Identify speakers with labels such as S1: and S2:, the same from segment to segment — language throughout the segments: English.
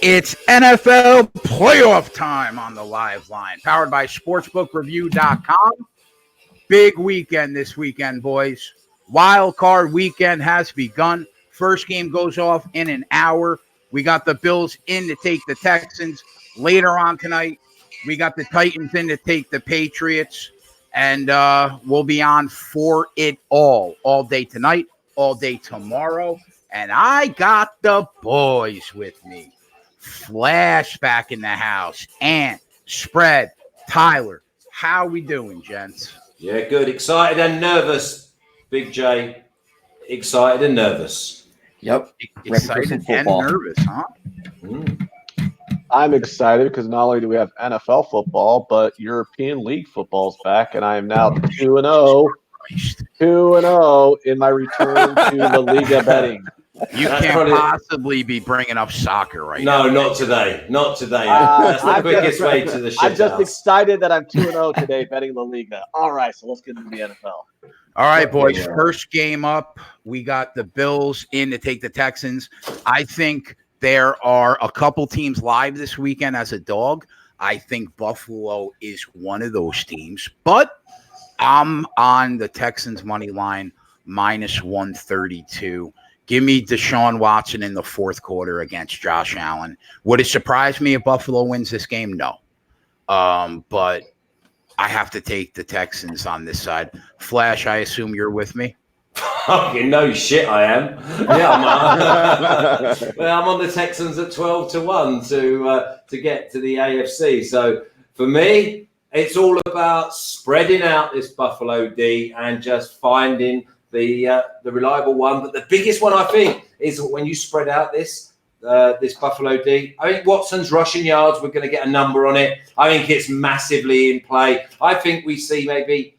S1: It's NFL playoff time on the live line, powered by sportsbookreview.com. Big weekend this weekend, boys. Wildcard weekend has begun. First game goes off in an hour. We got the Bills in to take the Texans. Later on tonight, we got the Titans in to take the Patriots. And we'll be on for it all day tonight, all day tomorrow. And I got the boys with me. Flash back in the house. And Spread, Tyler. How we doing, gents?
S2: Yeah, good. Excited and nervous, Big J. Excited and nervous.
S3: Yep.
S1: Excited and nervous, huh?
S4: I'm excited because not only do we have NFL football, but European League football's back, and I am now 2-0. 2-0 in my return to the Liga betting.
S1: You can't possibly be bringing up soccer right now.
S2: No, not today. Not today. That's the quickest way to the shit.
S4: I'm just excited that I'm 2-0 today betting La Liga. All right, so let's get into the NFL.
S1: All right, boys. First game up, we got the Bills in to take the Texans. I think there are a couple teams live this weekend as a dog. I think Buffalo is one of those teams, but I'm on the Texans money line minus 132. Give me Deshaun Watson in the fourth quarter against Josh Allen. Would it surprise me if Buffalo wins this game? No. But I have to take the Texans on this side. Flash, I assume you're with me?
S2: Fucking no shit, I am. Yeah, I'm on the Texans at 12-1 to get to the AFC. So for me, it's all about spreading out this Buffalo D and just finding the reliable one. But the biggest one, I think, is when you spread out this Buffalo D. I think Watson's rushing yards, we're going to get a number on it. I think it's massively in play. I think we see maybe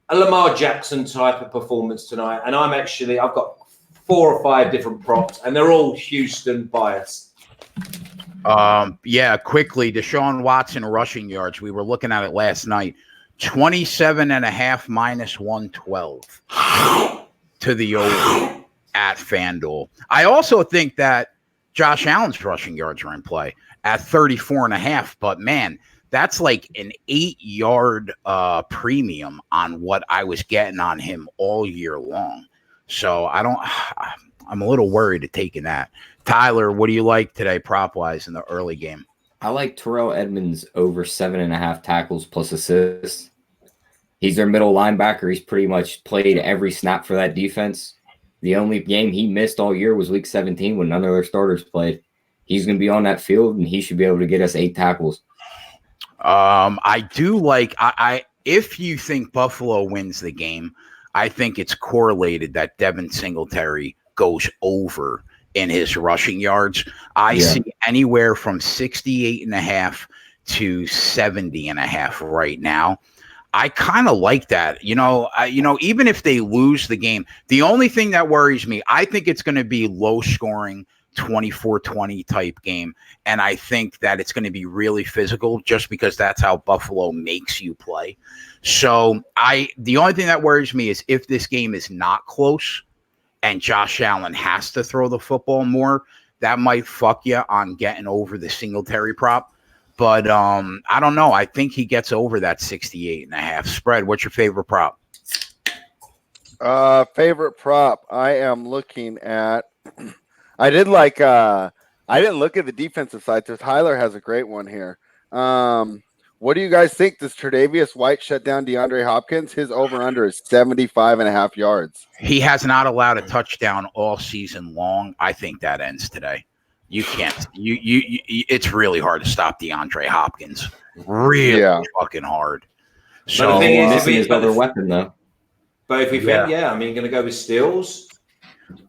S2: a Lamar Jackson type of performance tonight. And I've got 4 or 5 different props, and they're all Houston biased.
S1: Yeah, quickly, Deshaun Watson rushing yards. We were looking at it last night. 27.5 minus 112 to the over at FanDuel. I also think that Josh Allen's rushing yards are in play at 34.5, but man, that's like an 8-yard premium on what I was getting on him all year long. So I'm a little worried at taking that. Tyler, what do you like today prop wise in the early game?
S3: I like Terrell Edmonds over 7.5 tackles plus assists. He's their middle linebacker. He's pretty much played every snap for that defense. The only game he missed all year was week 17 when none of their starters played. He's going to be on that field, and he should be able to get us 8 tackles.
S1: I do like if you think Buffalo wins the game, I think it's correlated that Devin Singletary goes over in his rushing yards. I see anywhere from 68.5 to 70.5 right now. I kind of like that. Even if they lose the game, the only thing that worries me, I think it's going to be low scoring, 24-20 type game. And I think that it's going to be really physical just because that's how Buffalo makes you play. So the only thing that worries me is if this game is not close and Josh Allen has to throw the football more, that might fuck you on getting over the Singletary prop. But I don't know. I think he gets over that 68.5 spread. What's your favorite prop?
S5: Favorite prop. I am looking at. I didn't look at the defensive side. So Tyler has a great one here. What do you guys think? Does Tre'Davious White shut down DeAndre Hopkins? His over/under is 75.5 yards.
S1: He has not allowed a touchdown all season long. I think that ends today. You can't. It's really hard to stop DeAndre Hopkins. Really fucking hard.
S3: So the thing is, missing his other weapon though.
S2: But if we think, going to go with Stills.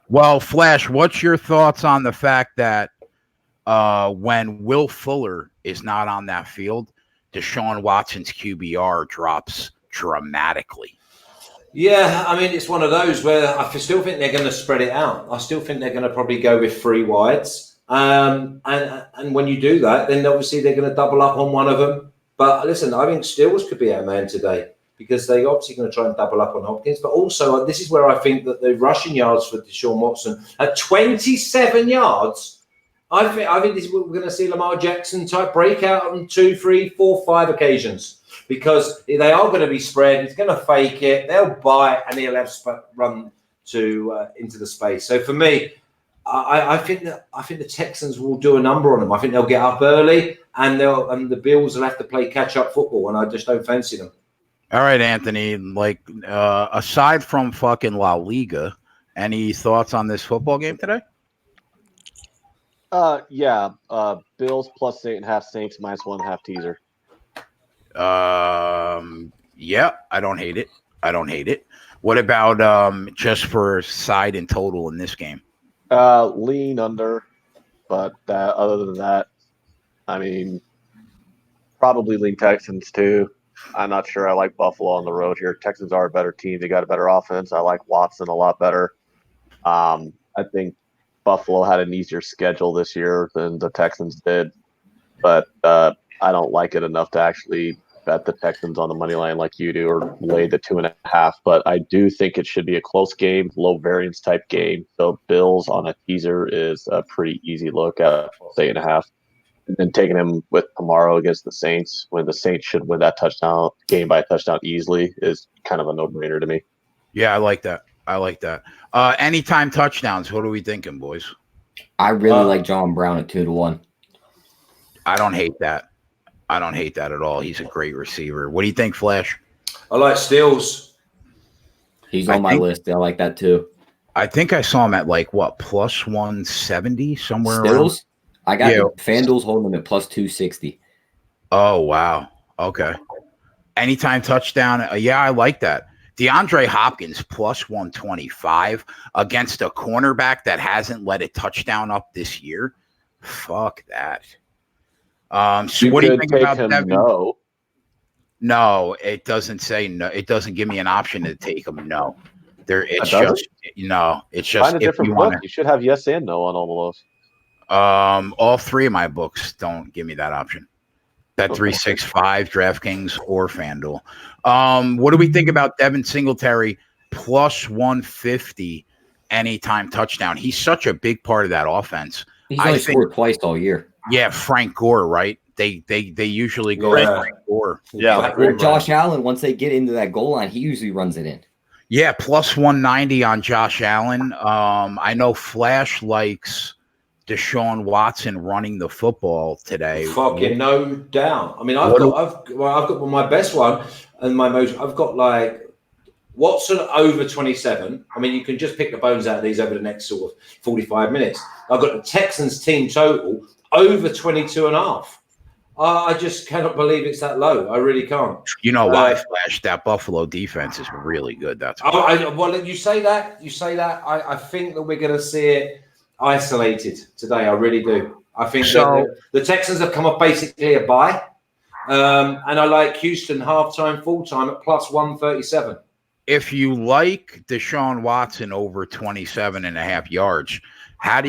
S1: Well, Flash, what's your thoughts on the fact that when Will Fuller is not on that field, Deshaun Watson's QBR drops dramatically?
S2: Yeah, I mean, it's one of those where I still think they're going to spread it out. I still think they're going to probably go with 3 wides. And when you do that, then obviously they're going to double up on one of them. But listen, I think Stills could be our man today because they're obviously going to try and double up on Hopkins. But also, this is where I think that the rushing yards for Deshaun Watson at 27 yards I think this, we're going to see Lamar Jackson type breakout on 2, 3, 4, 5 occasions because they are going to be spread. He's going to fake it. They'll bite, and he'll have run to into the space. So for me, I think the Texans will do a number on them. I think they'll get up early, and the Bills will have to play catch up football, and I just don't fancy them.
S1: All right, Anthony. Like aside from fucking La Liga, any thoughts on this football game today?
S4: Yeah. Bills plus 8.5, Saints minus 1.5 teaser.
S1: Yeah, I don't hate it. What about just for side and total in this game?
S4: Lean under, but other than that, I mean, probably lean Texans too. I'm not sure I like Buffalo on the road here. Texans are a better team. They got a better offense. I like Watson a lot better. I think Buffalo had an easier schedule this year than the Texans did, but I don't like it enough to actually bet the Texans on the money line like you do or lay the 2.5. But I do think it should be a close game, low variance type game. So Bills on a teaser is a pretty easy look at 8.5. And then taking him with tomorrow against the Saints, when the Saints should win that touchdown game by a touchdown easily, is kind of a no-brainer to me.
S1: Yeah, I like that. Anytime touchdowns. What are we thinking, boys?
S3: I really like John Brown at 2-1.
S1: I don't hate that. At all. He's a great receiver. What do you think, Flash?
S2: I like Steels.
S3: He's on my list. I like that too.
S1: I think I saw him at like what plus 170 somewhere.
S3: Stills? I got
S1: Yeah.
S3: FanDuel's holding him at plus 260.
S1: Oh wow. Okay. Anytime touchdown. Yeah, I like that. DeAndre Hopkins plus 125 against a cornerback that hasn't let a touchdown up this year. Fuck that. So what do you think about Devin? No, it doesn't say no. It doesn't give me an option to take him. No, it's just
S4: Find a different book. You should have yes and no on all of those.
S1: All three of my books don't give me that option. Bet365, DraftKings, or FanDuel. What do we think about Devin Singletary plus 150 anytime touchdown? He's such a big part of that offense.
S3: He's only scored twice all year.
S1: Yeah, Frank Gore, right? They usually go to Frank Gore.
S5: Yeah.
S3: Well, Josh Allen, once they get into that goal line, he usually runs it in.
S1: Yeah, plus 190 on Josh Allen. I know Flash likes Deshaun Watson running the football today.
S2: Fucking no doubt. I mean, I've got my best one and my most. I've got like Watson over 27. I mean, you can just pick the bones out of these over the next sort of 45 minutes. I've got the Texans team total over 22.5. I just cannot believe it's that low. I really can't.
S1: You know why, Flash? That Buffalo defense is really good. That's why.
S2: Well, you say that. I think that we're going to see it isolated today. I really do. I think that the Texans have come off basically a bye. And I like Houston halftime, full-time at plus 137.
S1: If you like Deshaun Watson over 27.5 yards, how do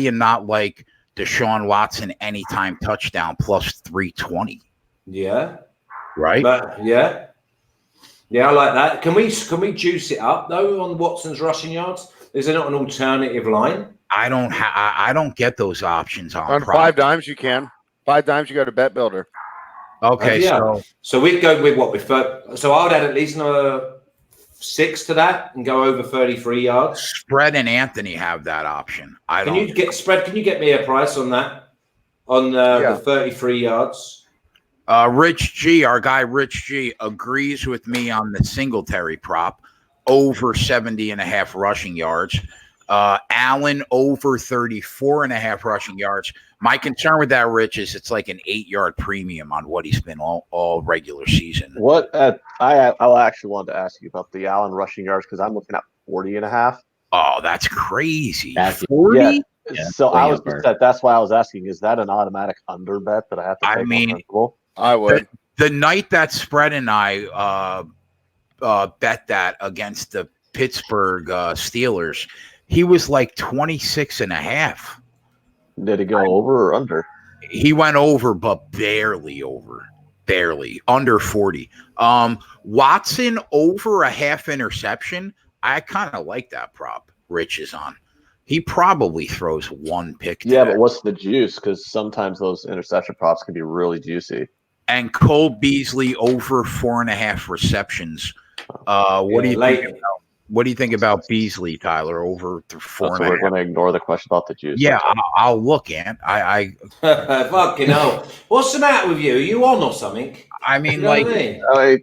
S1: you not like Deshaun Watson anytime touchdown plus 320?
S2: Yeah.
S1: Right?
S2: Yeah, I like that. Can we juice it up though on Watson's rushing yards? Is there not an alternative line? I
S1: don't get those options
S5: on 5 dimes. You can 5 dimes. You go to Bet Builder.
S1: Okay,
S2: so we'd go with what we so I'd add at least another 6 to that and go over 33 yards.
S1: Spread and Anthony have that option.
S2: Can you get me a price on that? On the 33 yards?
S1: Rich G, our guy Rich G, agrees with me on the Singletary prop over 70.5 rushing yards. Allen over 34.5 rushing yards. My concern with that, Rich, is it's like an 8-yard premium on what he's been all regular season.
S4: I actually wanted to ask you about the Allen rushing yards because I'm looking at 40.5.
S1: Oh, that's crazy.
S3: That's
S1: 40?
S4: Yeah. So I was that's why I was asking, is that an automatic under bet that I have to take?
S1: I mean,
S5: I would.
S1: The night that Spread and I bet that against the Pittsburgh Steelers, he was like 26.5.
S4: Did it go over or under?
S1: He went over, but barely over. Barely. Under 40. Watson over a half interception. I kind of like that prop Rich is on. he probably throws one pick.
S4: Yeah,
S1: today.
S4: but what's the juice? Because sometimes those interception props can be really juicy.
S1: And Cole Beasley over 4.5 receptions. What do you think about? What do you think about Beasley, Tyler? Over to 4.5.
S4: So we're going to ignore the question about the juice.
S1: Yeah, I'll look, Ant. I
S2: fucking hell. What's the matter with you? Are you on or something?
S1: I mean,
S2: You know
S1: like
S2: what I mean?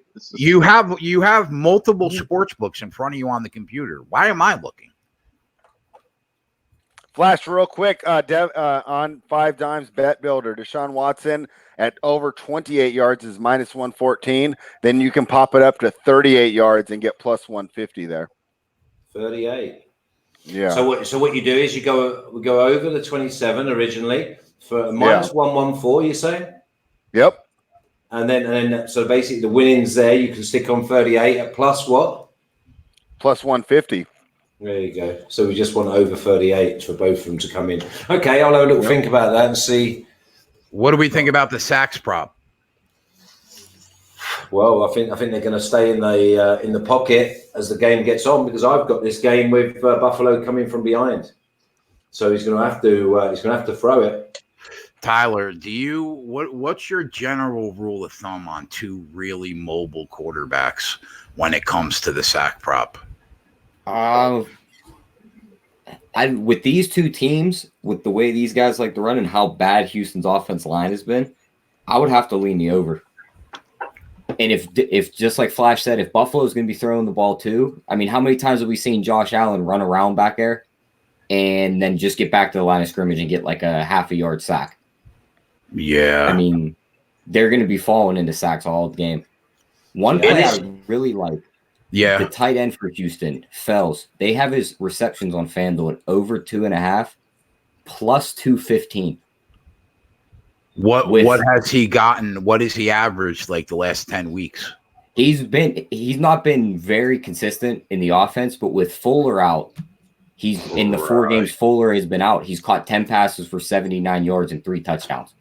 S1: you have multiple sports books in front of you on the computer. Why am I looking?
S5: Flash real quick on 5 Dimes Bet Builder. Deshaun Watson at over 28 yards is minus 114. Then you can pop it up to 38 yards and get plus 150 there.
S2: 38.
S5: Yeah.
S2: So what you do is we go over the 27 originally for minus 114. You say?
S5: Yep.
S2: And then so basically the winnings there you can stick on 38 at plus what?
S5: Plus 150.
S2: There you go. So we just want over 38 for both of them to come in. Okay, I'll have a little think about that and see.
S1: What do we think about the sacks prop?
S2: Well, I think they're going to stay in the pocket as the game gets on because I've got this game with Buffalo coming from behind, so he's going to have to throw it.
S1: Tyler, what's your general rule of thumb on two really mobile quarterbacks when it comes to the sack prop?
S3: With these two teams, with the way these guys like to run and how bad Houston's offensive line has been, I would have to lean the over. And if just like Flash said, if Buffalo's going to be throwing the ball too, I mean, how many times have we seen Josh Allen run around back there and then just get back to the line of scrimmage and get like a half a yard sack?
S1: Yeah.
S3: I mean, they're going to be falling into sacks all the game. One play I really like.
S1: Yeah.
S3: The tight end for Houston, Fells, they have his receptions on FanDuel at over 2.5 plus 215.
S1: What has he gotten? What has he averaged like the last 10 weeks?
S3: He's not been very consistent in the offense, but with Fuller out, he's in the 4 games Fuller has been out. He's caught 10 passes for 79 yards and 3 touchdowns.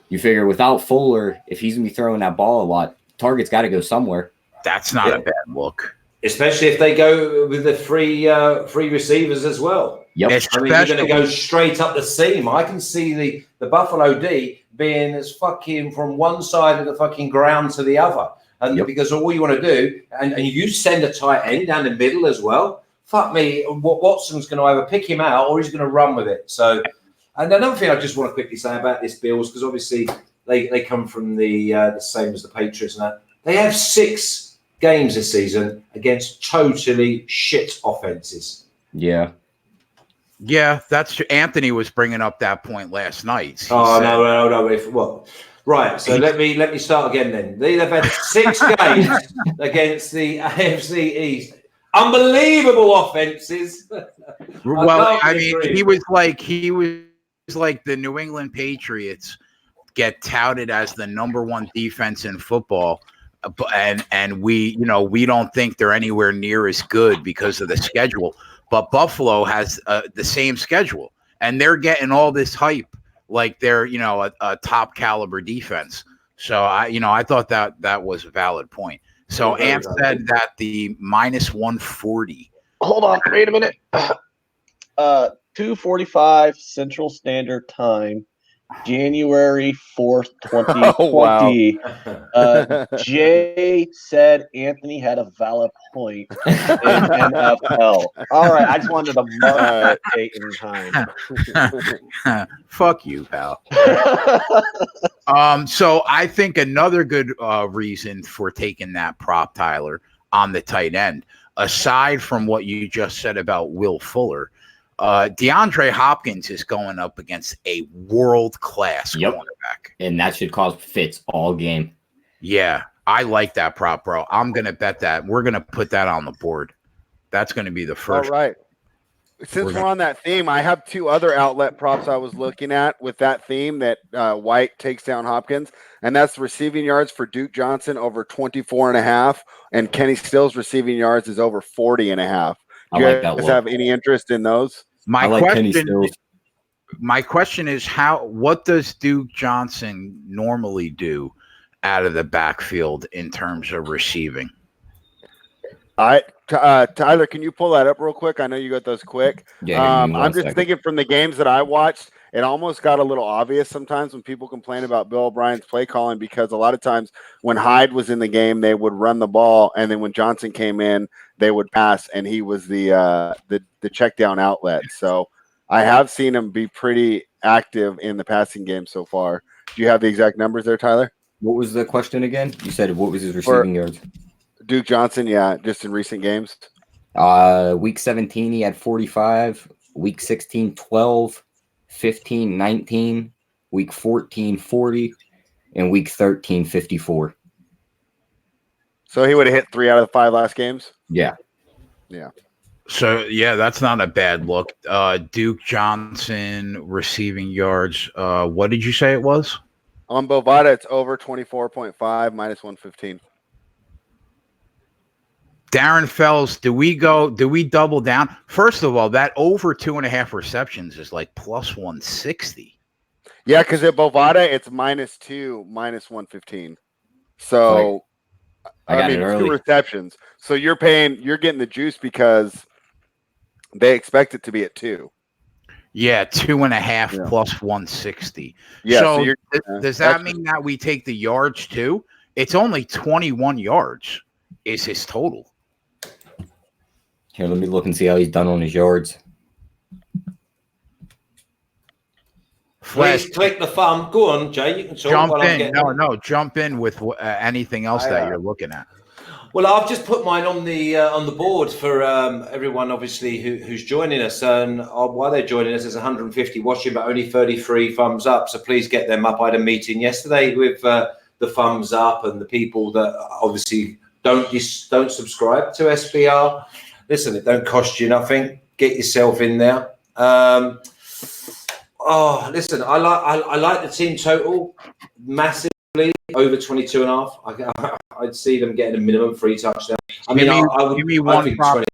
S3: You figure without Fuller, if he's going to be throwing that ball a lot, target's got to go somewhere.
S1: That's not a bad look.
S2: Especially if they go with the free receivers as well.
S3: Yep.
S2: I mean, you're going to go straight up the seam. I can see the Buffalo D being as fucking from one side of the fucking ground to the other. And because all you want to do, and you send a tight end down the middle as well, fuck me, Watson's going to either pick him out or he's going to run with it. So, and another thing I just want to quickly say about this Bills, because obviously they come from the same as the Patriots and that. They have 6 games this season against totally shit offenses.
S3: Yeah.
S1: Yeah, that's Anthony was bringing up that point last night.
S2: No. Right. So let me start again then. They've had 6 games against the AFC East. Unbelievable offenses.
S1: Well, I mean, he was like the New England Patriots get touted as the #1 defense in football. And we don't think they're anywhere near as good because of the schedule. But Buffalo has the same schedule, and they're getting all this hype like they're a top caliber defense. So I thought that was a valid point. So Ant said that the minus 140.
S4: Hold on, wait a minute. 2:45 Central Standard Time. January 4th, 2020. Jay said Anthony had a valid point in NFL. All right, I just wanted to mark that date in time.
S1: Fuck you, pal. So I think another good reason for taking that prop, Tyler, on the tight end, aside from what you just said about Will Fuller, DeAndre Hopkins is going up against a world-class cornerback.
S3: And that should cause fits all game.
S1: Yeah, I like that prop, bro. I'm going to bet that. We're going to put that on the board. That's going to be the first.
S5: All right. Since we're on that theme, I have 2 other outlet props I was looking at with that theme that White takes down Hopkins, and that's receiving yards for Duke Johnson over 24.5, and Kenny Stills receiving yards is over 40.5. Do you guys have any interest in those?
S1: My question is what does Duke Johnson normally do out of the backfield in terms of receiving?
S5: To Tyler, can you pull that up real quick? I know you got those quick.
S3: Yeah, give me one
S5: I'm just
S3: second.
S5: thinking from the games that I watched, it almost got a little obvious sometimes when people complain about Bill O'Brien's play calling, because a lot of times when Hyde was in the game, they would run the ball, and then when Johnson came in, they would pass, and he was the check down outlet. So I have seen him be pretty active in the passing game so far. Do you have the exact numbers there, Tyler?
S3: What was the question again? You said what was his receiving yards?
S5: Duke Johnson, yeah, just in recent games.
S3: Week 17, he had 45. Week 16, 12. 15, 19. Week 14, 40. And week 13, 54.
S5: So he would have hit 3 out of the 5 last games?
S3: Yeah.
S5: Yeah.
S1: So, yeah, that's not a bad look. Duke Johnson receiving yards. What did you say it was?
S5: On Bovada, it's over 24.5, minus 115.
S1: Darren Fells, do we double down? First of all, that over 2.5 receptions is like plus 160.
S5: Yeah, because at Bovada, it's minus 2, minus 115. So,
S3: I got it
S5: 2
S3: early.
S5: receptions. So you're getting the juice because they expect it to be at 2.
S1: Yeah, 2.5
S5: Yeah.
S1: plus 160.
S5: Yeah,
S1: So,
S5: so
S1: does that mean that we take the yards too? It's only 21 yards is his total.
S3: Here, let me look and see how he's done on his yards.
S2: Please click the thumb. Go on, Jay. You can talk
S1: Jump
S2: while I'm
S1: in.
S2: getting
S1: No, jump in with anything else that you're looking at.
S2: Well, I've just put mine on the board for everyone, obviously, who's joining us. And while they're joining us, there's 150 watching, but only 33 thumbs up. So please get them up. I had a meeting yesterday with the thumbs up and the people that obviously don't subscribe to SBR. Listen, it don't cost you nothing. Get yourself in there. Listen, I like the team total massively over 22.5. I'd see them getting a minimum 3 touchdowns. I mean,
S1: give me one prop.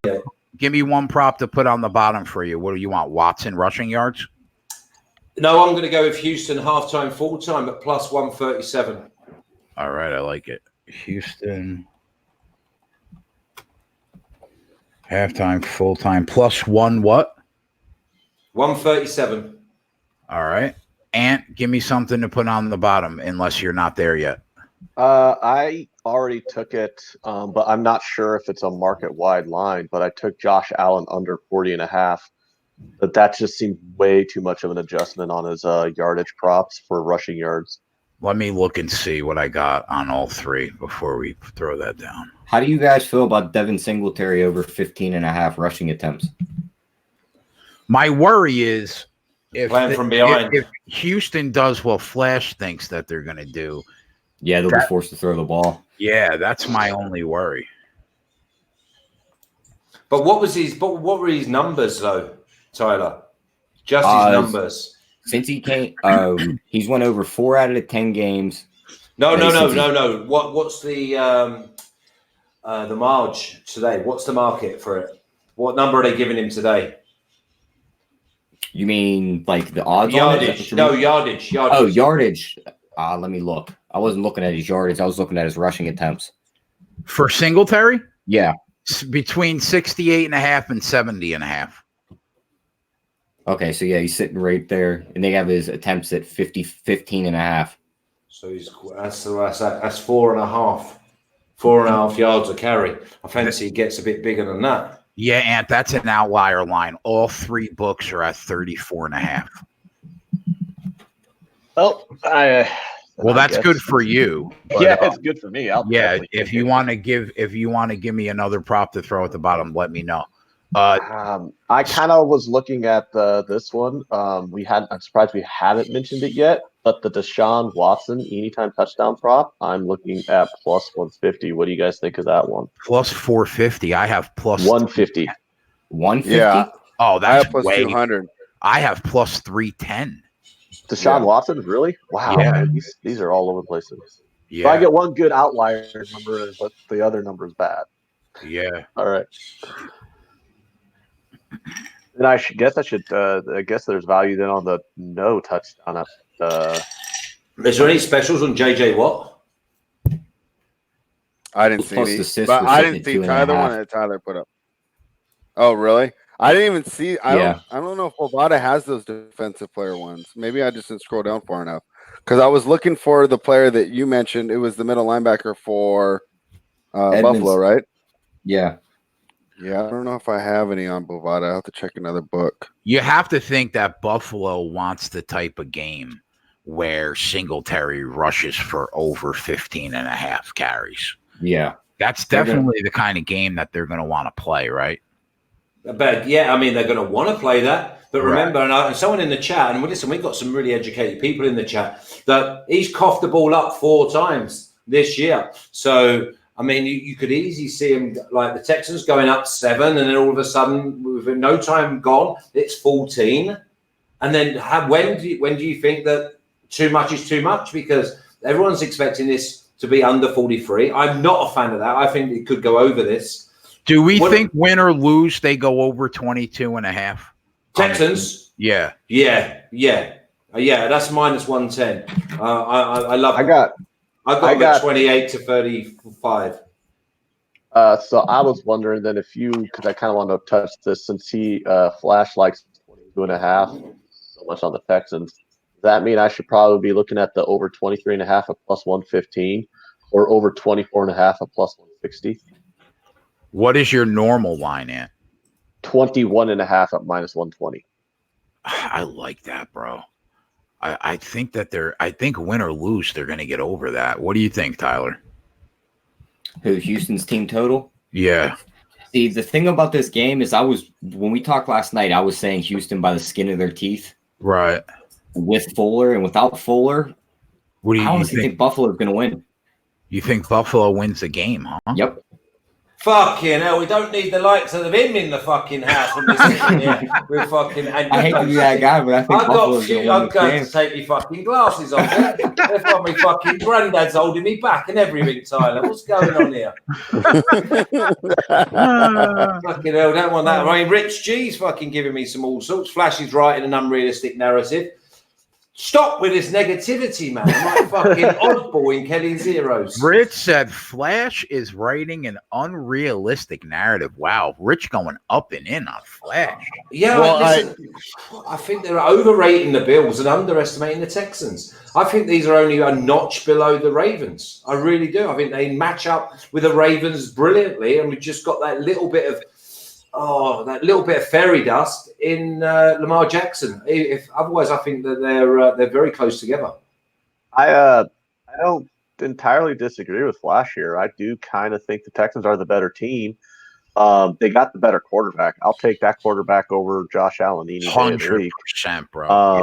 S1: Give me one prop to put on the bottom for you. What do you want? Watson rushing yards?
S2: No, I'm going to go with Houston halftime, full time at plus 137.
S1: All right, I like it. Houston halftime, full time, plus 1 what?
S2: 137.
S1: All right. Ant, give me something to put on the bottom unless you're not there yet.
S4: I already took it, but I'm not sure if it's a market-wide line, but I took Josh Allen under 40.5. But that just seemed way too much of an adjustment on his yardage props for rushing yards.
S1: Let me look and see what I got on all 3 before we throw that down.
S3: How do you guys feel about Devin Singletary over 15.5 rushing attempts?
S1: My worry is if Houston does what Flash thinks that they're going to do.
S3: Yeah, they'll be forced to throw the ball.
S1: Yeah, that's my only worry.
S2: But what were his numbers though, Tyler? Just his numbers.
S3: Since he came, he's won over 4 out of the 10 games.
S2: No. What's the marge today? What's the market for it? What number are they giving him today?
S3: You mean like the odds?
S2: Yardage. No, yardage.
S3: Oh, yardage. Let me look. I wasn't looking at his yardage. I was looking at his rushing attempts.
S1: For Singletary?
S3: Yeah.
S1: Between 68.5 and 70.5.
S3: Okay, so yeah, he's sitting right there. And they have his attempts at 15.5.
S2: So that's 4.5. 4.5 yards a carry. I fancy he gets a bit bigger than that.
S1: Yeah, Ant, that's an outlier line. All 3 books are at 34.5.
S4: Well,
S1: that's good for you. But,
S4: yeah, it's good for me.
S1: If you want to give me another prop to throw at the bottom, let me know.
S4: I kind of was looking at this one. I'm surprised we haven't mentioned it yet, but the Deshaun Watson anytime touchdown prop, I'm looking at plus 150. What do you guys think of that one?
S1: Plus 450. I have plus
S4: 150.
S3: 150?
S5: Yeah.
S1: Oh, that's
S5: I have plus
S1: way
S5: 200.
S1: I have plus 310.
S4: Deshaun Watson, really? Wow.
S1: Yeah.
S4: Man, these are all over the place.
S1: Yeah.
S4: So I get one good outlier number, but the other number is bad.
S1: Yeah.
S4: All right. And I guess there's value then on the no touchdown.
S2: Is there any specials on JJ Watt?
S5: I didn't see
S3: Plus
S5: any,
S3: assists
S5: but
S3: were
S5: I
S3: sitting
S5: didn't
S3: at
S5: see
S3: 2.5.
S5: the one that Tyler put up. Oh, really? I didn't even see. I don't know if Bovada has those defensive player ones. Maybe I just didn't scroll down far enough because I was looking for the player that you mentioned. It was the middle linebacker for Buffalo, right?
S3: Yeah.
S5: Yeah, I don't know if I have any on Bovada. I'll have to check another book.
S1: You have to think that Buffalo wants the type of game where Singletary rushes for over 15.5 carries.
S3: Yeah.
S1: That's definitely the kind of game that they're going to want to play, right?
S2: But yeah, I mean, they're going to want to play that. But remember, and someone in the chat, and listen, we've got some really educated people in the chat, that he's coughed the ball up 4 times this year. So, I mean, you could easily see him, like the Texans going up 7, and then all of a sudden, with no time gone, it's 14. And then when do you think that too much is too much? Because everyone's expecting this to be under 43. I'm not a fan of that. I think it could go over this.
S1: Do we think win or lose, they go over 22.5?
S2: Texans?
S1: Yeah.
S2: That's minus 110. I love
S4: I got
S2: 28 to 35.
S4: So I was wondering then because I kind of want to touch this since Flash likes 22.5 so much on the Texans. Does that mean I should probably be looking at the over 23.5 at plus 115 or over 24.5 at plus 160?
S1: What is your normal line at?
S4: 21.5 at minus 120.
S1: I like that, bro. I think that I think win or lose, they're going to get over that. What do you think, Tyler?
S3: Who, Houston's team total?
S1: Yeah.
S3: See, the thing about this game is when we talked last night, I was saying Houston by the skin of their teeth.
S1: Right.
S3: With Fuller and without Fuller, I honestly think Buffalo's going to win.
S1: You think Buffalo wins the game, huh?
S3: Yep.
S2: Fucking hell, we don't need the likes of him in the fucking house when we're sitting here. We're fucking.
S3: I hate to be that guy, but I think Buffalo's going to win.
S2: I'm going to take my fucking glasses off. That's why my fucking granddad's holding me back and everything, Tyler. What's going on here? Fucking hell, don't want that. I mean, Rich G's fucking giving me some all sorts. Flash is writing an unrealistic narrative. Stop with this negativity, man. I'm like fucking oddball in Kelly Zeros.
S1: Rich said Flash is writing an unrealistic narrative. Wow, Rich going up and in on Flash.
S2: Yeah, well, listen, I think they're overrating the Bills and underestimating the Texans. I think these are only a notch below the Ravens. I really do. I think they match up with the Ravens brilliantly, and we've just got that little bit of fairy dust in Lamar Jackson. Otherwise, I think that they're very close together.
S4: I don't entirely disagree with Flash here. I do kind of think the Texans are the better team. They got the better quarterback. I'll take that quarterback over Josh Allen.
S1: 100%, bro.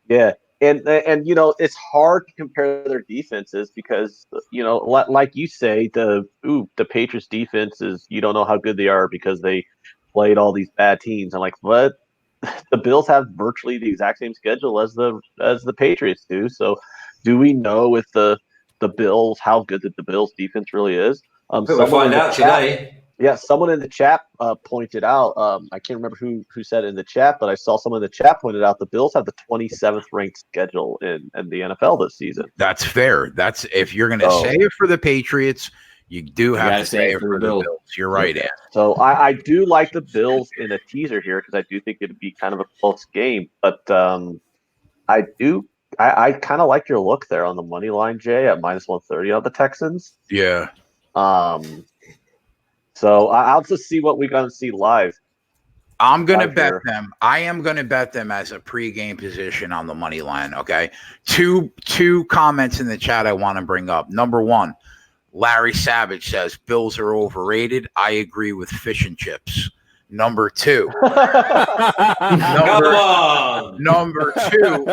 S4: Yeah. And it's hard to compare their defenses because like you say, the Patriots defense is, you don't know how good they are because they played all these bad teams. I'm like, what? The Bills have virtually the exact same schedule as the Patriots do. So, do we know with the Bills how good that the Bills defense really is?
S2: We'll find out today.
S4: Yeah, someone in the chat pointed out. I can't remember who said it in the chat, but I saw someone in the chat pointed out the Bills have the 27th ranked schedule in the NFL this season.
S1: That's fair. That's if you're going to say it for the Patriots, you do have to say it for the Bills. You're right, Ed.
S4: So I do like the Bills in a teaser here because I do think it'd be kind of a close game. But I kind of like your look there on the money line, Jay, at minus 130 on the Texans.
S1: Yeah.
S4: So I'll just see what we're going to see live.
S1: I'm going to bet them. I am going to bet them as a pregame position on the money line. Okay. Two comments in the chat I want to bring up. Number one, Larry Savage says Bills are overrated. I agree with fish and chips. Number two, number two,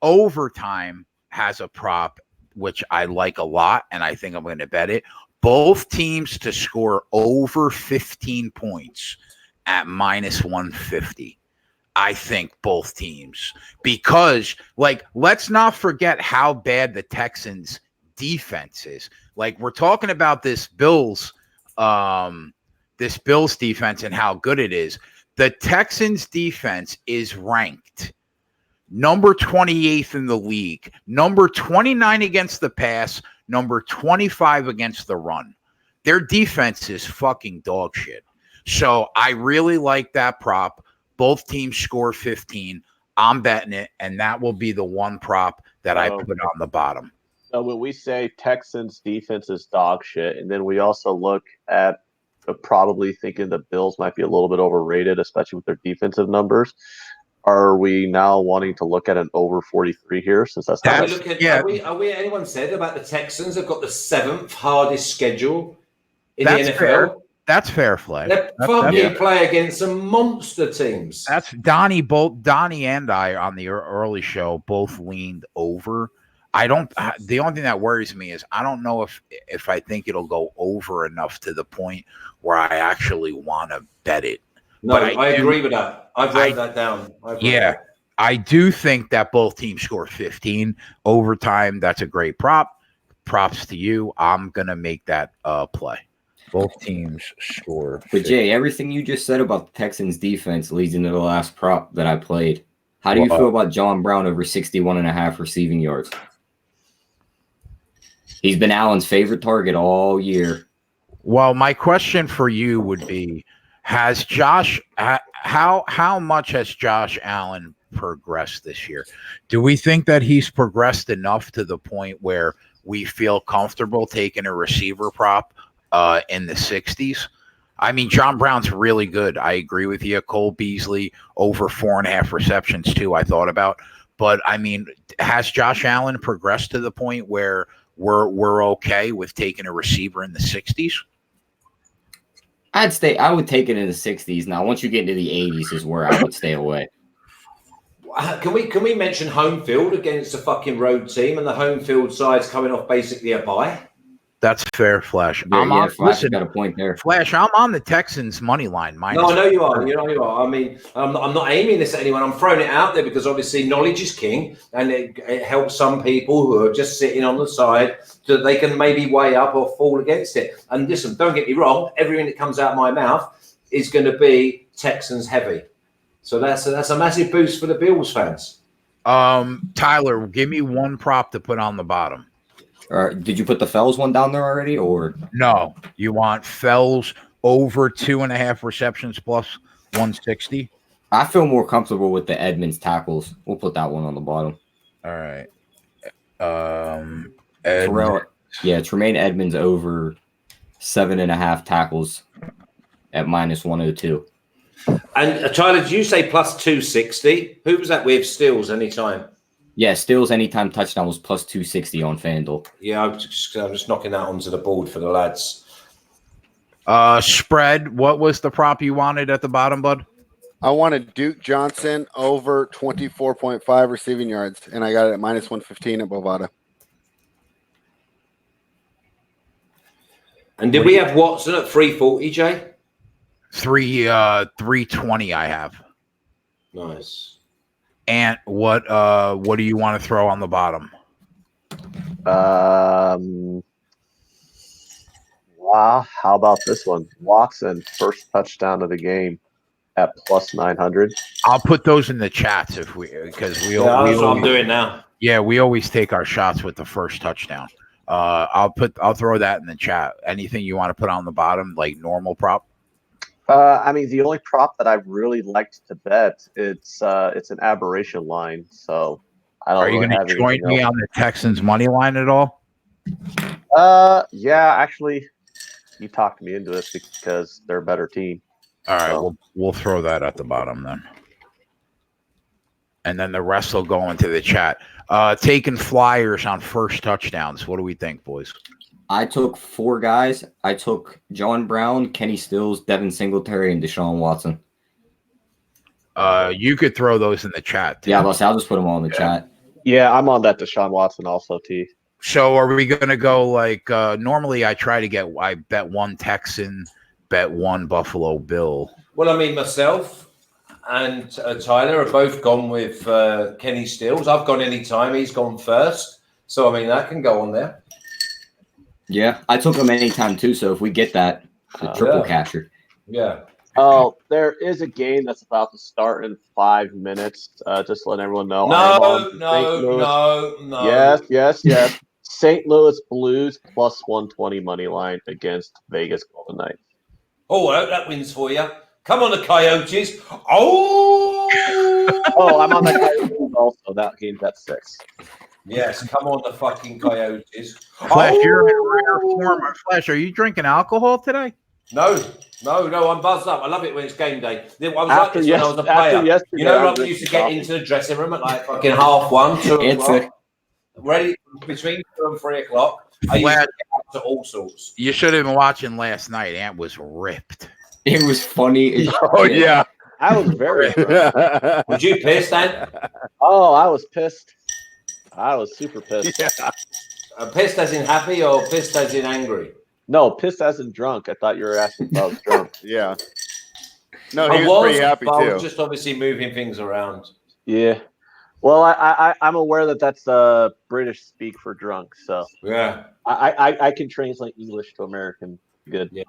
S1: overtime has a prop, which I like a lot, and I think I'm going to bet it. Both teams to score over 15 points at minus 150. I think both teams, because let's not forget how bad the Texans defense is. We're talking about this Bills defense and how good it is. The Texans defense is ranked number 28th in the league, number 29 against the pass, number 25 against the run. Their defense is fucking dog shit. So I really like that prop. Both teams score 15. I'm betting it, and that will be the one prop that I put on the bottom.
S4: So when we say Texans defense is dog shit, and then we also look at probably thinking the Bills might be a little bit overrated, especially with their defensive numbers. Are we now wanting to look at an over 43 here? Since that's not
S2: are we anyone said about the Texans have got the 7th hardest schedule in
S1: that's
S2: the NFL?
S1: Fair. That's fair, Flag.
S2: They fucking play against some monster teams.
S1: That's Donnie. Both Donnie and I on the early show both leaned over. The only thing that worries me is I don't know if I think it'll go over enough to the point where I actually want to bet it.
S2: No, but I agree with that. I've wrote that down.
S1: I do think that both teams score 15 overtime. That's a great prop. Props to you. I'm gonna make that play. Both teams score 15.
S3: But Jay, everything you just said about the Texans defense leads into the last prop that I played. How do you feel about John Brown over 61.5 receiving yards? He's been Allen's favorite target all year.
S1: Well, my question for you would be, how much has Josh Allen progressed this year? Do we think that he's progressed enough to the point where we feel comfortable taking a receiver prop in the 60s? I mean, John Brown's really good. I agree with you. Cole Beasley over 4.5 receptions too, I thought about. But I mean, has Josh Allen progressed to the point where we're okay with taking a receiver in the 60s?
S3: I would take it in the 60s. Now, once you get into the 80s is where I would stay away.
S2: Can we mention home field against a fucking road team, and the home field side's coming off basically a bye?
S1: That's fair, Flash.
S3: Flash got a point there.
S1: Flash, I'm on the Texans money line.
S2: No, I know you are. You are. I mean, I'm not aiming this at anyone. I'm throwing it out there because obviously knowledge is king, and it helps some people who are just sitting on the side so that they can maybe weigh up or fall against it. And listen, don't get me wrong. Everything that comes out of my mouth is going to be Texans heavy. So that's a massive boost for the Bills fans.
S1: Tyler, give me one prop to put on the bottom.
S3: Did you put the Fells one down there already, or
S1: no? You want Fells over 2.5 receptions plus 160?
S3: I feel more comfortable with the Edmonds tackles. We'll put that one on the bottom.
S1: All right.
S3: Tremaine Edmonds over 7.5 tackles at minus 102.
S2: And Tyler, did you say plus 260? Who was that with? Stills anytime?
S3: Yeah, Stills anytime touchdown was plus 260 on FanDuel.
S2: Yeah, I'm just knocking that onto the board for the lads.
S1: Spread, what was the prop you wanted at the bottom, bud?
S5: I wanted Duke Johnson over 24.5 receiving yards, and I got it at minus 115 at Bovada.
S2: And did we have Watson at 340, Jay?
S1: 320 I have.
S2: Nice.
S1: And what do you want to throw on the bottom?
S4: Wow, how about this one? Watson, first touchdown of the game at plus 900.
S1: I'll put those in the chats that's what I'm
S2: doing now.
S1: Yeah, we always take our shots with the first touchdown. I'll throw that in the chat. Anything you want to put on the bottom, like normal prop?
S4: I mean, the only prop that I really liked to bet, it's an aberration line. So I don't. Are you going to
S1: join me on the Texans money line at all?
S4: Yeah, actually, you talked me into it because they're a better team.
S1: All right, we'll throw that at the bottom then, and then the rest will go into the chat. Taking flyers on first touchdowns. What do we think, boys?
S3: I took 4 guys. I took John Brown, Kenny Stills, Devin Singletary, and Deshaun Watson.
S1: You could throw those in the chat, too.
S3: Yeah, I'll just put them all in the chat.
S4: Yeah, I'm on that Deshaun Watson also, T.
S1: So are we going to go like normally I bet one Texan, bet one Buffalo Bill.
S2: Well, I mean, myself and Tyler are both gone with Kenny Stills. I've gone anytime. He's gone first. So, I mean, that can go on there.
S3: Yeah, I took him anytime too. So if we get that, the triple catcher.
S2: Yeah.
S4: Oh, there is a game that's about to start in 5 minutes. Just letting everyone know.
S2: No.
S4: Yes. St. Louis Blues plus 120 money line against Vegas Golden Knights.
S2: Oh, I hope that wins for you. Come on, the Coyotes. Oh!
S4: Oh, I'm on the Coyotes also. That game's at 6.
S2: Yes, come on, the fucking Coyotes.
S1: Flash, you're in rare form. Flash, are you drinking alcohol today?
S2: No, I'm buzzed up. I love it when it's game day. I was like
S4: After
S2: this when I was a player.
S4: yesterday,
S2: You know,
S4: I
S2: like we used to get into the dressing room at like fucking 1:30, 2 o'clock. Ready between 2 and 3 o'clock. I used to get up to all sorts.
S1: You should have been watching last night. Ant was ripped.
S3: It was funny.
S5: Oh yeah.
S4: I was very drunk.
S2: Was you pissed, Dan?
S4: Oh, I was pissed. I was super pissed.
S5: Yeah.
S2: Pissed as in happy or pissed as in angry?
S4: No, pissed as in drunk. I thought you were asking if I was drunk.
S5: Yeah. No, he was pretty happy
S2: but I
S5: too.
S2: was just obviously moving things around.
S4: Yeah. Well, I'm aware that that's British speak for drunk, so
S2: Yeah.
S4: I can translate English to American good.
S2: Yeah.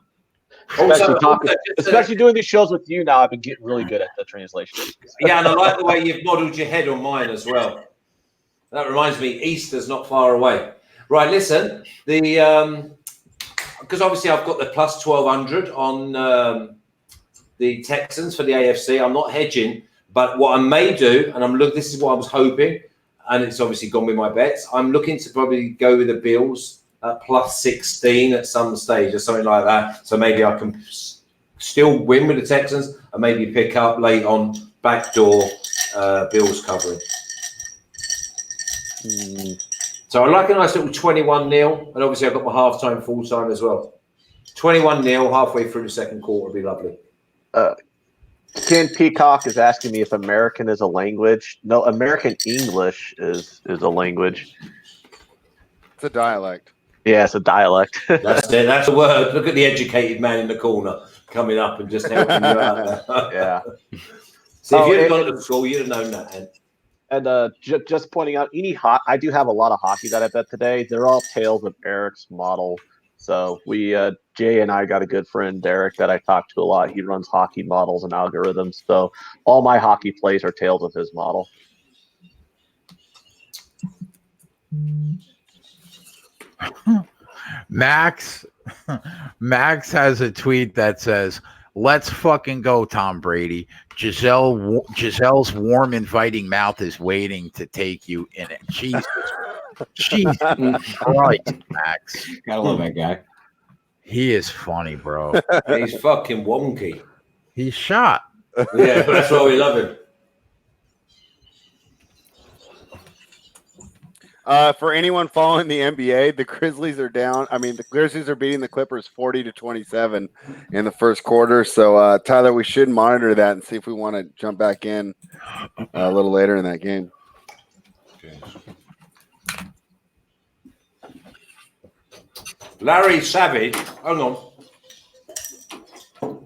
S4: Especially doing these shows with you now, I've been getting really good at the translation.
S2: Yeah, and I like the way you've modelled your head on mine as well. That reminds me, Easter's not far away. Right, listen, because obviously I've got the plus 1200 on the Texans for the AFC. I'm not hedging, but what I may do, and this is what I was hoping, and it's obviously gone with my bets. I'm looking to probably go with the Bills at plus 16 at some stage or something like that. So maybe I can still win with the Texans and maybe pick up late on backdoor Bills covering. So I like a nice little 21-0, and obviously I've got my half-time, full-time as well. 21-0 halfway through the second quarter would be lovely.
S4: Ken Peacock is asking me if American is a language. No, American English is a language.
S5: It's a dialect.
S4: Yeah, it's a dialect.
S2: That's it. That's a word. Look at the educated man in the corner coming up and just helping you out there.
S4: Yeah.
S2: See, if you'd have gone to school, you'd have known that, Ed.
S4: And just pointing out, I do have a lot of hockey that I bet today. They're all tails of Eric's model. So Jay and I got a good friend, Derek, that I talk to a lot. He runs hockey models and algorithms. So all my hockey plays are tails of his model.
S1: Max has a tweet that says, "Let's fucking go, Tom Brady. Giselle's warm, inviting mouth is waiting to take you in it." Jesus Christ, Max.
S3: Gotta love that guy.
S1: He is funny, bro.
S2: He's fucking wonky.
S1: He's shot.
S2: Yeah, that's why we love him.
S5: For anyone following the NBA, the Grizzlies are down. I mean, the Grizzlies are beating the Clippers 40-27 in the first quarter. So, Tyler, we should monitor that and see if we want to jump back in a little later in that game.
S2: Larry Savage, hang on.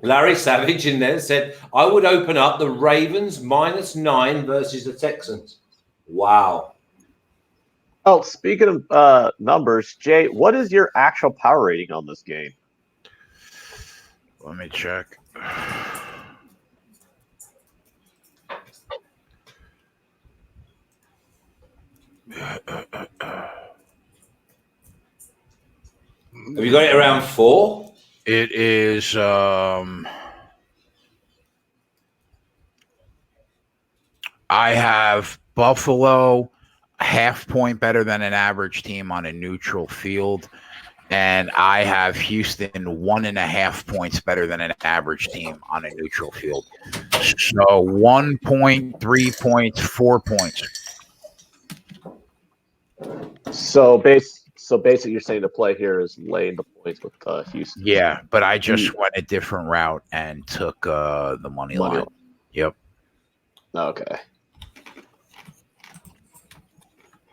S2: Larry Savage in there said, I would open up the Ravens -9 versus the Texans. Wow.
S4: Oh, speaking of numbers, Jay, what is your actual power rating on this game?
S1: Let me check.
S2: Have you got it around 4?
S1: It is I have Buffalo half point better than an average team on a neutral field, and I have Houston 1.5 points better than an average team on a neutral field. So 1 point, 3 points, 4 points.
S4: So basically, you're saying the play here is laying the points with Houston.
S1: Yeah, but I just went a different route and took the money line. Yep.
S4: Okay.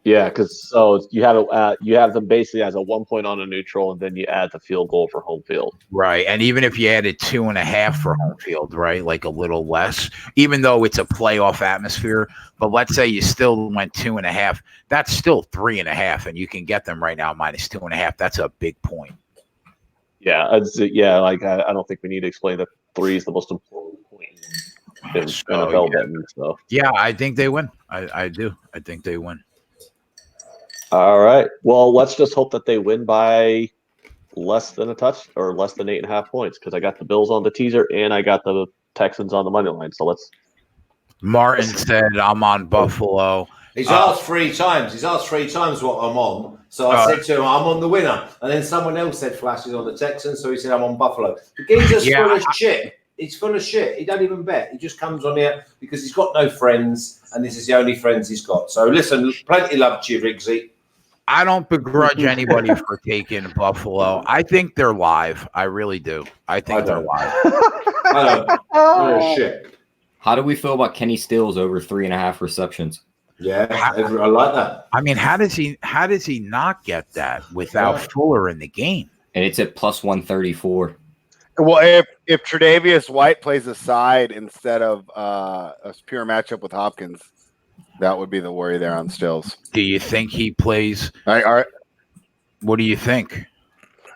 S4: Yeah, because you have them basically as a 1 point on a neutral, and then you add the field goal for home field.
S1: Right, and even if you added 2.5 for home field, right, like a little less, even though it's a playoff atmosphere, but let's say you still went 2.5, that's still 3.5, and you can get them right now -2.5. That's a big point.
S4: Yeah, I don't think we need to explain that 3 is the most important point in NFL betting. So
S1: yeah, I think they win. I do. I think they win.
S4: All right. Well, let's just hope that they win by less than a touch or less than 8.5 points because I got the Bills on the teaser and I got the Texans on the money line. So let's.
S1: Martin said I'm on Buffalo.
S2: He's asked 3 times. He's asked 3 times what I'm on. So I said to him, I'm on the winner. And then someone else said Flash is on the Texans. So he said, I'm on Buffalo. The geezer's full of shit. He's full of shit. He don't even bet. He just comes on here because he's got no friends. And this is the only friends he's got. So listen, plenty love to you, Riggsy.
S1: I don't begrudge anybody for taking Buffalo. I think they're live. I really do. I think they're live.
S2: I don't. Oh, shit.
S3: How do we feel about Kenny Stills over 3.5 receptions?
S2: Yeah, I like that.
S1: I mean, how does he not get that without Fuller in the game?
S3: And it's at plus 134.
S5: Well, if Tre'Davious White plays a side instead of a pure matchup with Hopkins, that would be the worry there on Stills.
S1: Do you think he plays?
S5: All right.
S1: What do you think?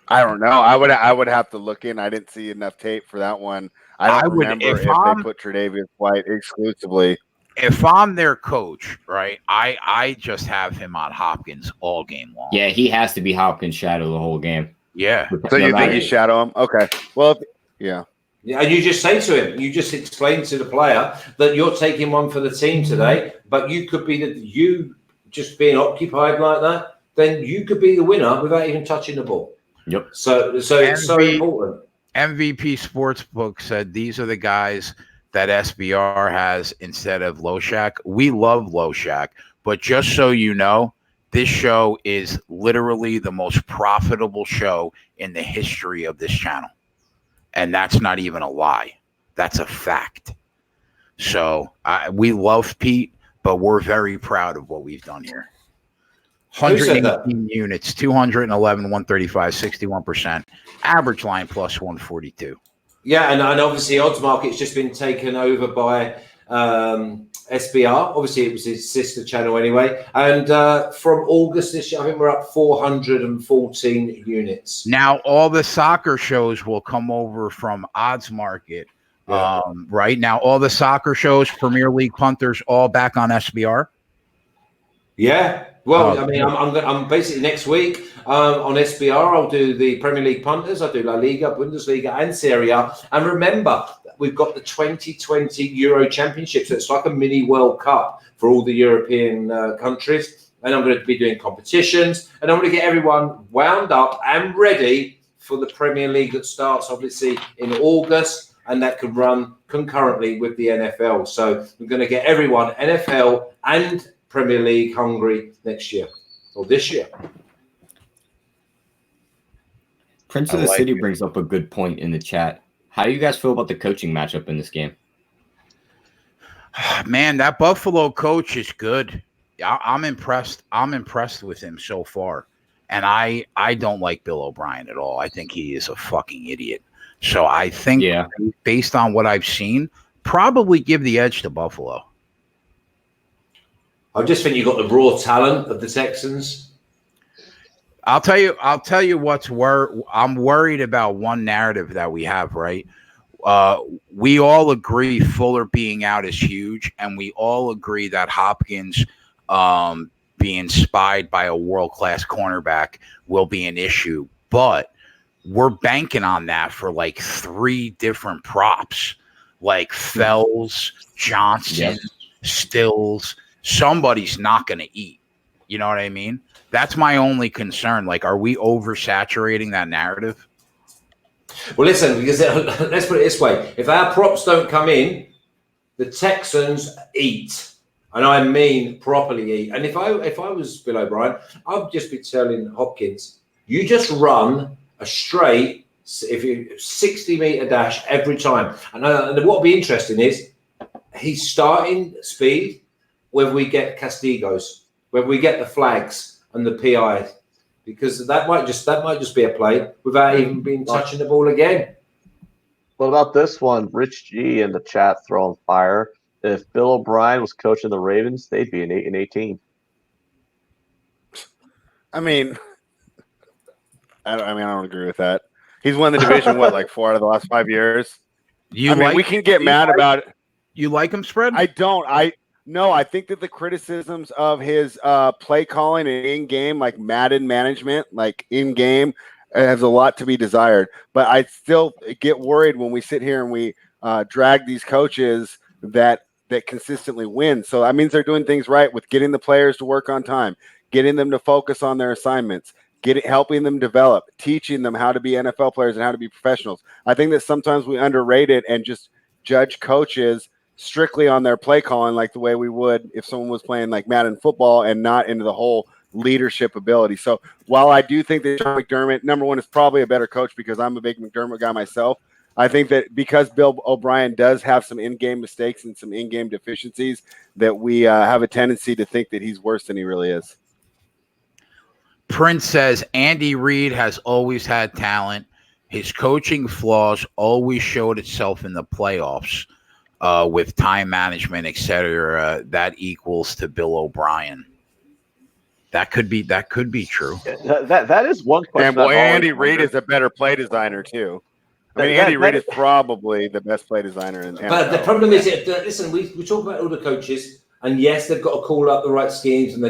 S5: I don't know. I would have to look in. I didn't see enough tape for that one. I don't remember if they put Tre'Davious White exclusively.
S1: If I'm their coach, right, I just have him on Hopkins all game long.
S3: Yeah, he has to be Hopkins' shadow the whole game.
S1: Yeah.
S5: So you think you shadow him? Okay. Well, yeah.
S2: Yeah, and you just say to him, you just explain to the player that you're taking one for the team today, but you could be you just being occupied like that, then you could be the winner without even touching the ball.
S3: Yep.
S2: So it's so important.
S1: MVP Sportsbook said these are the guys that SBR has instead of Loshak. We love Loshak, but just so you know, this show is literally the most profitable show in the history of this channel. And that's not even a lie. That's a fact. So we love Pete, but we're very proud of what we've done here. 118 units, 211, 135, 61%. Average line plus 142.
S2: Yeah, and obviously Odds Market's just been taken over by SBR. Obviously, it was his sister channel anyway. And from August this year, I think we're up 414 units.
S1: Now, all the soccer shows will come over from Odds Market.
S2: Yeah.
S1: Right now, all the soccer shows, Premier League punters, all back on SBR.
S2: Yeah. Well, I mean, I'm basically next week on SBR. I'll do the Premier League punters. I'll do La Liga, Bundesliga, and Serie A. And remember, we've got the 2020 Euro Championship, so it's like a mini World Cup for all the European countries. And I'm going to be doing competitions, and I'm going to get everyone wound up and ready for the Premier League that starts obviously in August, and that can run concurrently with the NFL. So we're going to get everyone NFL and Premier League hungry next year or this year.
S3: Prince of the City brings up a good point in the chat. How do you guys feel about the coaching matchup in this game?
S1: Man, that Buffalo coach is good. I'm impressed. I'm impressed with him so far. And I don't like Bill O'Brien at all. I think he is a fucking idiot. So I think based on what I've seen, probably give the edge to Buffalo.
S2: I just think you've got the raw talent of the Texans.
S1: I'll tell you what's I'm worried about one narrative that we have, right? We all agree Fuller being out is huge, and we all agree that Hopkins being spied by a world-class cornerback will be an issue. But we're banking on that for like 3 different props, like Fells, Johnson, Stills. Somebody's not going to eat. You know what I mean? That's my only concern. Like, are we oversaturating that narrative?
S2: Well, listen, because let's put it this way. If our props don't come in, the Texans eat. And I mean properly eat. And if I was Bill O'Brien, I'd just be telling Hopkins, you just run a straight 60-meter dash every time. And what will be interesting is he's starting speed, whether we get castigos, whether we get the flags and the PI, because that might just be a play without even being touching the ball again.
S4: What about this one? Rich G in the chat throwing fire. If Bill O'Brien was coaching the Ravens, they'd be an 8-18.
S5: I mean, I don't agree with that. He's won the division like 4 out of the last 5 years. We can get mad about it.
S1: You like him spread?
S5: I don't. No, I think that the criticisms of his play calling and in-game, like Madden management, like in-game, has a lot to be desired. But I still get worried when we sit here and we drag these coaches that consistently win. So that means they're doing things right with getting the players to work on time, getting them to focus on their assignments, helping them develop, teaching them how to be NFL players and how to be professionals. I think that sometimes we underrate it and just judge coaches strictly on their play calling, like the way we would if someone was playing like Madden football and not into the whole leadership ability. So while I do think that Sean McDermott, number one, is probably a better coach because I'm a big McDermott guy myself, I think that because Bill O'Brien does have some in-game mistakes and some in-game deficiencies, that we have a tendency to think that he's worse than he really is.
S1: Prince says Andy Reid has always had talent. His coaching flaws always showed itself in the playoffs with time management, etc. That equals to Bill O'Brien. That could be true.
S4: That is one question.
S5: And boy, Andy Reid is a better play designer too. I mean, Andy Reid is probably the best play designer in NFL.
S2: But the problem is, listen, we talk about all the coaches, and yes, they've got to call up the right schemes, and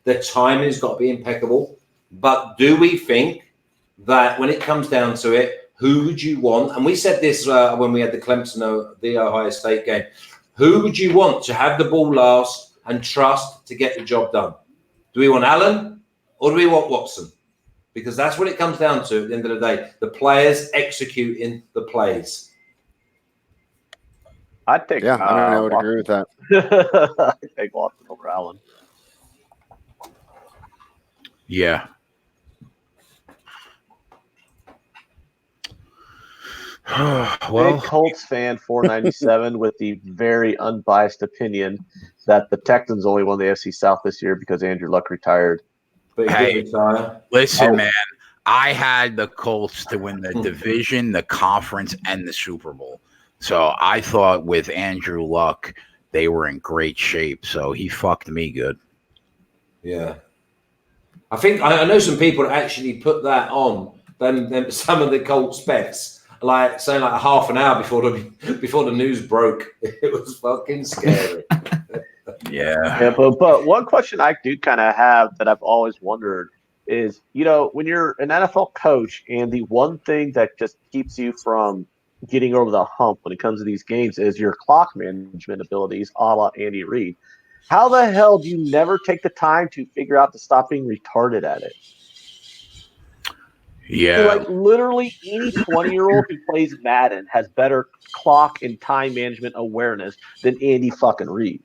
S2: their timing's got to be impeccable. But do we think that when it comes down to it, who would you want? And we said this when we had the Clemson, the Ohio State game. Who would you want to have the ball last and trust to get the job done? Do we want Allen or do we want Watson? Because that's what it comes down to at the end of the day. The players executing the plays.
S4: I think.
S5: Yeah, I would agree with that.
S4: I take Watson over Allen.
S1: Yeah.
S4: Big Colts fan 497 with the very unbiased opinion that the Texans only won the AFC South this year because Andrew Luck retired.
S2: But
S1: hey, listen, man. I had the Colts to win the division, the conference, and the Super Bowl. So I thought with Andrew Luck, they were in great shape. So he fucked me good.
S2: Yeah. I think I know some people that actually put that on them some of the Colts bets, like saying like a half an hour before the news broke. It was fucking scary.
S1: Yeah,
S4: but one question I do kind of have that I've always wondered is, when you're an NFL coach and the one thing that just keeps you from getting over the hump when it comes to these games is your clock management abilities, a la Andy Reid. How the hell do you never take the time to figure out to stop being retarded at it?
S1: Yeah.
S4: Like literally any 20-year-old who plays Madden has better clock and time management awareness than Andy fucking Reid.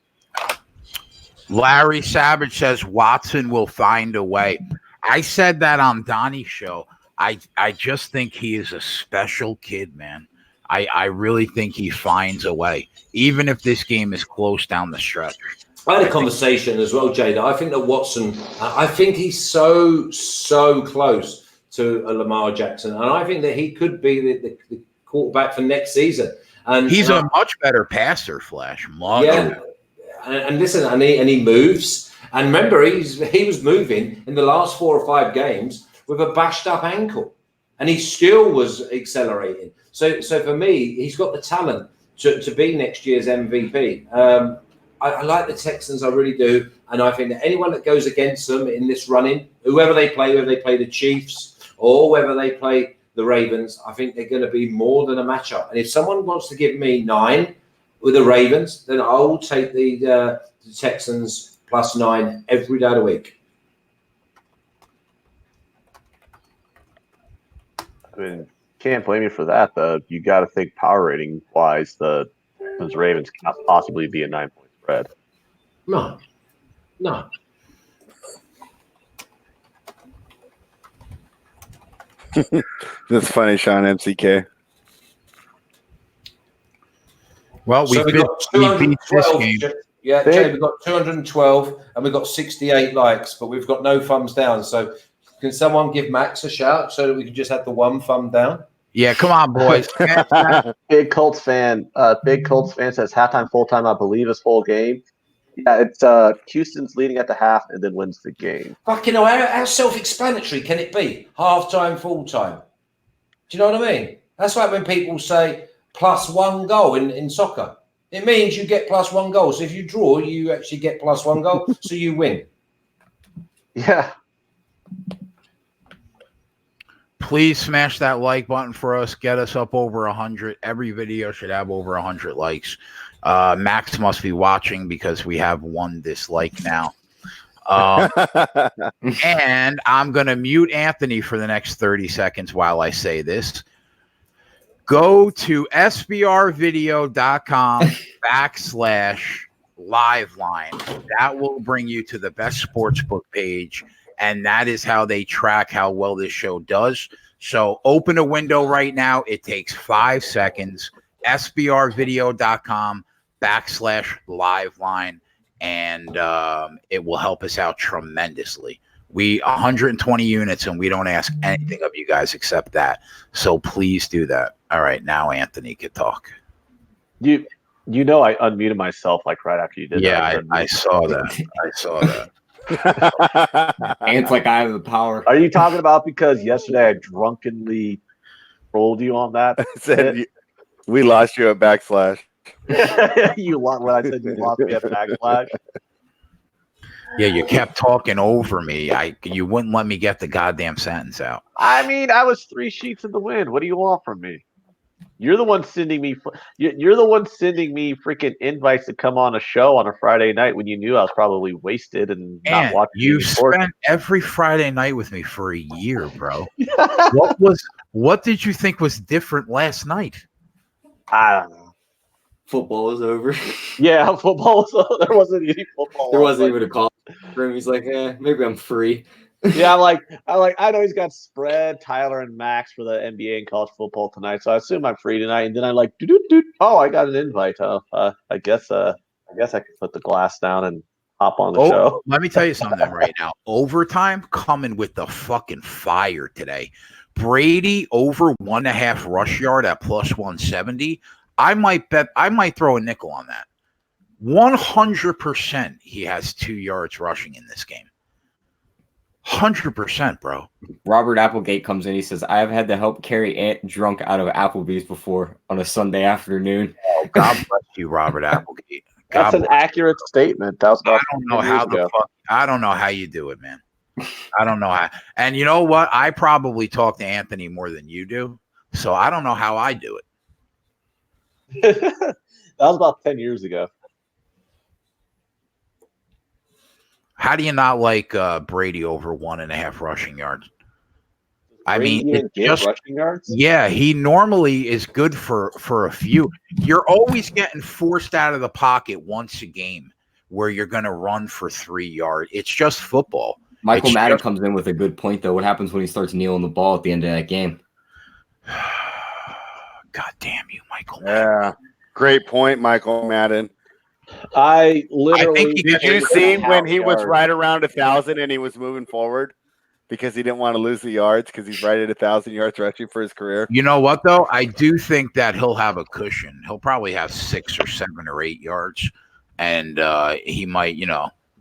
S1: Larry Savage says Watson will find a way. I said that on Donnie's show. I just think he is a special kid, man. I really think he finds a way, even if this game is close down the stretch.
S2: I had a conversation as well, Jay, that I think that Watson, I think he's so close to a Lamar Jackson. And I think that he could be the quarterback for next season. And
S1: he's a much better passer, Flash.
S2: Yeah. And listen, and he moves. And remember, he was moving in the last 4 or 5 games with a bashed up ankle. And he still was accelerating. So for me, he's got the talent to be next year's MVP. I like the Texans, I really do. And I think that anyone that goes against them in this running, whether they play the Chiefs or whether they play the Ravens, I think they're going to be more than a matchup. And if someone wants to give me 9 with the Ravens, then I will take the Texans +9 every day of the week.
S4: I mean, can't blame you for that, though. You got to think power rating wise, the Ravens cannot possibly be a 9-point spread.
S2: No.
S5: That's funny, Sean MCK.
S1: Well, we beat this game.
S2: Yeah, Jay, we've got 212 and we've got 68 likes, but we've got no thumbs down. So can someone give Max a shout so that we can just have the 1 thumb down?
S1: Yeah, come on, boys.
S4: Big Colts fan says halftime, full time. I believe is full game. Yeah, it's Houston's leading at the half and then wins the game.
S2: Fucking hell, how self-explanatory can it be? Half-time, full-time. Do you know what I mean? That's like when people say +1 goal in soccer. It means you get +1 goal. So if you draw, you actually get +1 goal, so you win.
S4: Yeah.
S1: Please smash that like button for us. Get us up over 100. Every video should have over 100 likes. Max must be watching because we have 1 dislike now. And I'm going to mute Anthony for the next 30 seconds while I say this. Go to sbrvideo.com/liveline. That will bring you to the best sportsbook page. And that is how they track how well this show does. So open a window right now. It takes 5 seconds. sbrvideo.com/liveline. And it will help us out tremendously. We 120 units, and we don't ask anything of you guys except that. So please do that. All right, now Anthony can talk.
S4: You know I unmuted myself like right after you did
S1: Yeah,
S4: that.
S1: I saw that. I saw that.
S3: Ant's like, I have the power.
S4: Are you talking about because yesterday I drunkenly trolled you on that?
S5: Said we lost you at backslash.
S4: You lost when I said you lost me at backslash.
S1: Yeah, you kept talking over me. You wouldn't let me get the goddamn sentence out.
S4: I mean, I was 3 sheets in the wind. What do you want from me? You're the one sending me. You're the one sending me freaking invites to come on a show on a Friday night when you knew I was probably wasted and not
S1: And
S4: watching.
S1: you spent every Friday night with me for a year, bro. What did you think was different last night?
S4: I don't know.
S3: Football is over.
S4: Yeah, football. So there wasn't any football.
S3: There wasn't even a call for him. He's like, maybe I'm free.
S4: Yeah, I know he's got spread Tyler and Max for the NBA and college football tonight, so I assume I'm free tonight. And then I like, oh, I got an invite. I guess I can put the glass down and hop on the show.
S1: Let me tell you something right now. Overtime coming with the fucking fire today. Brady over 1.5 rush yard at +170. I might throw a nickel on that. 100% he has 2 yards rushing in this game. 100%, bro.
S3: Robert Applegate comes in. He says, I have had to help carry Ant drunk out of Applebee's before on a Sunday afternoon.
S1: Oh, God bless you, Robert Applegate.
S4: That's an accurate statement. That was about
S1: I don't know how the fuck. I don't know how you do it, man. I don't know how. And you know what? I probably talk to Anthony more than you do, so I don't know how I do it.
S4: That was about 10 years ago.
S1: How do you not like Brady over 1.5 rushing yards? I mean,
S4: even get rushing yards.
S1: Yeah, he normally is good for a few. You're always getting forced out of the pocket once a game where you're going to run for 3 yards. It's just football.
S3: Michael Madden comes in with a good point, though. What happens when he starts kneeling the ball at the end of that game?
S1: God damn you, Michael
S5: Yeah,
S1: Madden.
S5: great point, Michael Madden.
S4: I literally
S5: did you see when he was right around 1,000 and he was moving forward because he didn't want to lose the yards because he's right at 1,000 yards rushing for his career?
S1: You know what, though? I do think that he'll have a cushion. He'll probably have 6 or 7 or 8 yards, and he might,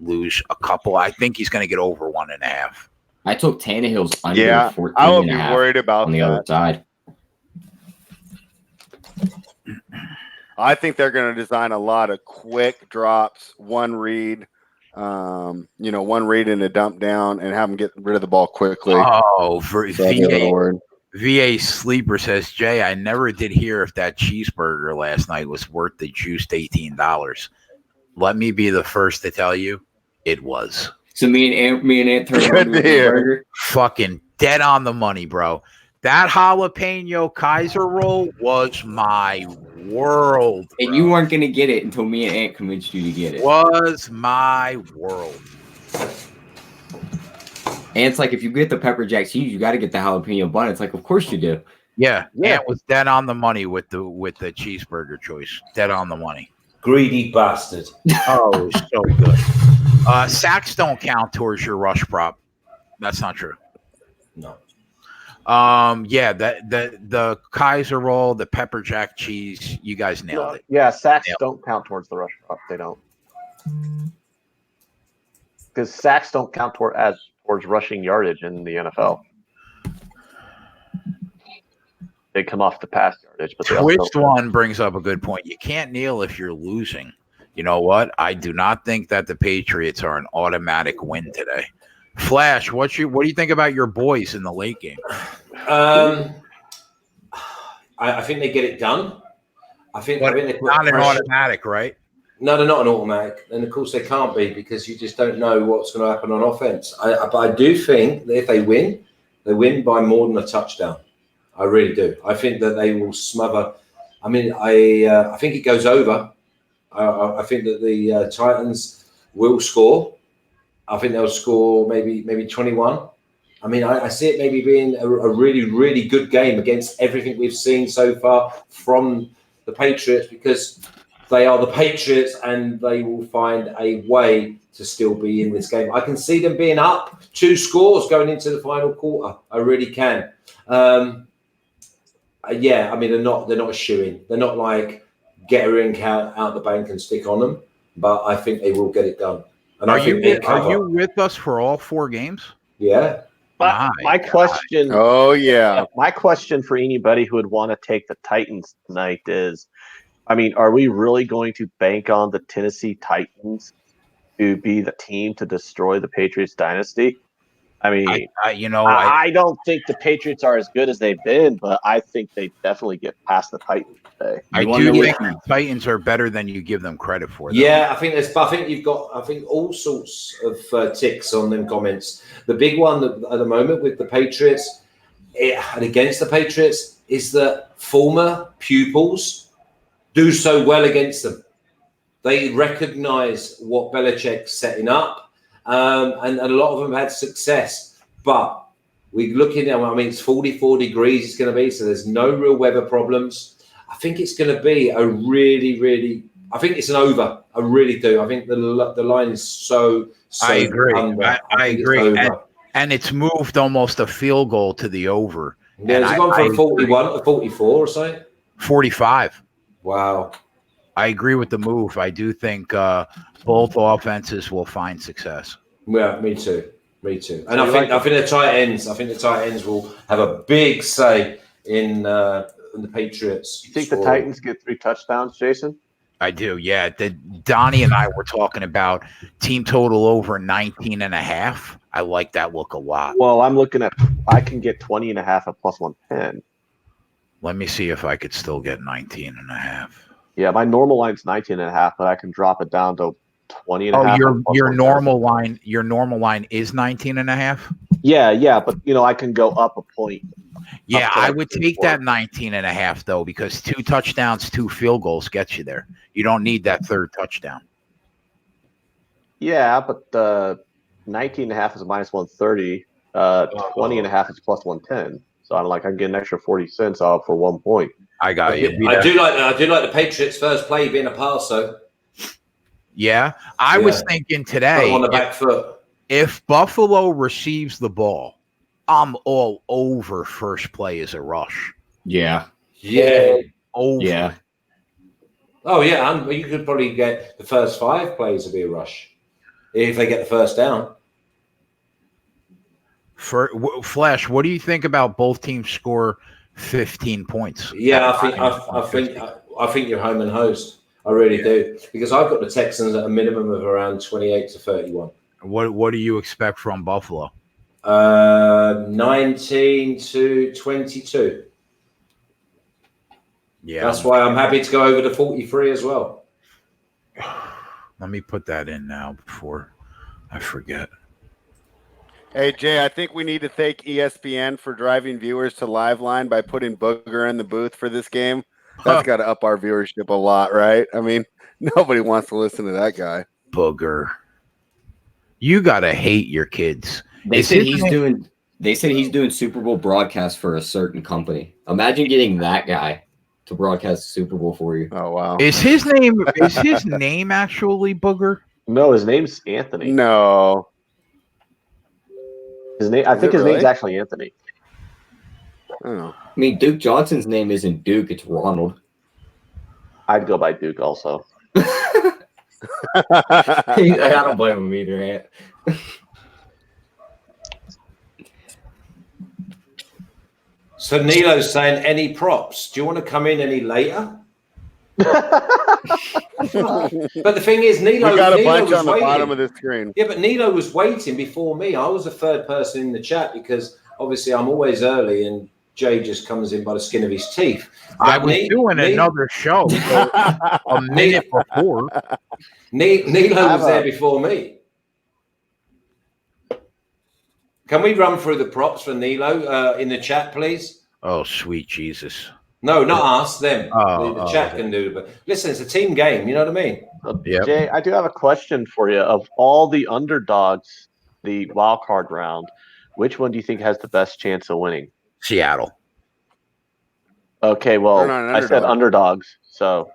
S1: lose a couple. I think he's going to get over 1.5.
S3: I took Tannehill's under 14
S5: I will be
S3: and a half
S5: worried about
S3: on the other side.
S5: I think they're going to design a lot of quick drops, one read, one read and a dump down, and have them get rid of the ball quickly.
S1: Oh, VA Sleeper says, Jay, I never did hear if that cheeseburger last night was worth the juiced $18. Let me be the first to tell you, it was.
S3: So me and Ant turned around with the burger.
S1: Fucking dead on the money, bro. That jalapeno Kaiser roll was my world. Bro.
S3: And you weren't going to get it until me and Ant convinced you to get it.
S1: Was my world.
S3: Ant's like, if you get the pepper jack cheese, you got to get the jalapeno bun. It's like, of course you do.
S1: Yeah. Ant was dead on the money with the cheeseburger choice. Dead on the money.
S2: Greedy bastard.
S1: Oh, so good. Sacks don't count towards your rush prop. That's not true.
S2: No.
S1: The Kaiser roll, the pepper jack cheese, you guys nailed it.
S4: Yeah, sacks don't count towards the rush prop. They don't. Because sacks don't count towards rushing yardage in the NFL. they come off the pass yardage. But
S1: Twist one brings up a good point. You can't kneel if you're losing. You know what? I do not think that the Patriots are an automatic win today. Flash, what do you think about your boys in the late game?
S2: I think they get it done. I think
S1: But
S2: they
S1: it's
S2: put
S1: not an
S2: pressure.
S1: automatic, right?
S2: No, they're not an automatic, and of course they can't be because you just don't know what's going to happen on offense. But I do think that if they win by more than a touchdown. I really do. I think that they will smother. I mean, I think it goes over. I think that the Titans will score. I think they'll score maybe 21. I mean, I see it maybe being a really, really good game against everything we've seen so far from the Patriots because they are the Patriots and they will find a way to still be in this game. I can see them being up 2 scores going into the final quarter. I really can. Yeah, I mean, they're not a shoo-in. They're not like get a ring out the bank and stick on them, but I think they will get it done. And I think they cover.
S1: Are you with us for all 4 games?
S2: Yeah.
S4: My question.
S5: Oh yeah.
S4: My question for anybody who would want to take the Titans tonight is, I mean, are we really going to bank on the Tennessee Titans to be the team to destroy the Patriots dynasty? I mean, I don't think the Patriots are as good as they've been, but I think they definitely get past the Titans today.
S1: I do think the Titans are better than you give them credit for. Though.
S2: Yeah, I think you've got all sorts of ticks on them comments. The big one at the moment with the Patriots and against the Patriots is that former pupils do so well against them. They recognize what Belichick's setting up. And a lot of them had success, but we're looking at, I mean, it's 44 degrees it's going to be, so there's no real weather problems. I think it's going to be a really, really, I think it's an over. I really do. I think the line is so
S1: I agree.
S2: under.
S1: I agree. And it's moved almost a field goal to the over.
S2: Yeah, it's gone from 41 to 44 or so.
S1: 45.
S2: Wow.
S1: I agree with the move. I do think both offenses will find success.
S2: Yeah, me too. And I think the tight ends will have a big say in the Patriots.
S4: You think the Titans get 3 touchdowns, Jason?
S1: I do, yeah. Donnie and I were talking about team total over 19.5. I like that look a lot.
S4: Well, I'm looking at I can get 20.5 at plus 110.
S1: Let me see if I could still get 19.5.
S4: Yeah, my normal line's 19.5, but I can drop it down to 20.5.
S1: Oh, your normal line is 19.5?
S4: Yeah, but I can go up a point.
S1: Yeah, I would take that 19.5 though, because 2 touchdowns, 2 field goals gets you there. You don't need that 3rd touchdown.
S4: Yeah, but 19.5 is minus 130. 20.5 is plus 110. So I can get an extra 40 cents off for 1 point.
S1: I got you.
S2: I do like the Patriots' first play being a pass, though.
S1: Yeah, I was thinking today
S2: on the back foot.
S1: If Buffalo receives the ball, I'm all over first play as a rush.
S3: Yeah.
S1: Over.
S3: Yeah.
S2: Oh yeah, and you could probably get the first 5 plays to be a rush if they get the first down.
S1: Flash, what do you think about both teams score 15 points?
S2: Yeah, I think you're home and host. I really do, because I've got the Texans at a minimum of around 28 to 31.
S1: What do you expect from Buffalo?
S2: 19 to 22.
S1: Yeah,
S2: that's why I'm happy to go over to 43 as well.
S1: Let me put that in now before I forget.
S5: Hey, Jay, I think we need to thank ESPN for driving viewers to Liveline by putting Booger in the booth for this game. That's got to up our viewership a lot, right? I mean, nobody wants to listen to that guy.
S1: Booger. You got to hate your kids.
S3: They said he's doing Super Bowl broadcast for a certain company. Imagine getting that guy to broadcast the Super Bowl for you.
S5: Oh, wow.
S1: Is his name actually Booger?
S4: No, his name's Anthony.
S5: No.
S4: His name, I think his name's actually Anthony.
S5: Oh.
S3: I mean, Duke Johnson's name isn't Duke, it's Ronald.
S4: I'd go by Duke also.
S3: I don't blame him either,
S2: So Nilo's saying any props. Do you want to come in any later? But the thing is, Nilo,
S5: We got a
S2: Nilo
S5: bunch
S2: was
S5: on the
S2: waiting.
S5: bottom of the screen.
S2: Yeah, but Nilo was waiting before me. I was the third person in the chat because obviously I'm always early and Jay just comes in by the skin of his teeth.
S1: I was doing another show so a minute before.
S2: Nilo was there before me. Can we run through the props for Nilo in the chat, please?
S1: Oh, sweet Jesus.
S2: No, not us, them.
S1: Oh,
S2: the chat can do it. But listen, it's a team game. You know what I mean?
S1: Yep.
S4: Jay, I do have a question for you. Of all the underdogs, the wild card round, which one do you think has the best chance of winning?
S1: Seattle.
S4: Okay, well,
S5: They're not an
S4: I said underdogs, so.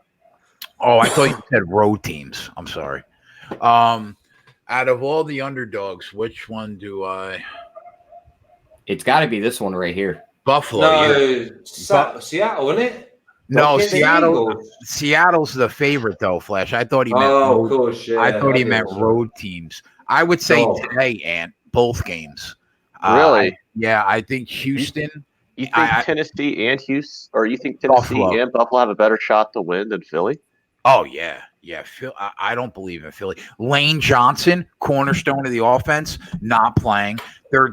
S1: Oh, I thought you said road teams. I'm sorry. Out of all the underdogs, which one do I?
S3: It's got to be this one right here.
S1: Buffalo.
S2: No, Seattle, isn't it?
S1: No,
S2: Get the
S1: Seattle.
S2: Eagles.
S1: Seattle's the favorite, though. Flash. I thought he meant.
S2: Oh,
S1: road,
S2: of course, yeah.
S1: I thought he
S2: did,
S1: meant
S2: sorry.
S1: road teams. I would say
S2: Oh.
S1: today, Ant, both games.
S4: Really?
S1: I think Houston.
S4: You think Tennessee and Houston, or you think Tennessee
S1: Buffalo.
S4: and Buffalo have a better shot to win than Philly?
S1: Oh yeah. I don't believe in Philly. Lane Johnson, cornerstone of the offense, not playing.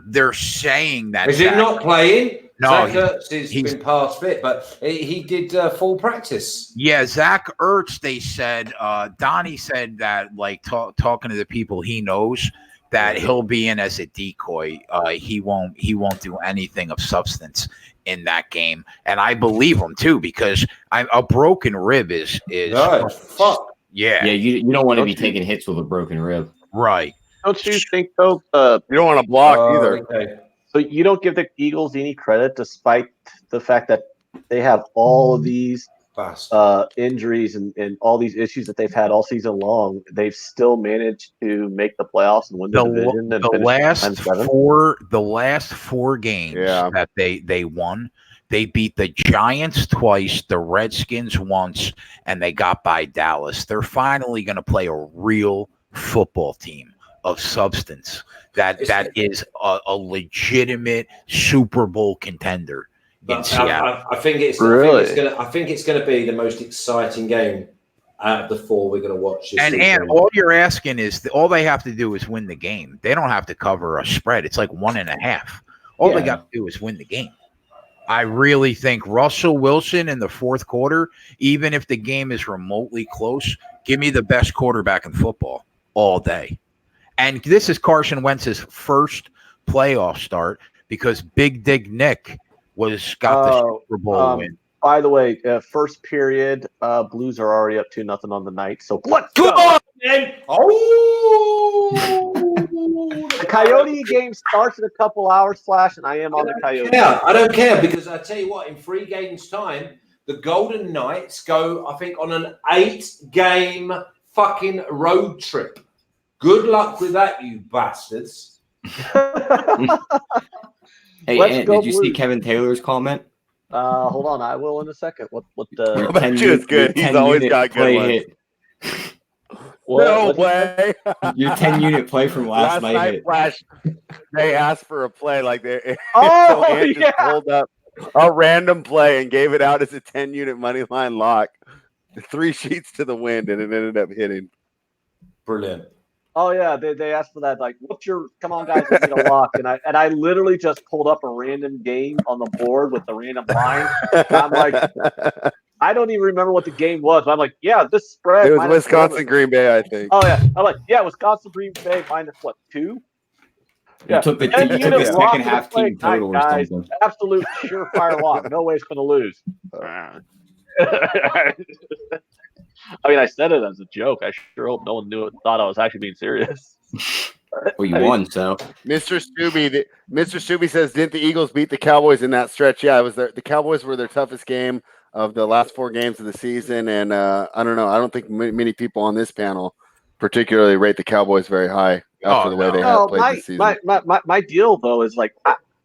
S1: They're saying that.
S2: Is he not playing?
S1: No,
S2: Zach Ertz has been past fit, but he did full practice.
S1: Yeah, Zach Ertz. They said Donnie said that like talking to the people he knows that he'll be in as a decoy. He won't do anything of substance in that game, and I believe him too because a broken rib is
S2: no, fuck.
S3: Yeah, you don't want to be taking hits with a broken rib.
S1: Right.
S4: Don't you think though?
S5: You don't want to block either.
S2: Okay.
S4: So you don't give the Eagles any credit, despite the fact that they have all of these injuries and all these issues that they've had all season long. They've still managed to make the playoffs and win the division. And
S1: The last four games that they won, they beat the Giants twice, the Redskins once, and they got by Dallas. They're finally going to play a real football team of substance that is a legitimate Super Bowl contender in Seattle.
S2: I think it's going to be the most exciting game out of the four we're going to watch.
S1: And all you're asking is all they have to do is win the game. They don't have to cover a spread. It's like 1.5. All they got to do is win the game. I really think Russell Wilson in the fourth quarter, even if the game is remotely close, give me the best quarterback in football all day. And this is Carson Wentz's first playoff start because Big Dig Nick got the Super Bowl win.
S4: By the way, first period, Blues are already up 2-0 on the night. So let's go.
S2: Man.
S4: The Coyote game starts in a couple hours, Flash, and I am on the Coyote.
S2: Yeah, I don't care because I tell you what, in 3 games' time, the Golden Knights go, I think, on an 8-game fucking road trip. Good luck with that, you bastards.
S3: Hey, Ant, did you see Kevin Taylor's comment?
S4: Hold on, I will in a second. What
S5: I bet you it's good. He's always got good ones.
S3: Hit.
S5: No way.
S3: Your 10-unit play from last night hit.
S5: Flash, they asked for a play like they
S4: just
S5: pulled up a random play and gave it out as a 10-unit money line lock. 3 sheets to the wind, and it ended up hitting.
S2: Brilliant.
S4: Oh yeah, they asked for that. Like, come on, guys, we need a lock. And I literally just pulled up a random game on the board with the random line. And I'm like, I don't even remember what the game was. But I'm like, yeah, this spread.
S5: It was Wisconsin Green Bay, I think.
S4: Oh yeah, I'm like, yeah, Wisconsin Green Bay minus what, 2?
S3: Yeah. You took the second half team total or something.
S4: Absolute surefire lock. No way it's going to lose. I mean, I said it as a joke. I sure hope no one thought I was actually being serious.
S3: Well, you won, so.
S5: Mr. Stubby says, didn't the Eagles beat the Cowboys in that stretch? Yeah, it was the Cowboys were their toughest game of the last 4 games of the season, and I don't know. I don't think many people on this panel particularly rate the Cowboys very high after the way they have played this season.
S4: My deal, though, is like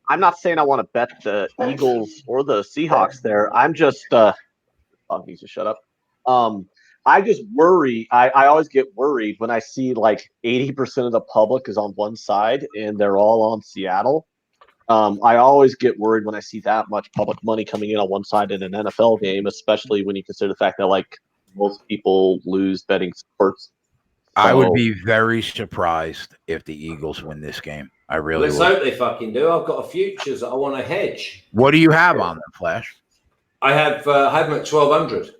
S4: I'm not saying I want to bet the Eagles or the Seahawks there. I'm just he just shut up. I just worry. I always get worried when I see like 80% of the public is on one side and they're all on Seattle. I always get worried when I see that much public money coming in on one side in an NFL game, especially when you consider the fact that like most people lose betting sports.
S1: I would
S4: So-
S1: be very surprised if the Eagles win this game. I really
S2: Let's
S1: would.
S2: hope they fucking do. I've got a futures that I want to hedge.
S1: What do you have on them, Flash?
S2: I have them at 1,200.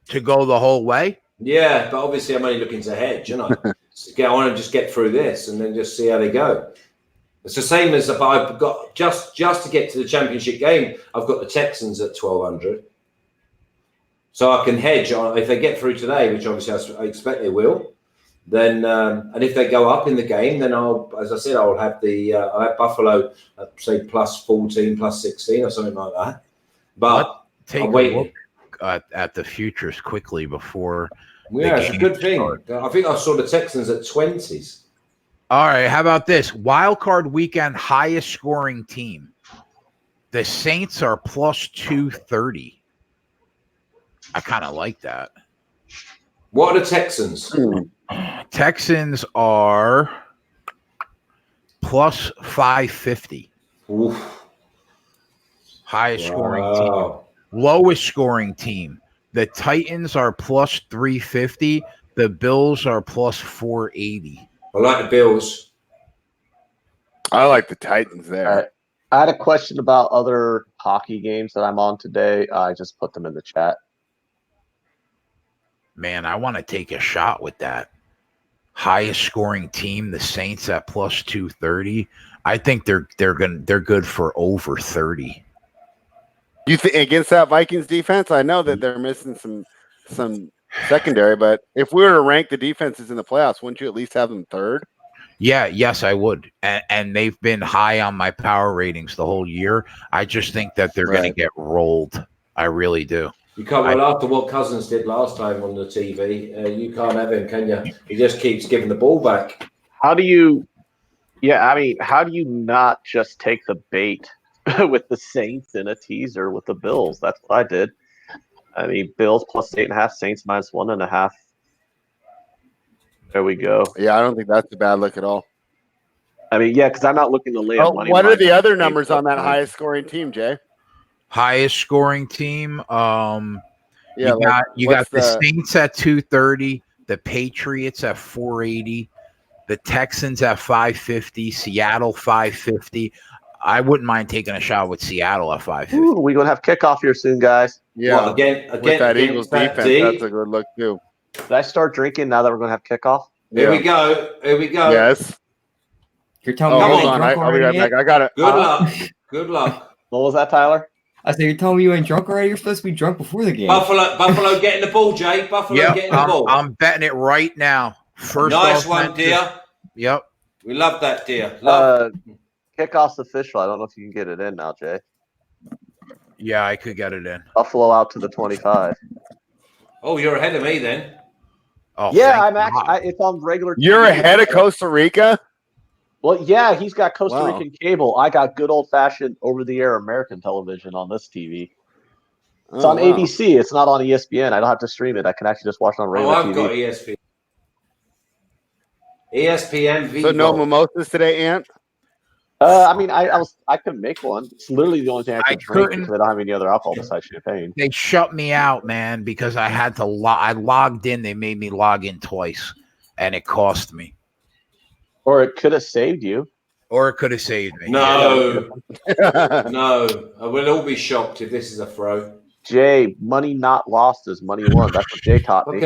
S1: To go the whole way?
S2: Yeah, but obviously I'm only looking to hedge, and I want to just get through this and then just see how they go. It's the same as if I've got just to get to the championship game. I've got the Texans at 1,200, so I can hedge on if they get through today, which obviously I expect they will. Then and if they go up in the game, then I'll have I'll have Buffalo at say plus 14, plus 16 or something like that. But
S1: Take a look at the futures quickly before.
S2: Yeah, it's a good thing. I think I saw the Texans at 20s.
S1: All right, how about this? Wildcard weekend highest scoring team. The Saints are plus 230. I kind of like that.
S2: What are the Texans?
S1: Texans are plus 550.
S2: Oof.
S1: Highest scoring team. Lowest scoring team. The Titans are plus 350. The Bills are plus 480.
S2: I like the Bills.
S5: I like the Titans there.
S4: I had a question about other hockey games that I'm on today. I just put them in the chat.
S1: Man, I want to take a shot with that. Highest scoring team, the Saints at plus 230. I think they're good for over 30.
S5: You think against that Vikings defense? I know that they're missing some secondary, but if we were to rank the defenses in the playoffs, wouldn't you at least have them third?
S1: Yeah, yes, I would. And they've been high on my power ratings the whole year. I just think that they're going to get rolled. I really do.
S2: You can't. Well, after what Cousins did last time on the TV, you can't have him, can you? He just keeps giving the ball back.
S4: How do you not just take the bait with the Saints in a teaser with the Bills? That's what I did. I mean, Bills plus 8.5, Saints minus 1.5. There we go.
S5: Yeah, I don't think that's a bad look at all.
S4: I mean, yeah, because I'm not looking to lay money.
S5: What are the other numbers on that highest scoring team, Jay?
S1: Highest scoring team. You got the Saints at 230, the Patriots at 480, the Texans at 550, Seattle 550. I wouldn't mind taking a shot with Seattle at 550.
S4: We're gonna have kickoff here soon, guys.
S5: Yeah,
S2: well, again,
S5: with that Eagles
S2: that
S5: defense, that's a good look too.
S4: Did I start drinking now that we're gonna have kickoff?
S2: Here we go.
S5: Yes.
S3: You're telling me
S5: Hold
S3: you ain't
S5: on,
S3: drunk
S5: I'll be
S3: already
S5: right
S3: yet?
S5: back. I got it.
S2: Good luck. Good luck.
S4: What was that, Tyler?
S3: I said, you're telling me you ain't drunk already? You're supposed to be drunk before the game.
S2: Buffalo getting the ball, Jay. Buffalo getting the ball.
S1: I'm betting it right now. First
S2: nice one, dear.
S1: Yep.
S2: We love that, dear.
S4: Kickoff's official. I don't know if you can get it in now, Jay.
S1: Yeah, I could get it in.
S4: Buffalo out to the 25.
S2: Oh, you're ahead of me then.
S1: Oh,
S4: yeah, I'm actually. It's on regular.
S5: You're
S4: TV.
S5: ahead of Costa Rica?
S4: Well, yeah, he's got Costa Rican cable. I got good old-fashioned over-the-air American television on this TV. It's on ABC. It's not on ESPN. I don't have to stream it. I can actually just watch it on regular TV.
S2: I've got ESPN. ESPN.
S5: So no mimosas today, Ant?
S4: I mean, I could make one. It's literally the only thing I can drink because I don't have any other alcohol besides champagne.
S1: They shut me out, man, because I had to I logged in. They made me log in twice, and it cost me.
S4: Or it could have saved you.
S1: Or it could have saved me.
S2: No. No. We'll all be shocked if this is a throw.
S4: Jay, money not lost is money won. That's what Jay taught me.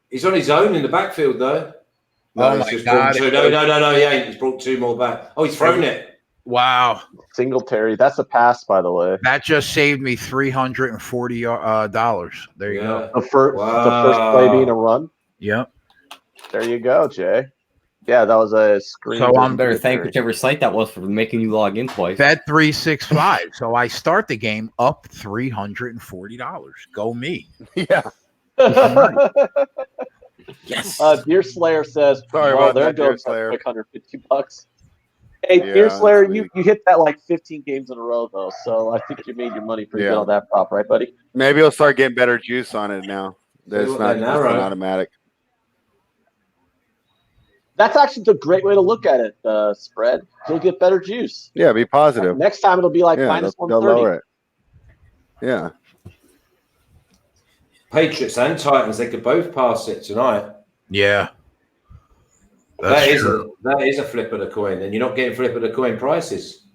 S2: He's on his own in the backfield, though. No,
S1: oh, my God.
S2: No, he ain't. He's brought two more back. Oh, he's thrown it.
S1: Wow.
S4: Singletary. That's a pass, by the way.
S1: That just saved me $340. There you go.
S4: The first play being a run?
S1: Yep.
S4: There you go, Jay. Yeah, that was a screen.
S3: So I'm better thank whichever site that was for making you log in twice.
S1: Bet 365. So I start the game up $340. Go me.
S5: Yeah.
S1: Yes.
S4: Deer Slayer says,
S5: Sorry
S4: well,
S5: about
S4: there
S5: that,
S4: goes
S5: Deer Slayer.
S4: $150. Hey,
S5: Yeah,
S4: Deer Slayer,
S5: that's
S4: you hit that like 15 games in a row, though. So I think you made your money pretty good on that prop, right, buddy?
S5: Maybe he'll start getting better juice on it now. That's
S2: what
S5: not
S2: they
S5: just
S2: narrow.
S5: an automatic.
S4: That's actually a great way to look at it. Spread. You'll get better juice.
S5: Yeah, be positive.
S4: Next time it'll be like
S5: Yeah,
S4: minus
S5: they'll
S4: 130.
S5: lower it. Yeah.
S2: Patriots and Titans, they could both pass it tonight.
S1: Yeah. That's true.
S2: That is a flip of the coin, and you're not getting flip of the coin prices.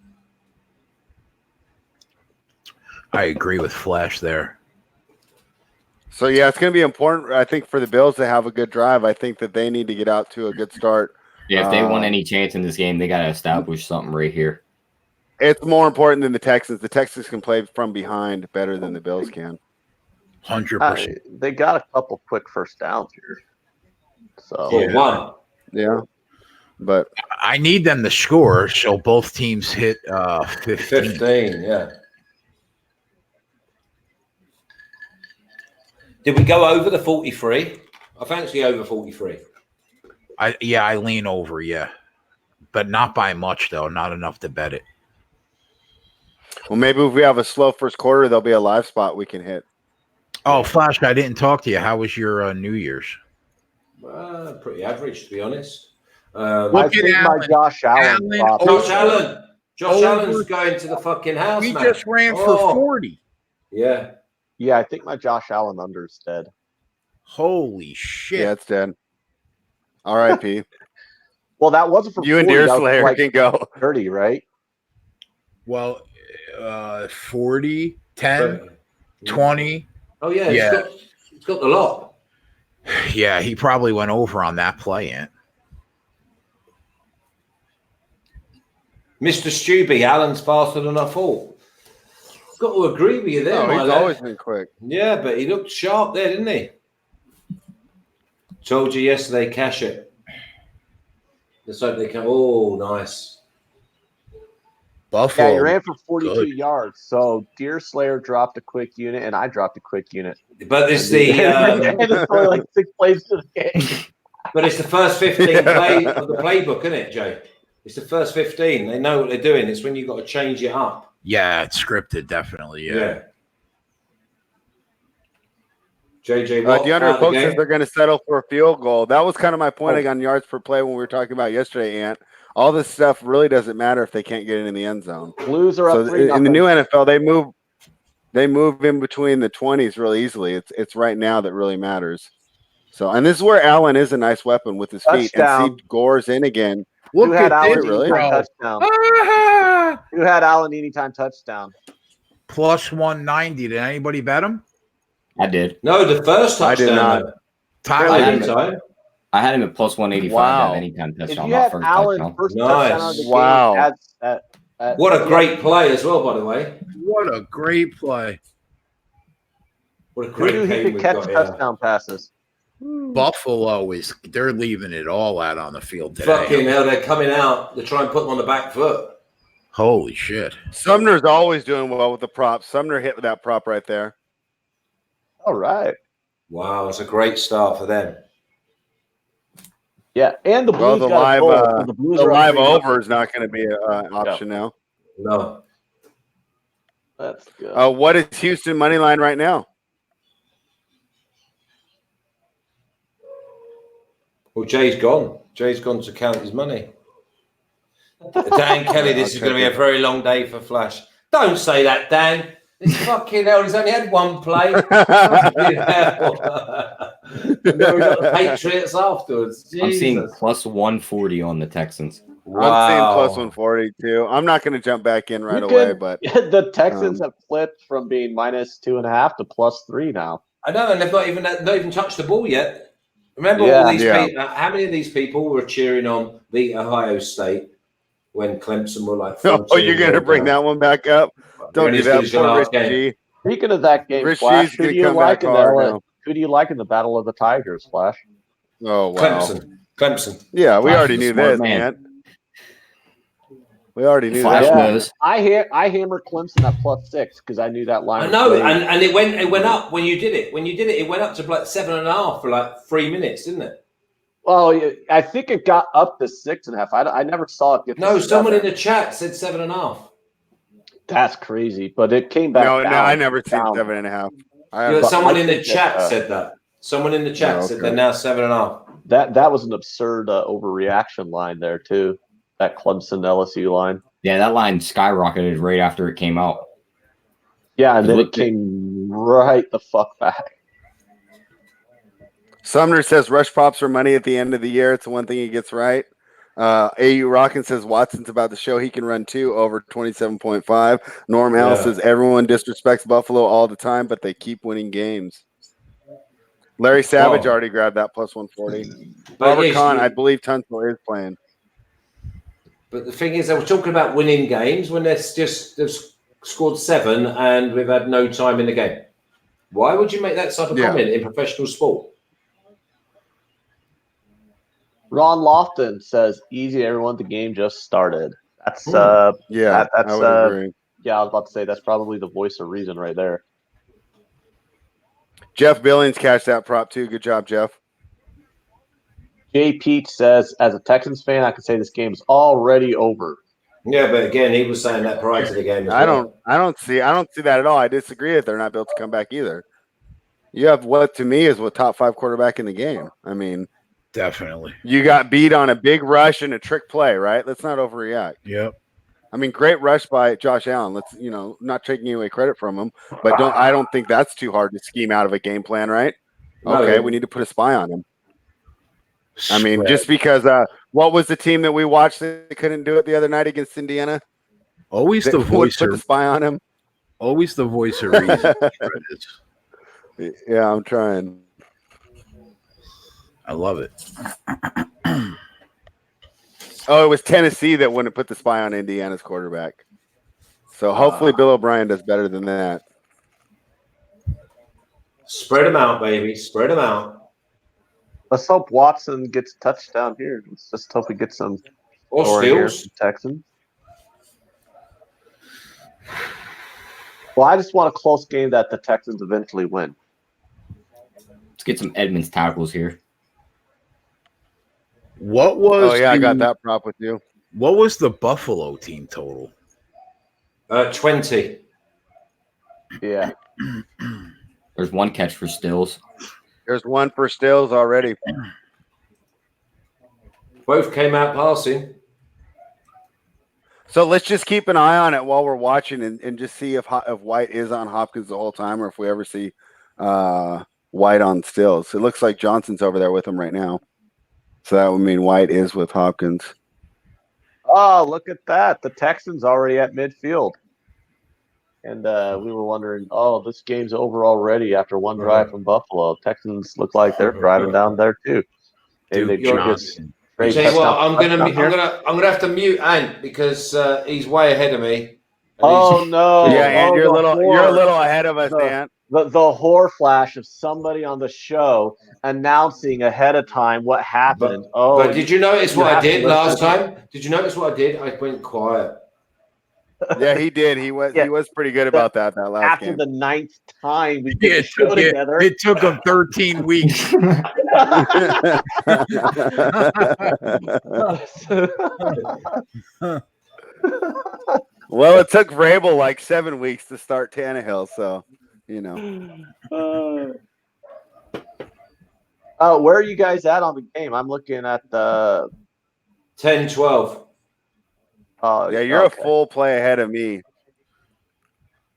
S1: I agree with Flash there.
S5: So yeah, it's going to be important, I think, for the Bills to have a good drive. I think that they need to get out to a good start.
S3: Yeah, if they want any chance in this game, they got to establish something right here.
S5: It's more important than the Texans. The Texans can play from behind better than the Bills can.
S1: 100%.
S4: They got a couple quick first downs here. So
S2: One.
S5: Yeah. But
S1: I need them to score, so both teams hit 15.
S2: 15, yeah. Did we go over the 43? I fancy over 43.
S1: I lean over, yeah. But not by much, though. Not enough to bet it.
S5: well, maybe if we have a slow first quarter, there'll be a live spot we can hit.
S1: Oh, Flash, I didn't talk to you. How was your New Year's?
S2: Pretty average, to be honest.
S4: I
S1: Look
S4: think
S1: at
S4: my
S1: Allen.
S4: Josh Allen. prop-
S2: Josh Allen's going to the fucking house,
S1: We
S2: man.
S1: just ran for 40.
S2: Yeah.
S4: Yeah, I think my Josh Allen under is dead.
S1: Holy shit.
S5: Yeah, it's dead. R.I.P.
S4: Well, that wasn't for
S5: You and
S4: 40, that was
S5: Deerslayer
S4: like
S5: can go.
S4: 30, right?
S1: Well, 40, 10, 20.
S2: Oh, yeah.
S1: Yeah.
S2: It's got the lot.
S1: Yeah, he probably went over on that play, Ant.
S2: Mr. Stubby, Allen's faster than I thought. Got to agree with you there,
S5: No,
S2: my
S5: he's
S2: lad.
S5: always been quick.
S2: Yeah, but he looked sharp there, didn't he? Told you yesterday, cash it. Let's hope they can. Oh, nice.
S1: Buffalo.
S4: Yeah, he ran for 42
S1: good.
S4: yards. So Deerslayer dropped a quick unit, and I dropped a quick unit.
S2: But it's
S4: And
S2: the
S4: it's only like 6 plays to the game.
S2: but it's the first 15 play of the playbook, isn't it, Jay? It's the first 15. They know what they're doing. It's when you've got to change it up.
S1: Yeah, it's scripted, definitely. Yeah.
S2: JJ Watt
S5: DeAndre
S2: out of the
S5: Pope says
S2: game.
S5: they're going to settle for a field goal. That was kind of my point on yards per play when we were talking about yesterday, Ant. All this stuff really doesn't matter if they can't get it in the end zone.
S4: Blues are up
S5: So
S4: 3-0.
S5: in the new NFL, they move in between the 20s really easily. It's right now that really matters. So, and this is where Allen is a nice weapon with his feet.
S4: Touchdown.
S5: And see Gore's in again.
S1: Look
S4: Who had
S1: at
S4: Allen
S1: this,
S5: really?
S1: bro.
S4: touchdown?
S1: Ah!
S4: Who had Allen anytime touchdown?
S1: Plus 190. Did anybody bet him?
S3: I did.
S2: No, the first
S5: I
S2: touchdown.
S5: did not.
S2: though.
S1: Tyler.
S3: had him
S2: Anytime.
S3: I had him at plus 185
S5: Wow.
S3: at anytime
S4: If
S3: touchdown.
S4: you
S3: Not
S4: had
S3: first
S4: Allen
S3: touchdown.
S4: first
S2: Nice.
S4: touchdown of the
S5: Wow.
S4: game, at
S2: What a great play as well, by the way.
S1: What a great play.
S2: What a
S4: Who
S2: great
S4: knew he
S2: game
S4: could
S2: we've
S4: catch
S2: got here.
S4: touchdown passes?
S1: Buffalo they're leaving it all out on the field today.
S2: Fucking hell, they're coming out. They're trying to put them on the back foot.
S1: Holy shit.
S5: Sumner's always doing well with the props. Sumner hit that prop right there.
S4: All right.
S2: Wow, it's a great start for them.
S4: Yeah, and the Blues
S5: Well, the
S4: got a
S5: live,
S4: goal, so the Blues
S5: The
S4: are up
S5: live
S4: 3-0.
S5: over is not going to be an option now.
S2: No.
S4: That's good.
S5: What is Houston money line right now?
S2: Well, Jay's gone. Jay's gone to count his money. Dan Kelly, this is going to be a very long day for Flash. Don't say that, Dan. It's fucking hell. He's only had one play. Fucking hell. And then we got the Patriots afterwards.
S3: I'm seeing
S2: Jesus.
S3: plus 140 on the Texans.
S5: I'm seeing plus
S2: Wow.
S5: 140 too. I'm not going to jump back in right
S4: You
S5: away,
S4: can-
S5: but
S4: the Texans have flipped from being minus 2.5 to plus 3 now.
S2: I know, and they've not even touched the ball yet. Remember
S4: Yeah.
S2: all these
S5: Yeah.
S2: people? How many of these people were cheering on the Ohio State when Clemson were like?
S5: oh, you're going to bring that one back up? Don't do that, poor Rich G.
S4: Speaking of that game,
S5: Rich
S4: Flash,
S5: G's
S4: who
S5: going
S4: do
S5: to
S4: you
S5: come
S4: like
S5: back
S4: in the
S5: hard now.
S4: Who do you like in the Battle of the Tigers, Flash?
S5: Oh wow!
S2: Clemson.
S5: Yeah, we
S3: Flash
S5: already
S3: is a
S5: knew
S3: smart
S5: this,
S3: man.
S5: man. We already knew
S3: Flash
S5: that.
S3: knows.
S4: I hammered Clemson at plus 6 because I knew that line.
S2: I
S4: was
S2: know,
S4: playing.
S2: and it went up when you did it. When you did it, it went up to like 7.5 for like 3 minutes, didn't it?
S4: Well, I think it got up to 6.5. I never saw it get.
S2: No,
S4: to
S2: someone
S4: 7.
S2: in the chat said 7.5.
S4: That's crazy, but it came back.
S5: No,
S4: down,
S5: I never seen
S4: down.
S5: 7.5.
S2: Yeah,
S4: but
S2: someone
S4: I
S2: in the
S4: think
S2: chat
S4: that,
S2: said that. Someone in the chat
S5: Oh,
S2: said
S5: okay.
S2: they're now 7.5.
S4: That was an absurd overreaction line there too. That Clemson LSU line.
S3: Yeah, that line skyrocketed right after it came out.
S4: Yeah, and then it came right the fuck back.
S5: Sumner says rush props are money at the end of the year. It's the one thing he gets right. AU Rockin says Watson's about to show he can run 2 over 27.5. Norm L says everyone disrespects Buffalo all the time, but they keep winning games. Larry Savage already grabbed that plus 140. Robert Kahn, I believe Tunsil is playing.
S2: But the thing is, they were talking about winning games when they've scored 7 and we've had no time in the game. Why would you make that type of comment in professional sport?
S4: Ron Lofton says, "Easy, everyone. The game just started." That's that's
S5: I would agree.
S4: Yeah, I was about to say that's probably the voice of reason right there.
S5: Jeff Billings cashed that prop too. Good job, Jeff.
S4: Jay Peach says, "As a Texans fan, I can say this game is already over."
S2: Yeah, but again, he was saying that prior to the game.
S5: I don't see that at all. I disagree that they're not built to come back either. You have what to me is what top 5 quarterback in the game. I mean,
S1: definitely.
S5: You got beat on a big rush and a trick play, right? Let's not overreact.
S1: Yep.
S5: I mean, great rush by Josh Allen. Let's, not taking away credit from him, but I don't think that's too hard to scheme out of a game plan, right? Okay, we need to put a spy on him. I mean, just because what was the team that we watched that couldn't do it the other night against Indiana?
S1: Always the voice
S5: put the spy on him.
S1: Always the voice of reason.
S5: Yeah, I'm trying.
S1: I love it.
S5: Oh, it was Tennessee that wouldn't put the spy on Indiana's quarterback. So hopefully Bill O'Brien does better than that.
S2: Spread them out, baby. Spread them out.
S4: Let's hope Watson gets a touchdown here. Let's just hope he gets some
S2: or steals.
S4: Texans. Well, I just want a close game that the Texans eventually win.
S3: Let's get some Edmonds tackles here.
S1: What was?
S5: Oh yeah, I got that prop with you.
S1: What was the Buffalo team total?
S2: 20.
S4: Yeah.
S3: There's one catch for Stills.
S5: There's one for Stills already.
S2: Both came out passing.
S5: So let's just keep an eye on it while we're watching and just see if White is on Hopkins the whole time or if we ever see White on Stills. It looks like Johnson's over there with him right now. So that would mean White is with Hopkins.
S4: Oh, look at that. The Texans already at midfield. And we were wondering, this game's over already after one drive from Buffalo. Texans look like they're driving down there too. Maybe they
S2: I'm gonna have to mute Ant because he's way ahead of me.
S4: Oh no!
S5: Yeah, and you're a little ahead of us, Ant.
S4: The whore flash of somebody on the show announcing ahead of time what happened.
S2: But did you notice what I did last time? Did you notice what I did? I went quiet.
S5: Yeah, he did. He was pretty good about that last game.
S4: After the 9th time we did the show together.
S1: It took him 13 weeks.
S5: Well, it took Vrabel like 7 weeks to start Tannehill, so
S4: where are you guys at on the game? I'm looking at the
S2: 10-12.
S5: Yeah, you're a full play ahead of me.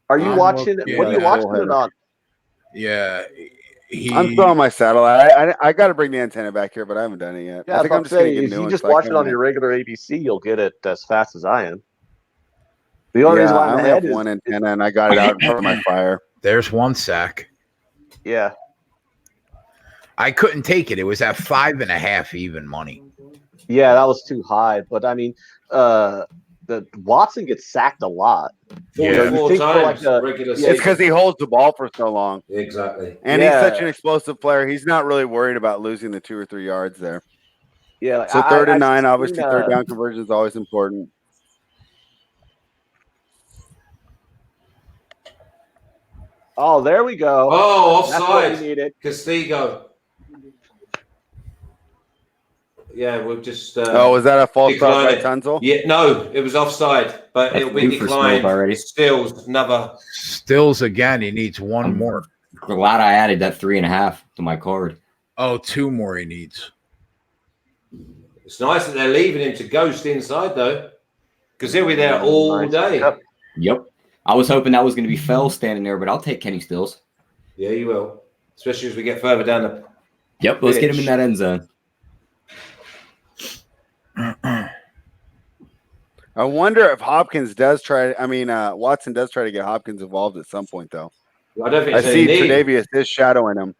S4: Are you watching? What are you watching it on?
S1: Yeah,
S5: I'm throwing my satellite. I got to bring the antenna back here, but I haven't done it yet.
S4: Yeah,
S5: I think I'm just going to get
S4: if you just watch it on your regular ABC, you'll get it as fast as I am. The only reason why
S5: I only have one antenna, and I got it out in front of my fire.
S1: There's one sack.
S4: Yeah,
S1: I couldn't take it. It was at 5.5 even money.
S4: Yeah, that was too high. But I mean, the Watson gets sacked a lot.
S1: Yeah,
S2: 4 times regular season.
S5: It's because he holds the ball for so long.
S2: Exactly.
S5: And he's such an explosive player. He's not really worried about losing the 2 or 3 yards there.
S4: Yeah.
S5: So 3rd and 9, obviously, third down conversion is always important.
S4: Oh, there we go.
S2: Oh,
S4: That's what we
S2: offside.
S4: needed.
S2: Castigo. Yeah, we'll just.
S5: Was that a false start by Tunsil?
S2: Yeah, no, it was offside, but it'll be declined.
S3: Already.
S2: Stills, another.
S1: Stills again. He needs one more.
S3: Glad I added that 3.5 to my card.
S1: Oh, 2 more he needs.
S2: It's nice that they're leaving him to ghost inside, though, because he'll be there all day.
S3: Yep. I was hoping that was going to be Fell standing there, but I'll take Kenny Stills.
S2: Yeah, you will. Especially as we get further down the
S3: Yep, let's get him in that end zone.
S5: I wonder if Hopkins does try. I mean, Watson does try to get Hopkins involved at some point, though.
S2: I don't think
S5: I see Tre'Davious is shadowing him.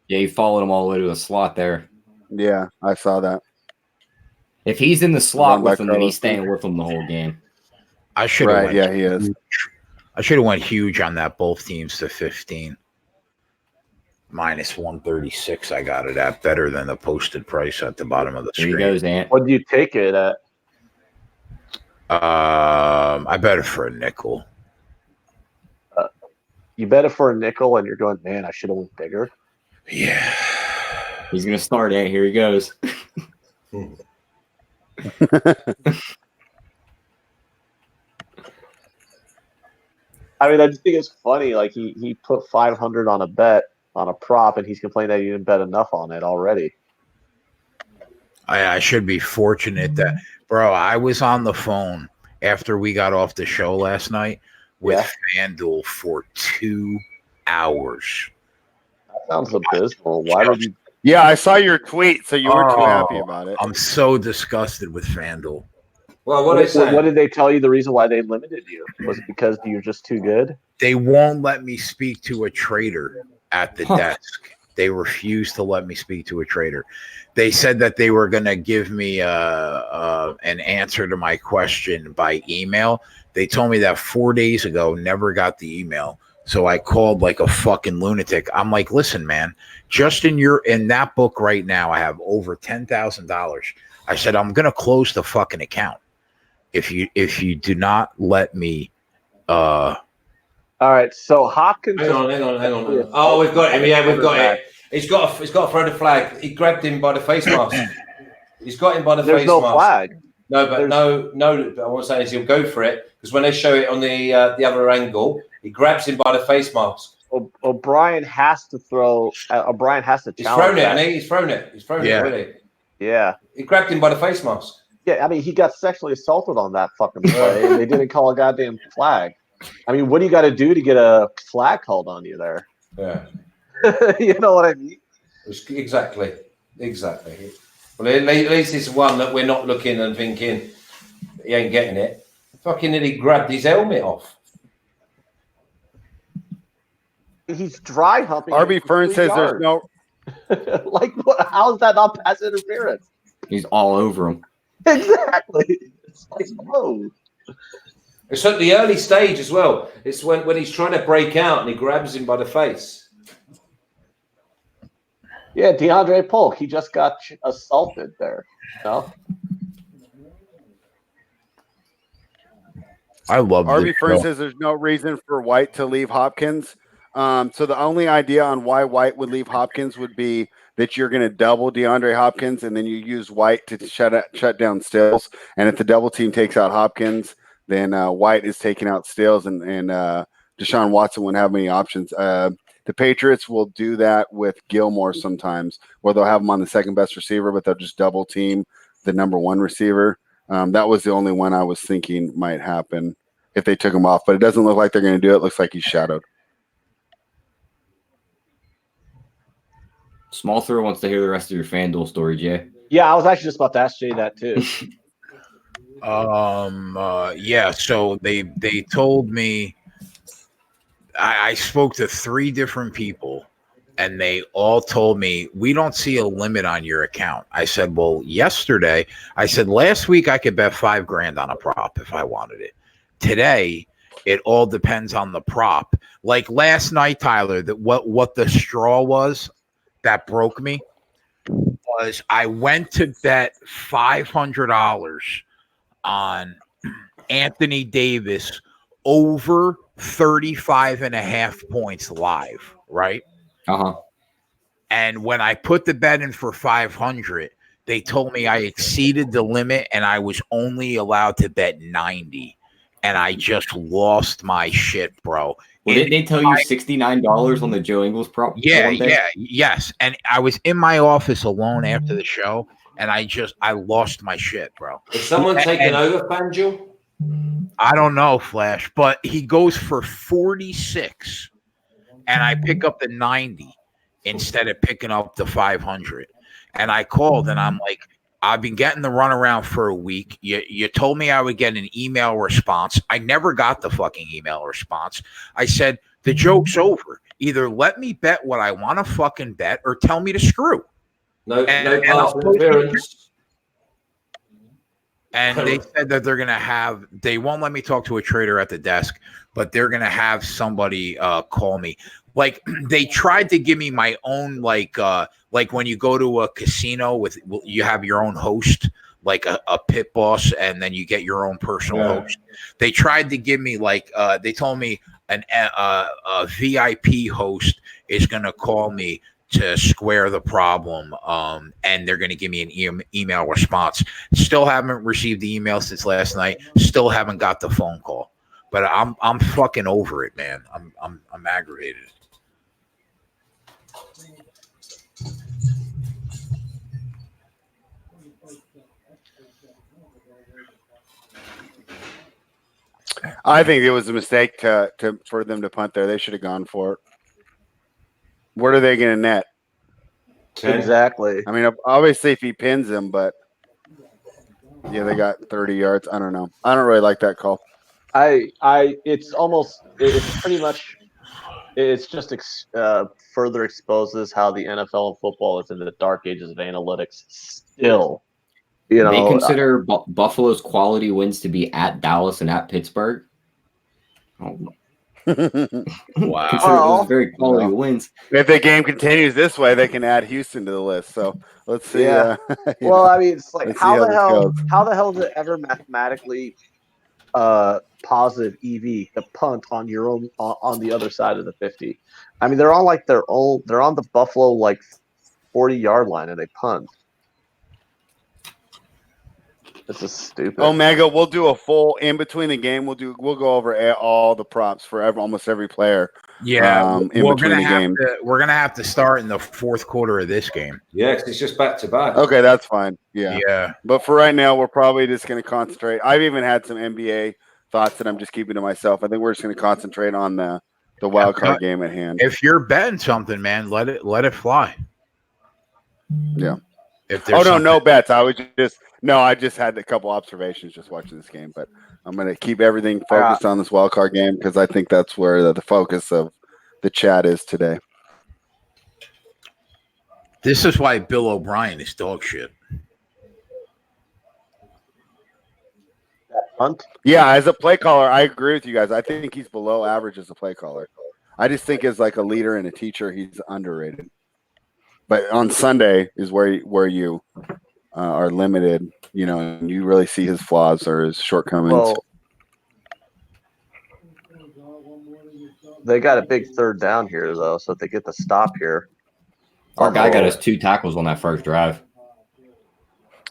S3: Yeah, he followed him all the way to a slot there.
S5: Yeah, I saw that.
S3: If he's in the slot with him, then he's staying with him the whole game.
S1: I should have.
S5: Right, yeah, he is.
S1: I should have went huge on that. Both teams to 15. Minus 136. I got it at better than the posted price at the bottom of the screen.
S3: There he goes, Ant.
S4: What do you take it at?
S1: I bet it for a nickel.
S4: You bet it for a nickel, and you're going, man, I should have went bigger.
S1: Yeah.
S3: He's going to start, Ant. Here he goes.
S4: I mean, I just think it's funny. Like he put 500 on a bet on a prop, and he's complaining that he didn't bet enough on it already.
S1: I should be fortunate that, bro, I was on the phone after we got off the show last night with FanDuel for 2 hours.
S4: That sounds abysmal. Why would you?
S5: Yeah, I saw your tweet, so you were too happy about it.
S1: I'm so disgusted with FanDuel.
S2: Well,
S4: What did they tell you the reason why they limited you? Was it because you're just too good?
S1: They won't let me speak to a trader at the desk. They refuse to let me speak to a trader. They said that they were going to give me an answer to my question by email. They told me that 4 days ago, never got the email. So I called like a fucking lunatic. I'm like, listen, man, just in that book right now, I have over $10,000. I said, I'm going to close the fucking account if you do not let me.
S4: All right, so Hopkins.
S2: Hang on. Oh, we've got him. Yeah, we've got it. He's got to throw the flag. He grabbed him by the face mask. He's got him by the face mask.
S4: There's no flag.
S2: No, but no. But what I'm saying is he'll go for it because when they show it on the other angle, he grabs him by the face mask.
S4: O'Brien has to throw. O'Brien has to
S2: He's
S4: challenge.
S2: thrown it, and he's thrown it. He's thrown it already.
S4: Yeah.
S2: He grabbed him by the face mask.
S4: Yeah, I mean, he got sexually assaulted on that fucking play, and they didn't call a goddamn flag. I mean, what do you got to do to get a flag called on you there?
S2: Yeah.
S4: You know what I mean?
S2: Exactly. Well, at least it's one that we're not looking and thinking he ain't getting it. Fucking nearly grabbed his helmet off.
S4: He's dry humping.
S5: RB Fern says there's no.
S4: Like, how is that not pass interference?
S3: He's all over him.
S4: Exactly. It's like, whoa.
S2: It's at the early stage as well. It's when he's trying to break out and he grabs him by the face.
S4: Yeah, DeAndre Polk, he just got assaulted there. No?
S1: I love
S5: RB Fern says there's no reason for White to leave Hopkins. So the only idea on why White would leave Hopkins would be that you're going to double DeAndre Hopkins and then you use White to shut down Stills. And if the double team takes out Hopkins, then White is taking out Stills and Deshaun Watson wouldn't have many options. The Patriots will do that with Gilmore sometimes, where they'll have him on the second best receiver, but they'll just double team the number one receiver. That was the only one I was thinking might happen if they took him off, but it doesn't look like they're going to do it. It looks like he's shadowed.
S3: Small Throw wants to hear the rest of your FanDuel story, Jay.
S4: Yeah, I was actually just about to ask Jay that too.
S1: Yeah, so they told me I spoke to 3 different people and they all told me we don't see a limit on your account. I said, well, last week I could bet $5,000 on a prop if I wanted it. Today, it all depends on the prop. Like last night, Tyler, that what the straw was that broke me was I went to bet $500 on Anthony Davis over 35.5 points live, right?
S3: Uh-huh.
S1: And when I put the bet in for 500, they told me I exceeded the limit and I was only allowed to bet 90. And I just lost my shit, bro.
S3: Well, didn't they tell you $69 on the Joe Ingles prop?
S1: Yes. And I was in my office alone after the show, and I lost my shit, bro.
S2: Is someone taking over FanDuel?
S1: I don't know, Flash, but he goes for 46, and I pick up the 90 instead of picking up the 500. And I called, and I'm like, I've been getting the runaround for a week. You told me I would get an email response. I never got the fucking email response. I said, the joke's over. Either let me bet what I want to fucking bet or tell me to screw.
S2: No past interference.
S1: And they said that they're going to have, they won't let me talk to a trader at the desk, but they're going to have somebody call me. Like they tried to give me my own, like when you go to a casino with, you have your own host, like a pit boss, and then you get your own personal host. They tried to give me they told me a VIP host is going to call me to square the problem, and they're going to give me an email response. Still haven't received the email since last night. Still haven't got the phone call. But I'm fucking over it, man. I'm aggravated.
S5: I think it was a mistake for them to punt there. They should have gone for it. What are they going to net?
S2: 10.
S4: Exactly.
S5: I mean, obviously if he pins them, but yeah, they got 30 yards. I don't know. I don't really like that call.
S4: It's pretty much, it's just further exposes how the NFL and football is in the dark ages of analytics still. You know,
S3: they consider Buffalo's quality wins to be at Dallas and at Pittsburgh. Oh.
S1: Wow.
S3: Consider those very quality wins.
S5: If the game continues this way, they can add Houston to the list. So let's see.
S4: Yeah. Well, I mean, it's like how the hell is it ever mathematically positive EV to punt on your own on the other side of the 50? I mean, they're on the Buffalo 40-yard line and they punt. This is stupid.
S5: Omega, we'll do a full in between the game. We'll go over all the props for almost every player.
S1: Yeah,
S5: we're
S1: gonna have to start in the fourth quarter of this game.
S2: Yeah, it's just back to back.
S5: Okay, that's fine.
S1: Yeah.
S5: But for right now, we're probably just going to concentrate. I've even had some NBA thoughts that I'm just keeping to myself. I think we're just going to concentrate on the wild card game at hand.
S1: If you're betting something, man, let it fly.
S5: Yeah.
S1: No
S5: bets. I just had a couple observations just watching this game, but I'm going to keep everything focused on this wild card game because I think that's where the focus of the chat is today.
S1: This is why Bill O'Brien is dog shit.
S4: Punt?
S5: Yeah, as a play caller, I agree with you guys. I think he's below average as a play caller. I just think as like a leader and a teacher, he's underrated. But on Sunday is where you are limited, and you really see his flaws or his shortcomings.
S4: Well, they got a big third down here, though, so if they get the stop here.
S3: Our guy got us 2 tackles on that first drive.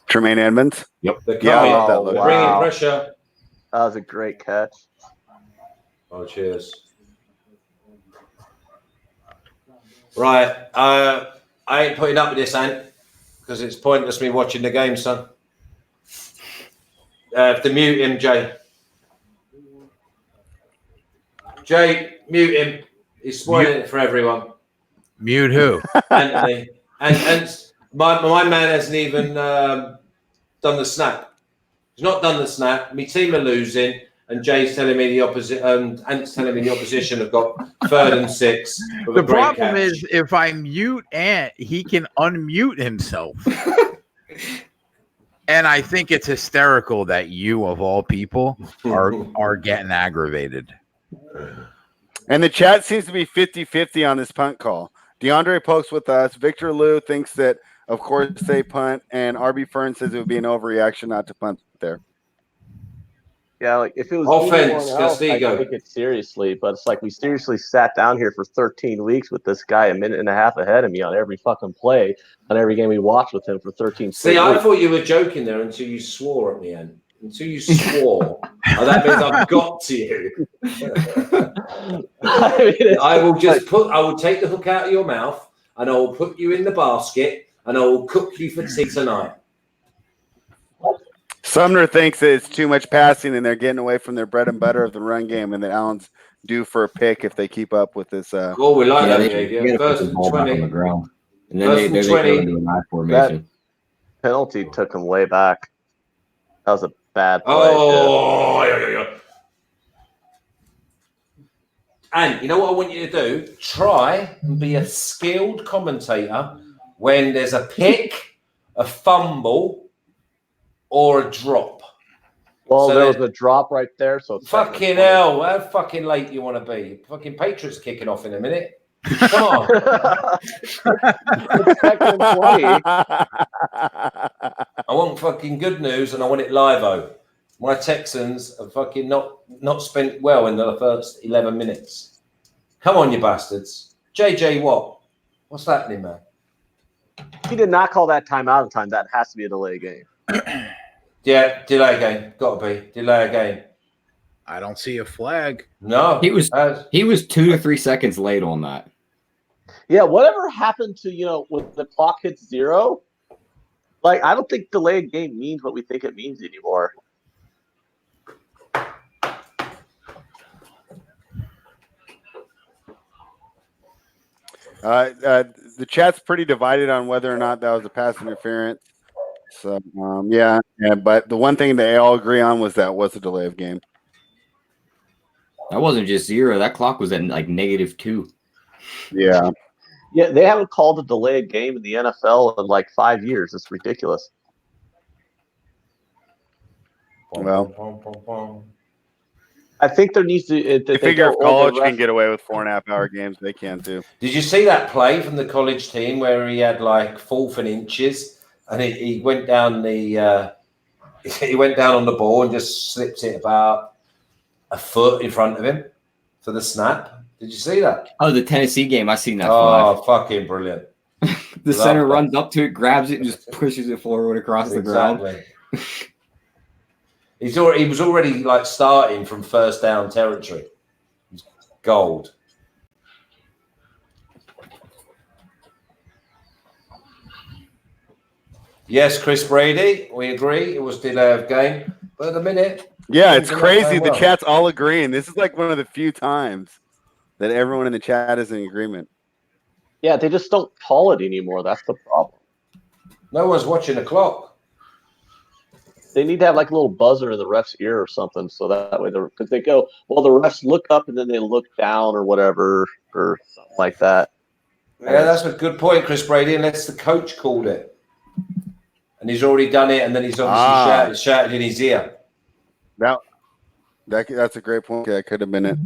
S5: Tremaine Edmonds?
S3: Yep.
S5: Yeah, I love that look.
S2: Bringing pressure.
S4: That was a great catch.
S2: Oh, cheers. Right. I ain't putting up with this, Ant, because it's pointless me watching the game, son. Have to mute him, Jay. Jay, mute him. He's spoiling it for everyone.
S1: Mute who?
S2: Anthony. And my man hasn't even done the snap. He's not done the snap. My team are losing, and Jay's telling me the opposite. Ant's telling me the opposition have got 3rd and 6.
S1: The problem is if I mute Ant, he can unmute himself. And I think it's hysterical that you, of all people, are getting aggravated.
S5: And the chat seems to be 50-50 on this punt call. DeAndre Polk's with us. Victor Liu thinks that, of course, they punt. And RB Fern says it would be an overreaction not to punt there.
S4: Yeah, if it was
S2: offense,
S4: Castigo, I take it seriously. But it's like we seriously sat down here for 13 weeks with this guy a minute and a half ahead of me on every fucking play on every game we watched with him for 13.
S2: See, I thought you were joking there until you swore at me, Ann. Until you swore. That means I've got to you. I will take the hook out of your mouth and I will put you in the basket and I will cook you for tea tonight.
S5: Sumner thinks that it's too much passing and they're getting away from their bread and butter of the run game, and that Allen's due for a pick if they keep up with this.
S2: Oh, we like that
S3: they
S2: behavior.
S3: gotta put
S2: First
S3: the
S2: and
S3: ball back on
S2: 20.
S3: the ground, and then
S2: First and
S3: they go
S2: 20.
S3: into an I formation.
S4: Penalty took him way back. That was a bad play.
S2: Oh, yeah. And you know what I want you to do? Try and be a skilled commentator when there's a pick, a fumble, or a drop.
S4: Well,
S2: So
S4: there was a drop right there. So it's
S2: fucking hell, how fucking late you want to be? Fucking Patriots kicking off in a minute. Come on.
S4: It's second and 20.
S2: I want fucking good news and I want it live-o. My Texans have fucking not spent well in the first 11 minutes. Come on, you bastards. JJ Watt. What's happening, man?
S4: He did not call that timeout in time. That has to be a delay game.
S2: Yeah, delay game. Got to be. Delay game.
S1: I don't see a flag.
S2: No.
S3: He was 2 to 3 seconds late on that.
S4: Yeah, whatever happened to, when the clock hits 0, like, I don't think delayed game means what we think it means anymore.
S5: The chat's pretty divided on whether or not that was a pass interference. So, yeah, but the one thing they all agree on was that was a delay of game.
S3: That wasn't just 0. That clock was at like -2.
S5: Yeah.
S4: Yeah, they haven't called a delayed game in the NFL in like 5 years. It's ridiculous.
S5: Well,
S4: I think there needs to.
S5: they figure if college can get away with 4.5-hour games, they can too.
S2: Did you see that play from the college team where he had like 4th and inches and he went down he went down on the ball and just slipped it about a foot in front of him for the snap? Did you see that?
S3: Oh, the Tennessee game. I seen that.
S2: Oh, fucking brilliant.
S3: The center runs up to it, grabs it, and just pushes it forward across the ground.
S2: He was already like starting from first down territory. Gold. Yes, Chris Brady, we agree. It was delay of game. But at the minute.
S5: Yeah, it's crazy. The chat's all agreeing. This is like one of the few times that everyone in the chat is in agreement.
S4: Yeah, they just don't call it anymore. That's the problem.
S2: No one's watching the clock.
S4: They need to have like a little buzzer in the ref's ear or something, so that way because they go, well, the refs look up and then they look down or whatever or something like that.
S2: Yeah, that's a good point, Chris Brady, unless the coach called it. And he's already done it, and then he's obviously shouted in his ear.
S5: That's a great point. That could have been it.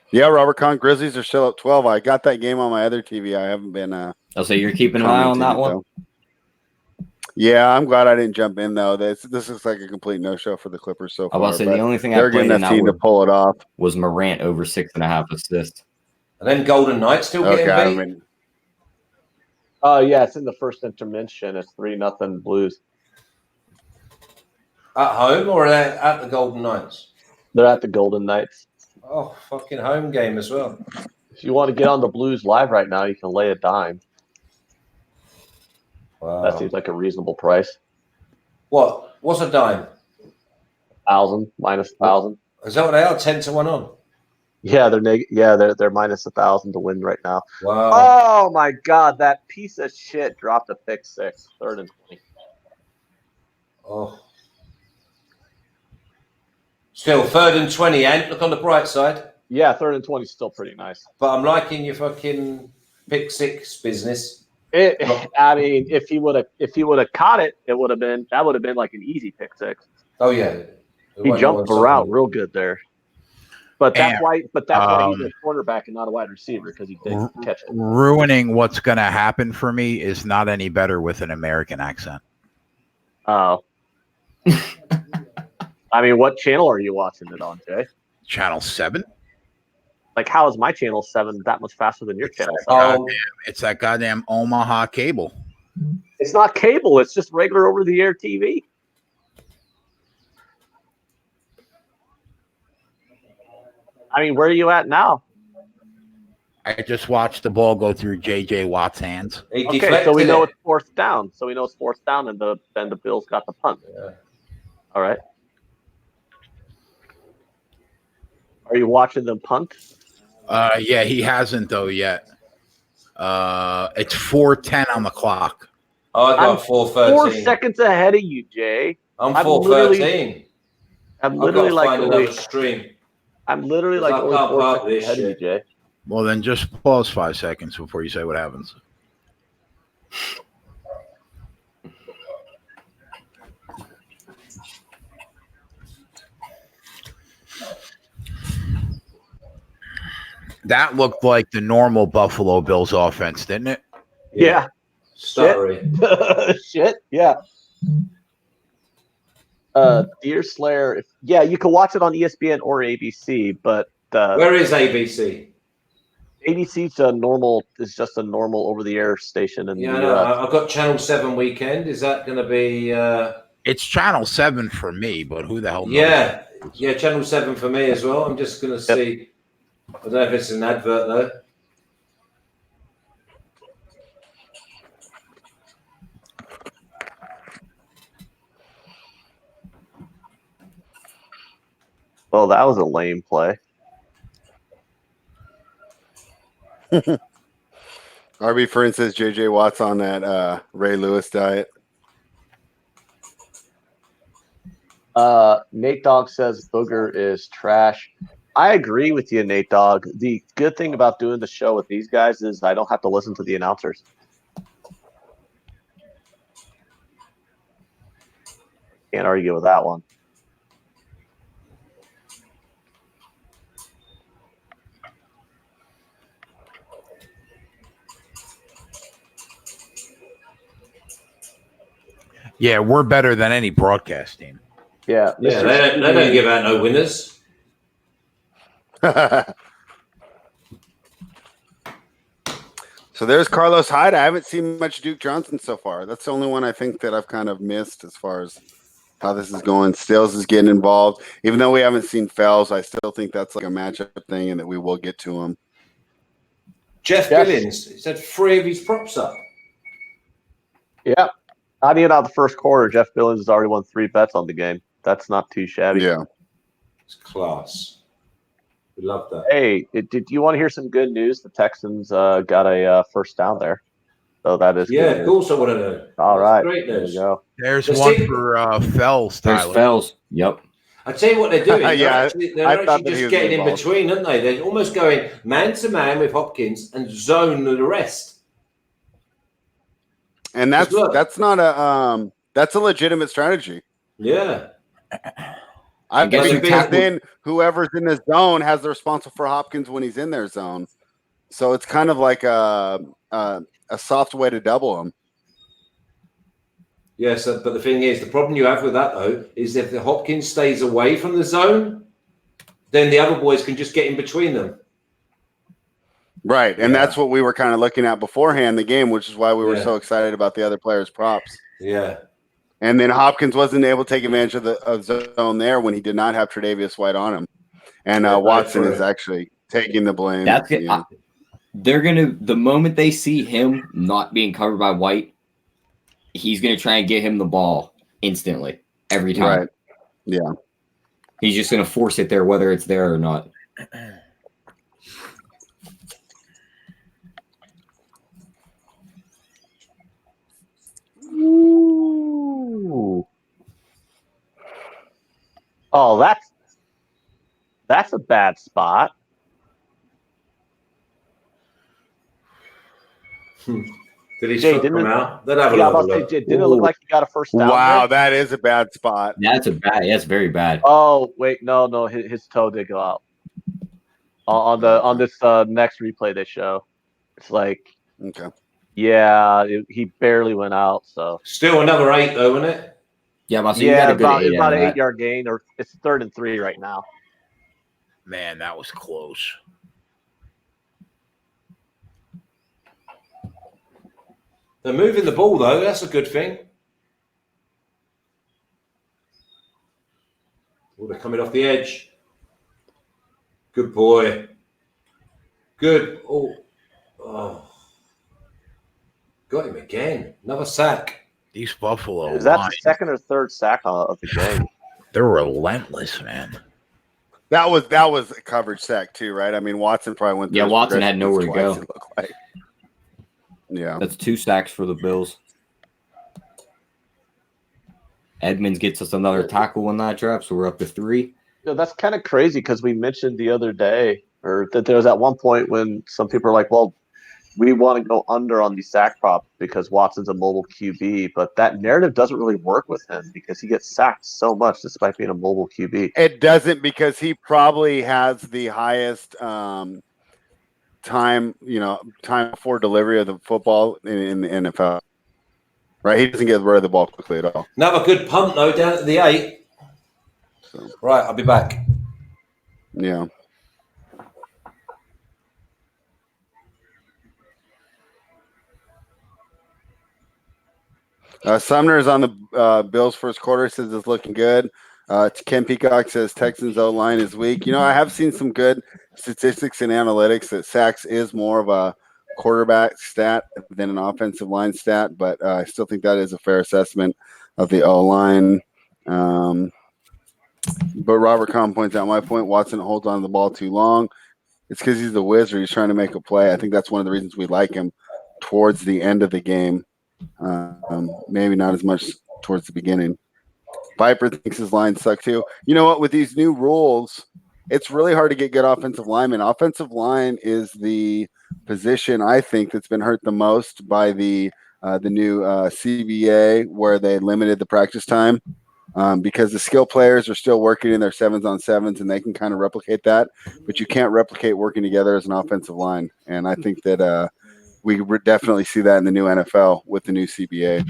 S5: Yeah, Robert Kahn, Grizzlies are still up 12. I got that game on my other TV. I haven't been
S3: I'll say you're keeping an eye on that one.
S5: Yeah, I'm glad I didn't jump in though. This looks like a complete no-show for the Clippers so far.
S3: I was say the only thing
S5: they're getting that team to pull it off
S3: was Morant over 6.5 assists.
S2: And then Golden Knight still getting beat.
S4: Yeah, it's in the first intermission. It's 3-0 Blues.
S2: At home or at the Golden Knights?
S4: They're at the Golden Knights.
S2: Oh, fucking home game as well.
S4: If you want to get on the Blues live right now, you can lay a dime.
S2: Wow.
S4: That seems like a reasonable price.
S2: What? What's a dime?
S4: 1,000 minus 1,000.
S2: Is that what they are? 10 to 1 on.
S4: Yeah, they're minus 1,000 to win right now.
S2: Wow.
S4: Oh my God, that piece of shit dropped a pick 6, 3rd and 20.
S2: Oh. Still 3rd and 20, and look on the bright side.
S4: Yeah, 3rd and 20 is still pretty nice.
S2: But I'm liking your fucking pick 6 business.
S4: I mean, if he would have caught it, that would have been like an easy pick 6.
S2: Oh yeah,
S4: he jumped around real good there. But that's why he's a quarterback and not a wide receiver, because he did catch it.
S1: Ruining what's going to happen for me is not any better with an American accent.
S4: Oh. I mean, what channel are you watching it on, Jay?
S1: Channel 7?
S4: Like, how is my channel 7 that much faster than your channel
S1: 7? It's that goddamn Omaha cable.
S4: It's not cable. It's just regular over-the-air TV. I mean, where are you at now?
S1: I just watched the ball go through J.J. Watt's hands.
S2: He
S4: Okay, so we know
S2: deflected
S4: it's fourth down. So we know it's fourth down, and then the Bills got the punt.
S2: Yeah.
S4: All right. Are you watching them punt?
S1: Yeah, he hasn't though yet. It's 4:10 on the clock.
S2: Oh, I got
S4: I'm
S2: 4:13.
S4: 4 seconds ahead of you, Jay.
S2: I'm
S4: I'm
S2: 4:13.
S4: I'm
S2: I've got
S4: literally
S2: to
S4: like
S2: find
S4: only,
S2: another stream.
S4: I'm literally
S2: 'Cause
S4: like
S2: I
S4: only
S2: can't
S4: 4
S2: park
S4: seconds
S2: this
S4: ahead of you,
S2: shit.
S4: Jay.
S1: Well, then just pause 5 seconds before you say what happens. That looked like the normal Buffalo Bills offense, didn't it?
S4: Yeah.
S2: Stuttery.
S4: Shit. Yeah. Deer Slayer. You can watch it on ESPN or ABC, but
S2: Where is ABC?
S4: ABC's is just a normal over-the-air station in
S2: Yeah,
S4: the
S2: I know.
S4: U.S.
S2: I've got Channel 7 weekend. Is that going to be...
S1: It's Channel 7 for me, but who the hell knows?
S2: Yeah, Channel 7 for me as well. I'm just going to see... I don't know if it's an advert, though.
S4: Well, that was a lame play.
S5: RB, for instance, JJ Watt's on that Ray Lewis diet.
S4: Nate Dogg says Booger is trash. I agree with you, Nate Dogg. The good thing about doing the show with these guys is I don't have to listen to the announcers. Can't argue with that one.
S1: Yeah, we're better than any broadcast team.
S4: Yeah,
S2: Yeah, they don't give out no winners.
S5: So there's Carlos Hyde. I haven't seen much Duke Johnson so far. That's the only one I think that I've kind of missed as far as how this is going. Stills is getting involved. Even though we haven't seen Fells, I still think that's like a matchup thing and that we will get to him.
S2: Jeff Billings, he's had 3 of his props up.
S4: Yeah. Not even out the first quarter, Jeff Billings has already won 3 bets on the game. That's not too shabby.
S5: Yeah.
S2: It's class. We love that.
S4: Hey, did you want to hear some good news? The Texans got a first down there. So that is good
S2: Of course I want to know.
S4: All right.
S2: Great news.
S4: There we go.
S1: There's
S2: Let's
S1: one
S2: see.
S1: for Fells,
S3: There's
S1: Tyler.
S3: Fells. Yep.
S2: I tell you what they're doing.
S5: Yeah,
S2: they're
S5: I thought
S2: actually
S5: that he
S2: just
S5: was
S2: getting in
S5: involved.
S2: between, aren't they? They're almost going man to man with Hopkins and zone the rest.
S5: And that's
S2: Look.
S5: not a that's a legitimate strategy.
S2: Yeah.
S5: I
S3: And getting
S5: think because
S3: tackled.
S5: then whoever's in the zone has the responsible for Hopkins when he's in their zone. So it's kind of like a soft way to double him.
S2: Yes, but the thing is, the problem you have with that though is if the Hopkins stays away from the zone, then the other boys can just get in between them.
S5: Right. And
S2: Yeah.
S5: that's what we were kind of looking at beforehand the game, which is why we were
S2: Yeah.
S5: so excited about the other players' props.
S2: Yeah.
S5: And then Hopkins wasn't able to take advantage of the zone there when he did not have Tre'Davious White on him. And
S2: Yeah,
S5: Watson
S2: true.
S5: is actually taking the blame.
S3: That's it.
S5: Yeah.
S3: They're gonna the moment they see him not being covered by White, he's gonna try and get him the ball instantly every time.
S5: Right. Yeah.
S3: He's just gonna force it there, whether it's there or not.
S4: Ooh. Oh, that's a bad spot.
S2: Did his
S4: Jay,
S2: foot
S4: didn't
S2: come
S4: it-
S2: out? They'd have a
S4: Yeah, I
S2: look.
S4: was about to say, didn't it look like you got a first down?
S5: Wow,
S4: there?
S5: that is a bad spot.
S3: That's very bad.
S4: Oh wait, no, his toe did go out. On this next replay they show, it's like,
S5: Okay.
S4: yeah, he barely went out. So
S2: Still another 8 though, isn't it?
S3: Yeah, but so you got a good
S4: it's about
S3: eight
S4: an
S3: out of that.
S4: 8-yard gain, or it's 3rd and 3 right now.
S1: Man, that was close.
S2: They're moving the ball though. That's a good thing. Oh, they're coming off the edge. Good boy. Good. Oh. Got him again. Another sack.
S1: These Buffalo
S4: Is that
S1: lines,
S4: the second or third sack of the game?
S1: they're relentless, man.
S5: That was a coverage sack too, right? I mean, Watson probably went.
S3: Yeah,
S5: through
S3: Watson had nowhere to go.
S5: It looked like. Yeah,
S3: That's 2 sacks for the Bills. Edmonds gets us another tackle in that trap, so we're up to 3.
S4: That's kind of crazy because we mentioned the other day, or that there was at one point when some people are like, "Well, we want to go under on the sack prop because Watson's a mobile QB," but that narrative doesn't really work with him because he gets sacked so much despite being a mobile QB.
S5: it doesn't because he probably has the highest time before delivery of the football in the NFL. Right, he doesn't get rid of the ball quickly at all.
S2: Another good punt though, down at the 8.
S5: So,
S2: Right, I'll be back.
S5: yeah. Sumner's on the Bills first quarter, says it's looking good. Ken Peacock says Texans O-line is weak. I have seen some good statistics and analytics that sacks is more of a quarterback stat than an offensive line stat, but I still think that is a fair assessment of the O-line. But Robert Kahn points out my point. Watson holds on to the ball too long. It's because he's the wizard. He's trying to make a play. I think that's one of the reasons we like him towards the end of the game. Maybe not as much towards the beginning. Viper thinks his line sucks too. You know what? With these new rules, it's really hard to get good offensive linemen. Offensive line is the position I think that's been hurt the most by the new CBA, where they limited the practice time. Because the skill players are still working in their 7s-on-7s and they can kind of replicate that, but you can't replicate working together as an offensive line. And I think that we definitely see that in the new NFL with the new CBA.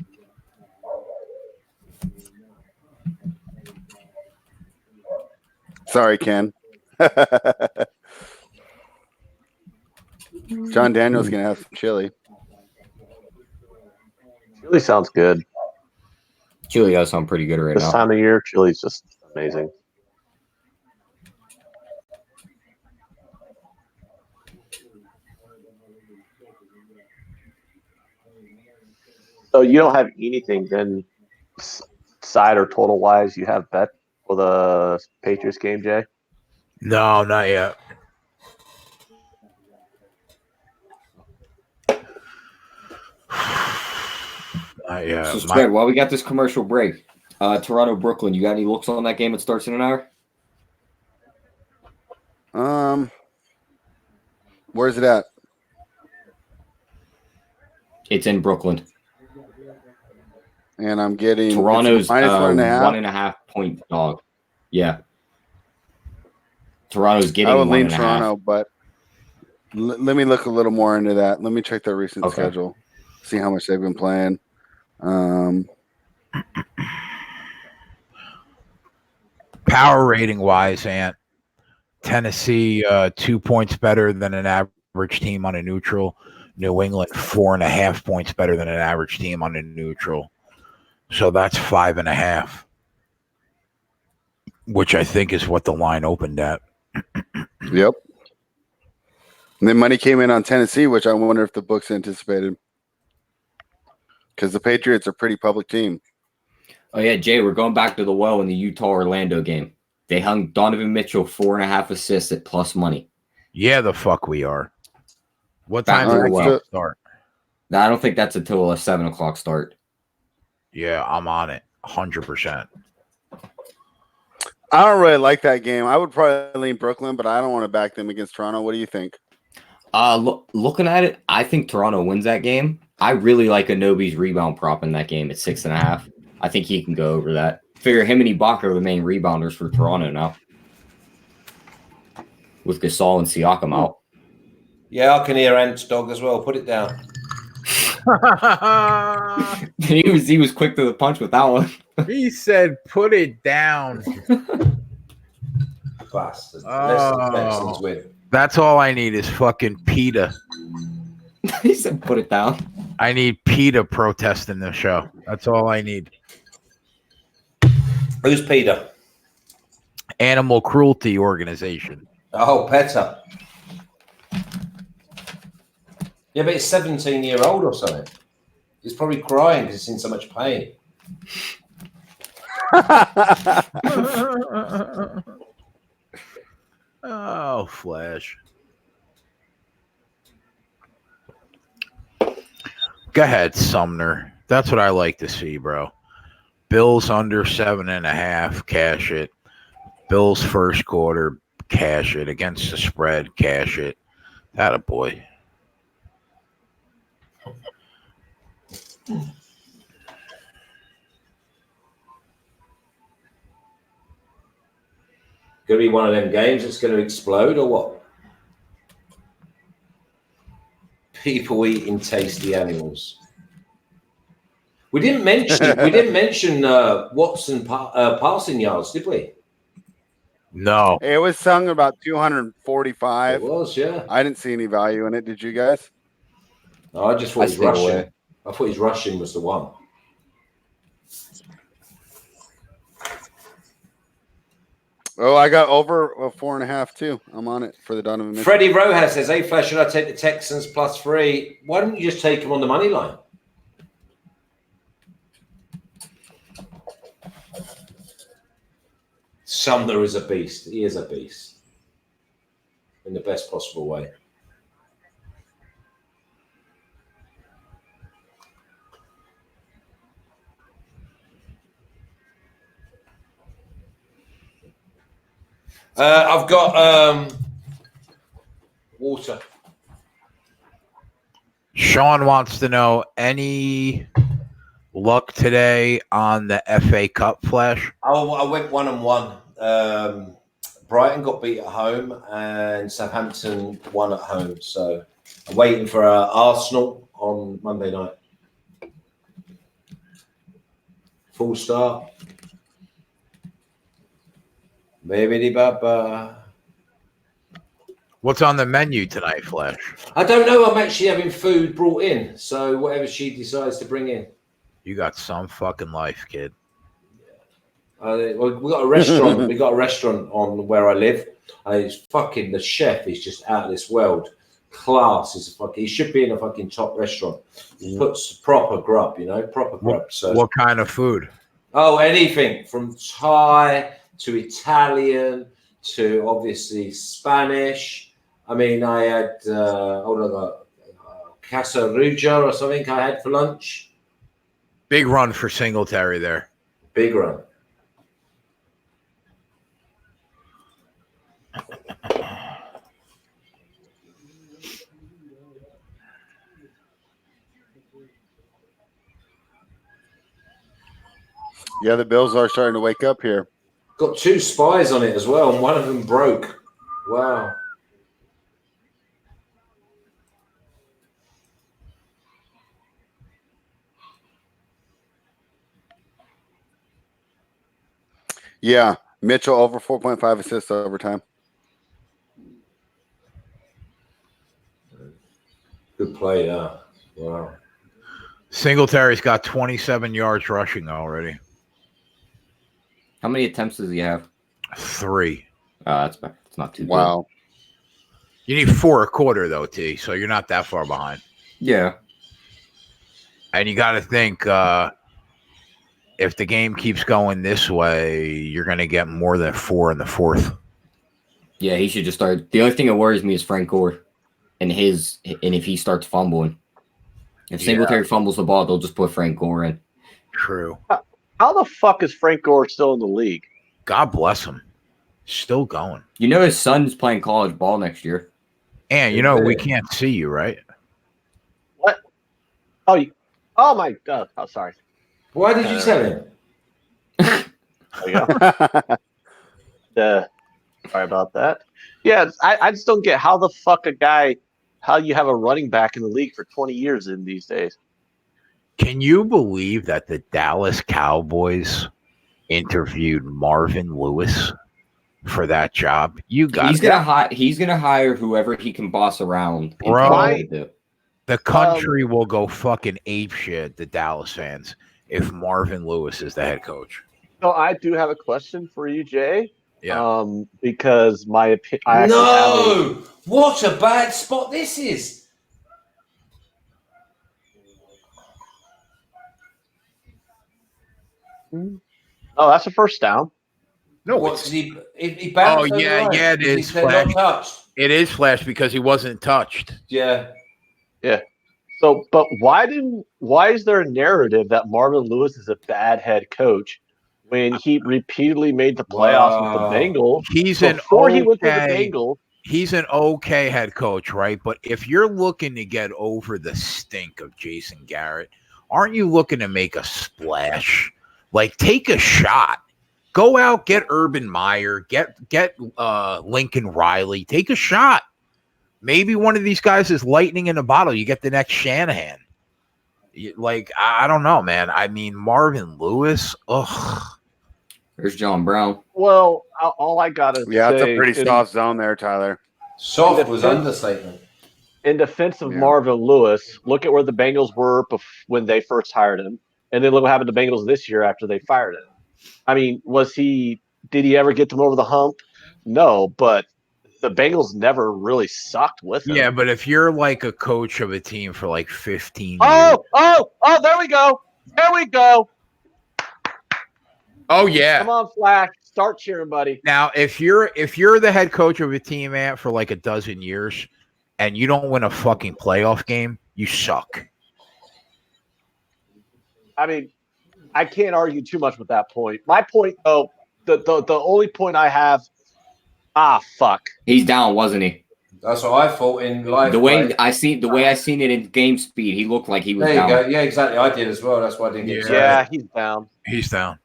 S5: Sorry, Ken. John Daniel's going to have some chili.
S4: Chili sounds good.
S3: Chili does sound pretty good right
S4: This
S3: now.
S4: time of year, chili's just amazing. So you don't have anything then, side or total wise, you have bet for the Patriots game, Jay?
S1: No, not yet.
S3: So, Spread, while we got this commercial break, Toronto, Brooklyn, you got any looks on that game that starts in an hour?
S5: Where's it at?
S3: It's in Brooklyn.
S5: And I'm getting
S3: Toronto's
S5: minus 1.5.
S3: 1.5 point dog. Yeah. Toronto's getting
S5: I would
S3: 1.5.
S5: lean Toronto, but let me look a little more into that. Let me check their recent schedule, see how much they've been playing.
S1: Power rating wise, Ant, Tennessee 2 points better than an average team on a neutral. New England 4.5 points better than an average team on a neutral. So that's 5.5, which I think is what the line opened at.
S5: Yep. And then money came in on Tennessee, which I wonder if the books anticipated, because the Patriots are a pretty public team.
S3: Oh, yeah, Jay, we're going back to the well in the Utah-Orlando game. They hung Donovan Mitchell 4.5 assists at plus money.
S1: Yeah, the fuck we are. What time does the game start?
S3: No, I don't think that's until a 7 o'clock start.
S5: Yeah, I'm on it 100%. I don't really like that game. I would probably lean Brooklyn, but I don't want to back them against Toronto. What do you think?
S3: Looking at it, I think Toronto wins that game. I really like Anobi's rebound prop in that game at 6.5. I think he can go over that. Figure him and Ibaka are the main rebounders for Toronto now, with Gasol and Siakam out.
S2: Yeah, I can hear Ant's dog as well. Put it down.
S3: he was quick to the punch with that one.
S1: He said, "Put it down."
S2: Bastards. The Texans win.
S1: That's all I need is fucking PETA.
S3: He said, "Put it down."
S1: I need PETA protesting the show. That's all I need.
S2: Who's PETA?
S1: Animal Cruelty Organization.
S2: Oh, PETA. Yeah, but it's 17-year-old or something. It's probably crying because it's in so much pain.
S1: Oh, Flash. Go ahead, Sumner. That's what I like to see, bro. Bills under 7.5, cash it. Bills first quarter, cash it. Against the spread, cash it. Atta boy.
S2: Going to be one of them games that's going to explode or what? People eating tasty animals. We didn't mention Watson passing yards, did we?
S1: No.
S5: It was sung about
S2: It
S5: 245.
S2: was, yeah.
S5: I didn't see any value in it. Did you guys?
S2: No, I just thought
S3: I
S2: his
S3: stayed
S2: rushing.
S3: away.
S2: I thought his rushing was the one.
S5: Oh, I got over a 4.5 too. I'm on it for the Donovan Mitchell.
S2: Freddie Rojas says, "Hey, Flash, should I take the Texans +3? Why don't you just take them on the money line?" Sumner is a beast. He is a beast in the best possible way. I've got water.
S1: Sean wants to know any luck today on the FA Cup, Flash?
S2: Oh, I went 1-1. Brighton got beat at home and Southampton won at home. So I'm waiting for Arsenal on Monday night. Full start. Maybe Baba.
S1: What's on the menu tonight, Flash?
S2: I don't know. I'm actually having food brought in. So whatever she decides to bring in.
S1: You got some fucking life, kid.
S2: Well, we got a restaurant. We got a restaurant on where I live. It's fucking, the chef is just out of this world. Class is fucking. He should be in a fucking top restaurant. He puts proper grub, proper grub. So
S1: what kind of food?
S2: Oh, anything from Thai to Italian to obviously Spanish. I mean, I had Casaruja or something I had for lunch.
S1: Big run for Singletary there.
S2: Big run.
S5: Yeah, the Bills are starting to wake up here.
S2: Got 2 spies on it as well, and one of them broke. Wow.
S5: Yeah, Mitchell over 4.5 assists overtime.
S2: Good play, yeah. Wow.
S1: Singletary's got 27 yards rushing already.
S3: How many attempts does he have?
S1: 3.
S3: That's better. It's not too good.
S5: Wow.
S1: You need 4 a quarter, though, T, so you're not that far behind.
S3: Yeah.
S1: And you got to think if the game keeps going this way, you're going to get more than 4 in the fourth.
S3: Yeah, he should just start. The only thing that worries me is Frank Gore and if he starts fumbling. If Singletary fumbles the ball, they'll just put Frank Gore in.
S1: True.
S4: How the fuck is Frank Gore still in the league?
S1: God bless him. Still going.
S3: You know his son's playing college ball next year.
S1: And, we can't see you, right?
S4: What? Oh my God. Oh, sorry.
S2: Why did you tell him?
S4: There you go. Sorry about that. Yeah, I just don't get how the fuck how you have a running back in the league for 20 years in these days.
S1: Can you believe that the Dallas Cowboys interviewed Marvin Lewis for that job? He's
S3: gonna hire whoever he can boss around.
S1: Bro, the country will go fucking apeshit, the Dallas fans, if Marvin Lewis is the head coach.
S4: So I do have a question for you, Jay.
S1: Yeah.
S4: Because my opinion.
S2: No! What a bad spot this is.
S4: Oh, that's the first down.
S1: No,
S2: What
S1: it's,
S2: did he bounced over the line?
S1: it is
S2: He's not touched.
S1: It is flash because he wasn't touched.
S2: Yeah.
S4: So, but why is there a narrative that Marvin Lewis is a bad head coach when he repeatedly made the playoffs with the
S2: Wow.
S4: Bengals?
S1: He's
S4: Before he went to the Bengals,
S1: he's an okay head coach, right? But if you're looking to get over the stink of Jason Garrett, aren't you looking to make a splash? Like, take a shot. Go out, get Urban Meyer, get Lincoln Riley. Take a shot. Maybe one of these guys is lightning in a bottle. You get the next Shanahan. Like, I don't know, man. I mean, Marvin Lewis. Ugh.
S3: There's John Brown.
S4: well, all I got is
S5: it's a pretty soft zone there, Tyler.
S2: Soft was understatement.
S4: In defense of
S5: Yeah.
S4: Marvin Lewis, look at where the Bengals were when they first hired him, and then look what happened to Bengals this year after they fired him. I mean, did he ever get them over the hump? No, but the Bengals never really sucked with him.
S1: Yeah, but if you're like a coach of a team for like 15 years.
S4: Oh, there we go. There we go.
S1: Oh, yeah.
S4: Come on, Flash. Start cheering, buddy.
S1: Now, if you're the head coach of a team, man, for like a dozen years and you don't win a fucking playoff game, you suck.
S4: I mean, I can't argue too much with that point. My point, though, the only point I have, fuck.
S3: He's down, wasn't he?
S2: That's what I thought in life.
S3: The way I seen it in game speed, he looked like he was
S2: There
S3: down.
S2: you go. Yeah, exactly. I did as well. That's why I didn't get
S4: Yeah, he's down.
S1: He's down.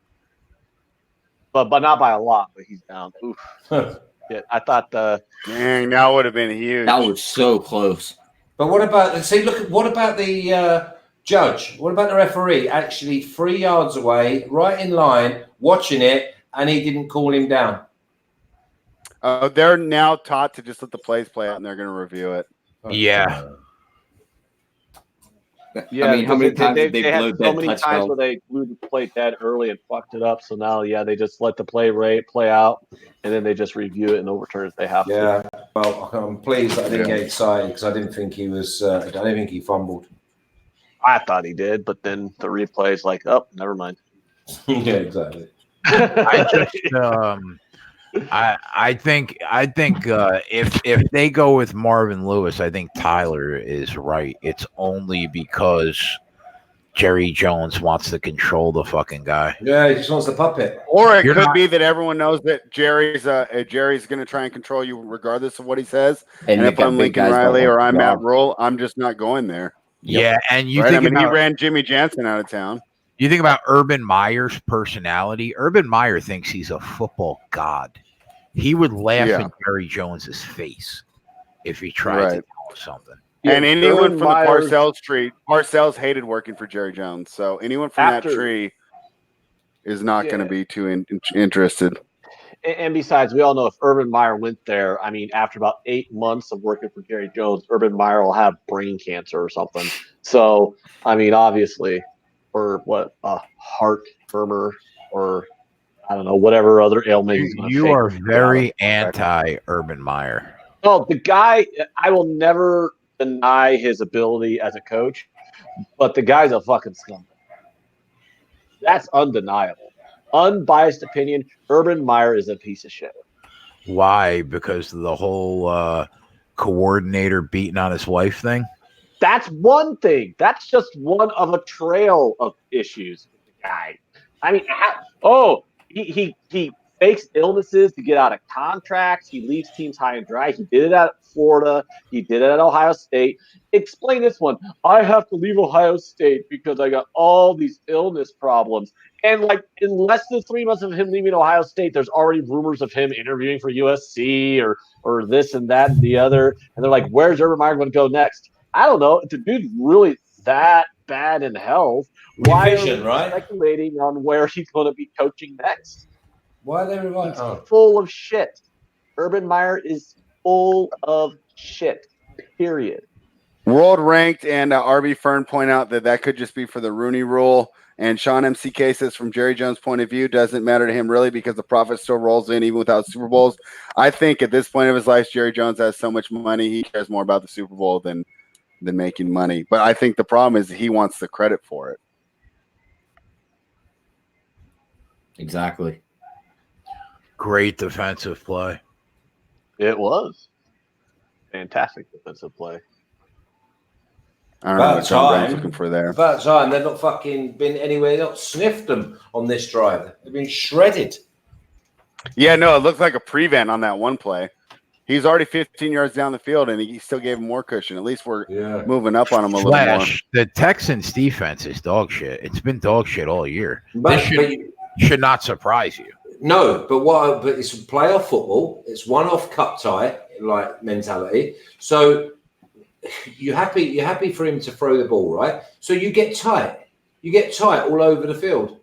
S4: But not by a lot, but he's down. Oof. Yeah, I thought
S5: Dang, that would have been huge.
S3: That was so close.
S2: But what about the judge? What about the referee? Actually 3 yards away, right in line, watching it, and he didn't call him down.
S5: They're now taught to just let the plays play out, and they're going to review it.
S1: Yeah.
S4: Yeah,
S3: I mean, how many times
S4: they
S3: did they blow
S4: had so
S3: dead
S4: many times
S3: touchdown?
S4: where they blew the play dead early and fucked it up. So now, they just let the play out, and then they just review it and overturn if they have to.
S2: Yeah. Well, I'm pleased that I didn't get excited because I didn't think he was. I don't think he fumbled.
S4: I thought he did, but then the replay is like, oh, never mind.
S2: Yeah, exactly.
S1: I just I think if they go with Marvin Lewis, I think Tyler is right. It's only because Jerry Jones wants to control the fucking guy.
S2: Yeah, he just wants the puppet.
S5: Or it could be that everyone knows that Jerry's going to try and control you regardless of what he says. And if I'm Lincoln Riley or I'm Matt Rule, I'm just not going there.
S1: Yeah, and you
S5: right?
S1: think
S5: he ran Jimmy Jansen out of town.
S1: You think about Urban Meyer's personality. Urban Meyer thinks he's a football god. He would laugh in Jerry Jones's face if he tried to tell him something.
S5: And anyone from the Parcells tree, Parcells hated working for Jerry Jones. So anyone from that tree is not going to be too interested.
S4: And besides, we all know if Urban Meyer went there, I mean, after about 8 months of working for Jerry Jones, Urban Meyer will have brain cancer or something. So, I mean, obviously, or what, a heart murmur, or I don't know, whatever other ailment.
S1: You are very anti-Urban Meyer.
S4: No, the guy, I will never deny his ability as a coach, but the guy's a fucking scumbag. That's undeniable. Unbiased opinion, Urban Meyer is a piece of shit.
S1: Why? Because of the whole coordinator beating on his wife thing?
S4: That's one thing. That's just one of a trail of issues with the guy. I mean, he fakes illnesses to get out of contracts. He leaves teams high and dry. He did it at Florida. He did it at Ohio State. Explain this one. I have to leave Ohio State because I got all these illness problems. And like in less than 3 months of him leaving Ohio State, there's already rumors of him interviewing for USC or this and that and the other. And they're like, where's Urban Meyer going to go next? I don't know. If the dude's really that bad in health, why are you speculating on where he's going to be coaching next?
S2: Why are they relying?
S4: He's full of shit. Urban Meyer is full of shit. Period.
S5: World Ranked and RB Fern point out that could just be for the Rooney Rule. And Sean MCK says, from Jerry Jones' point of view, doesn't matter to him really because the profit still rolls in even without Super Bowls. I think at this point of his life, Jerry Jones has so much money, he cares more about the Super Bowl than making money. But I think the problem is he wants the credit for it.
S3: Exactly.
S1: Great defensive play.
S4: It was fantastic defensive play.
S5: I don't know
S2: About
S5: what John Brown's
S2: time.
S5: looking for there.
S2: About time. They've not fucking been anywhere. They've not sniffed them on this drive. They've been shredded.
S5: Yeah, no, it looked like a prevent on that one play. He's already 15 yards down the field, and he still gave him more cushion. At least we're moving up on him a little more.
S1: Flash, the Texans defense is dog shit. It's been dog shit all year.
S2: But
S1: This should not surprise you.
S2: no, but it's playoff football. It's one-off cup tie like mentality. So you're happy for him to throw the ball, right? So you get tight. You get tight all over the field.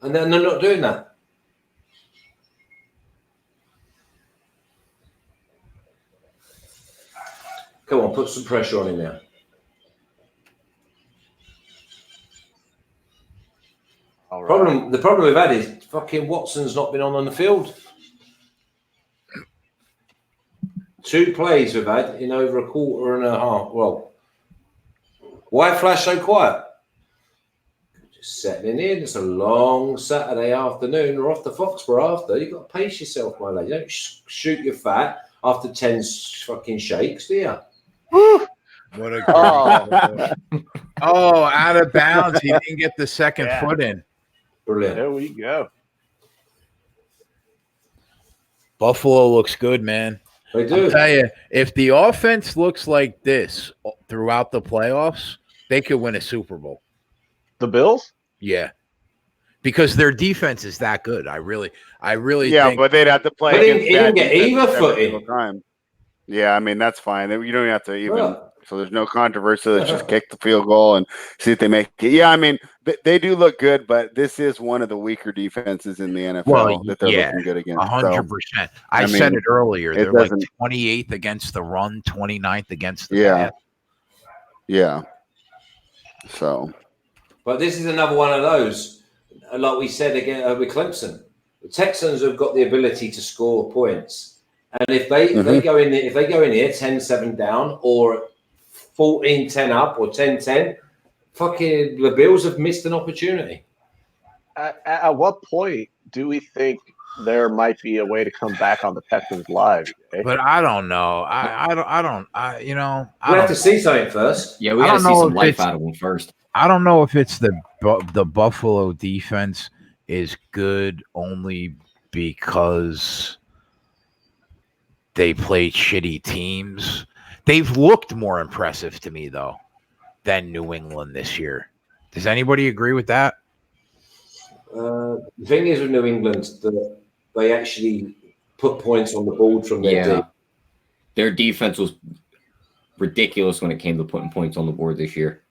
S2: And then they're not doing that. Come on, put some pressure on him now.
S4: All right.
S2: The problem we've had is fucking Watson's not been on the field. 2 plays we've had in over a quarter and a half. Well, why Flash so quiet? Just settling in. It's a long Saturday afternoon. We're off to Foxborough after. You've got to pace yourself, my lady. You don't shoot your fat after 10 fucking shakes, do you?
S1: What a out of bounds. He didn't get the second foot in.
S2: Brilliant.
S4: There we go.
S1: Buffalo looks good, man.
S2: They do.
S1: I'll tell you, if the offense looks like this throughout the playoffs, they could win a Super Bowl.
S4: The Bills?
S1: Yeah. Because their defense is that good. I really
S5: Yeah,
S1: think.
S5: but they'd have to play
S2: But
S5: against
S2: he didn't
S5: bad
S2: get
S5: defenses
S2: either
S5: every
S2: foot
S5: single
S2: in.
S5: time. Yeah, I mean, that's fine. You don't have to even
S2: Well.
S5: so there's no controversy. Let's just kick the field goal and see if they make it. Yeah, I mean, they do look good, but this is one of the weaker defenses in the NFL that they're looking good against.
S1: 100%. I said it earlier. They're like 28th against the run, 29th against the pass.
S5: Yeah. So.
S2: But this is another one of those, like we said again with Clemson. The Texans have got the ability to score points. And if they go in here 10-7 down or 14-10 up or 10-10, fucking the Bills have missed an opportunity.
S4: At what point do we think there might be a way to come back on the Texans live? Eh?
S1: But I don't know. I
S2: have to see something first.
S3: Yeah, we got to see some life out of them first.
S1: I don't know if it's the Buffalo defense is good only because they played shitty teams. They've looked more impressive to me, though, than New England this year. Does anybody agree with that?
S2: The thing is with New England, that they actually put points on the board from their team.
S3: Their defense was ridiculous when it came to putting points on the board this year.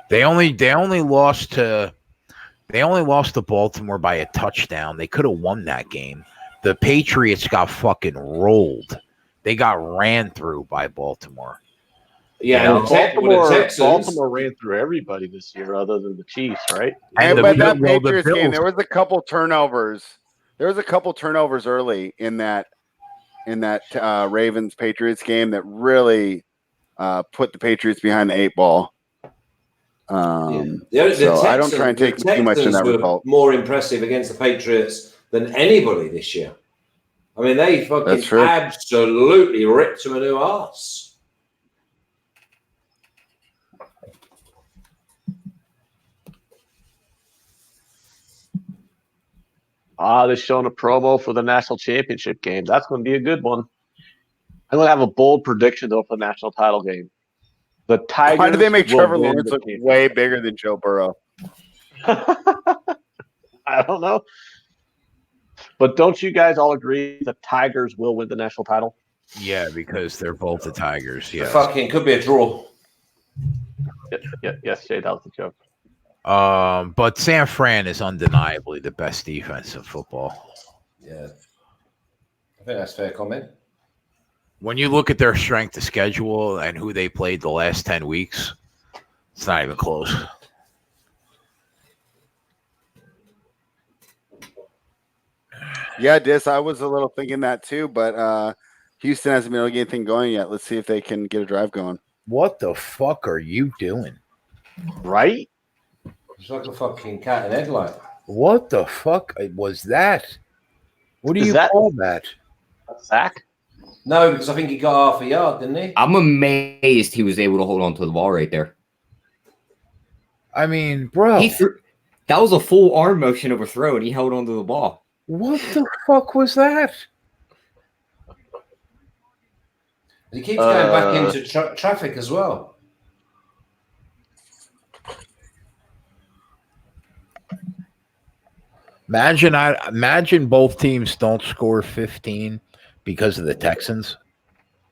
S1: They only lost to Baltimore by a touchdown. They could have won that game. The Patriots got fucking rolled. They got ran through by Baltimore.
S2: Yeah,
S4: Baltimore ran through everybody this year other than the Chiefs, right?
S5: But that Patriots game, there was a couple turnovers. There was a couple turnovers early in that Ravens Patriots game that really put the Patriots behind the 8 ball. So I don't try and take too much in that result.
S2: More impressive against the Patriots than anybody this year. I mean, they fucking absolutely ripped to a new arse.
S4: They're showing a promo for the national championship game. That's going to be a good one. I'm going to have a bold prediction, though, for the national title game. The Tigers.
S5: Why do they make Trevor Lawrence look way bigger than Joe Burrow?
S4: I don't know. But don't you guys all agree the Tigers will win the national title?
S1: Yeah, because they're both the Tigers. Yeah,
S2: fucking could be a draw.
S4: Yes, Jay, that was the joke.
S1: But San Fran is undeniably the best defense in football.
S2: Yeah, I think that's a fair comment.
S1: When you look at their strength of schedule and who they played the last 10 weeks, it's not even close.
S5: Yeah, I was a little thinking that too, but Houston hasn't been able to get anything going yet. Let's see if they can get a drive going.
S1: What the fuck are you doing?
S4: Right?
S2: It's like a fucking cat and headlight.
S1: What the fuck was that? What do
S4: Is
S1: you
S4: that-
S1: call that?
S4: A sack?
S2: No, because I think he got half a yard, didn't he?
S3: I'm amazed he was able to hold on to the ball right there.
S1: I mean, bro,
S3: That was a full arm motion of a throw, and he held on to the ball.
S1: what the fuck was that?
S2: He keeps going back into traffic as well.
S1: Imagine both teams don't score 15 because of the Texans.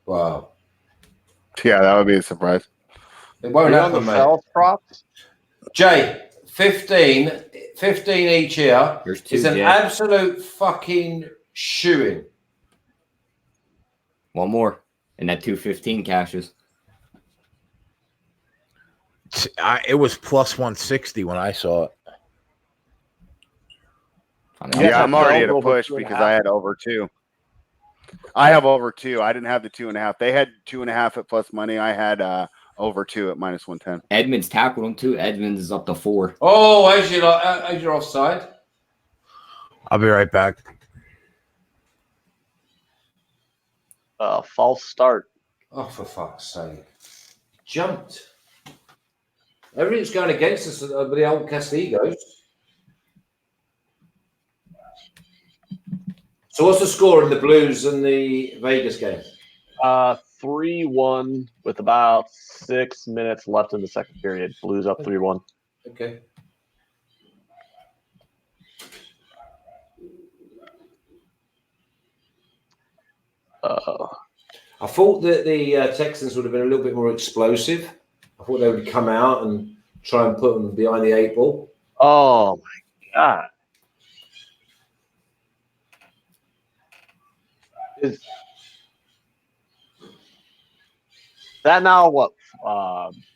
S2: Wow.
S5: Yeah, that would be a surprise.
S2: It
S4: Are
S2: won't
S4: you on the
S2: happen, mate.
S4: Fells props?
S2: Jay, 15 each year
S3: Here's two,
S2: is an
S3: Jay.
S2: absolute fucking shooing.
S3: One more, and that 215 cashes.
S1: It was plus 160 when I saw it.
S3: I mean,
S5: Yeah, I'm already at a
S4: Fells over
S5: push
S4: 2.5.
S5: because I had over 2. I have over 2. I didn't have the 2.5. They had 2.5 at plus money. I had over 2 at minus 110.
S3: Edmonds tackled him too. Edmonds is up to 4.
S2: Oh, as you're offside.
S1: I'll be right back.
S4: False start.
S2: Oh, for fuck's sake. Jumped. Everything's going against us with the old Castigos. So what's the score in the Blues and the Vegas game?
S4: 3-1 with about 6 minutes left in the second period. Blues up 3-1.
S2: Okay. I thought that the Texans would have been a little bit more explosive. I thought they would come out and try and put them behind the 8 ball.
S4: Oh my god! Is that now what?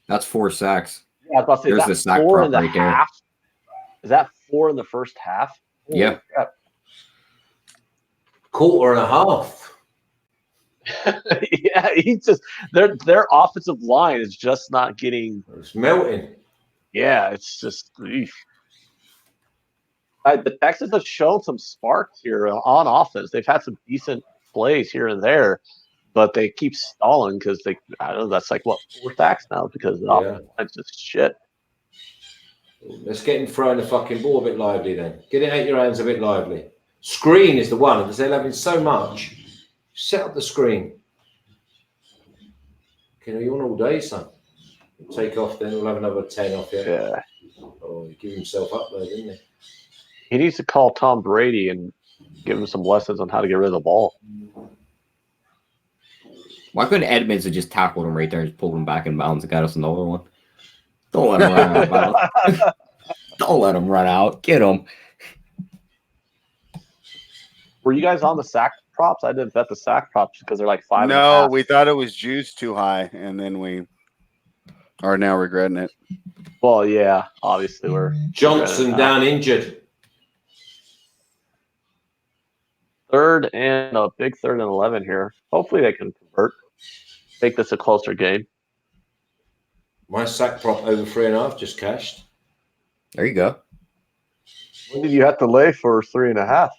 S3: That's 4 sacks.
S4: Yeah, I was about to say,
S3: There's
S4: is that
S3: the sack
S4: 4
S3: prop
S4: in the
S3: right there.
S4: half? Is that 4 in the first half? Holy
S3: Yeah.
S4: crap.
S2: Quarter and a half.
S4: Yeah, he's just their offensive line is just not getting.
S2: It's melting.
S4: Yeah, it's just. Eesh. The Texans have shown some sparks here on offense. They've had some decent plays here and there, but they keep stalling because I don't know, that's like what 4 sacks now because the offensive line's just shit.
S2: Let's get him throwing the fucking ball a bit lively then. Get it out your hands a bit lively. Screen is the one because they're having so much. Set up the screen. Okay, you're on all day, son. Take off then. We'll have another 10 off here.
S4: Yeah.
S2: Oh, he gave himself up there, didn't he?
S4: He needs to call Tom Brady and give him some lessons on how to get rid of the ball.
S3: Why couldn't Edmonds have just tackled him right there and just pulled him back in bounds and got us another one? Don't let him run out of bounds. Don't let him run out. Get him.
S4: Were you guys on the sack props? I didn't bet the sack props because they're like 5.
S5: No, we thought it was juiced too high, and then we are now regretting it.
S4: Well, yeah, obviously we're
S2: Johnson down injured.
S4: a big 3rd and 11 here. Hopefully they can convert, make this a closer game.
S2: My sack prop over 3.5 just cashed.
S3: There you go.
S4: When did you have to lay for 3.5?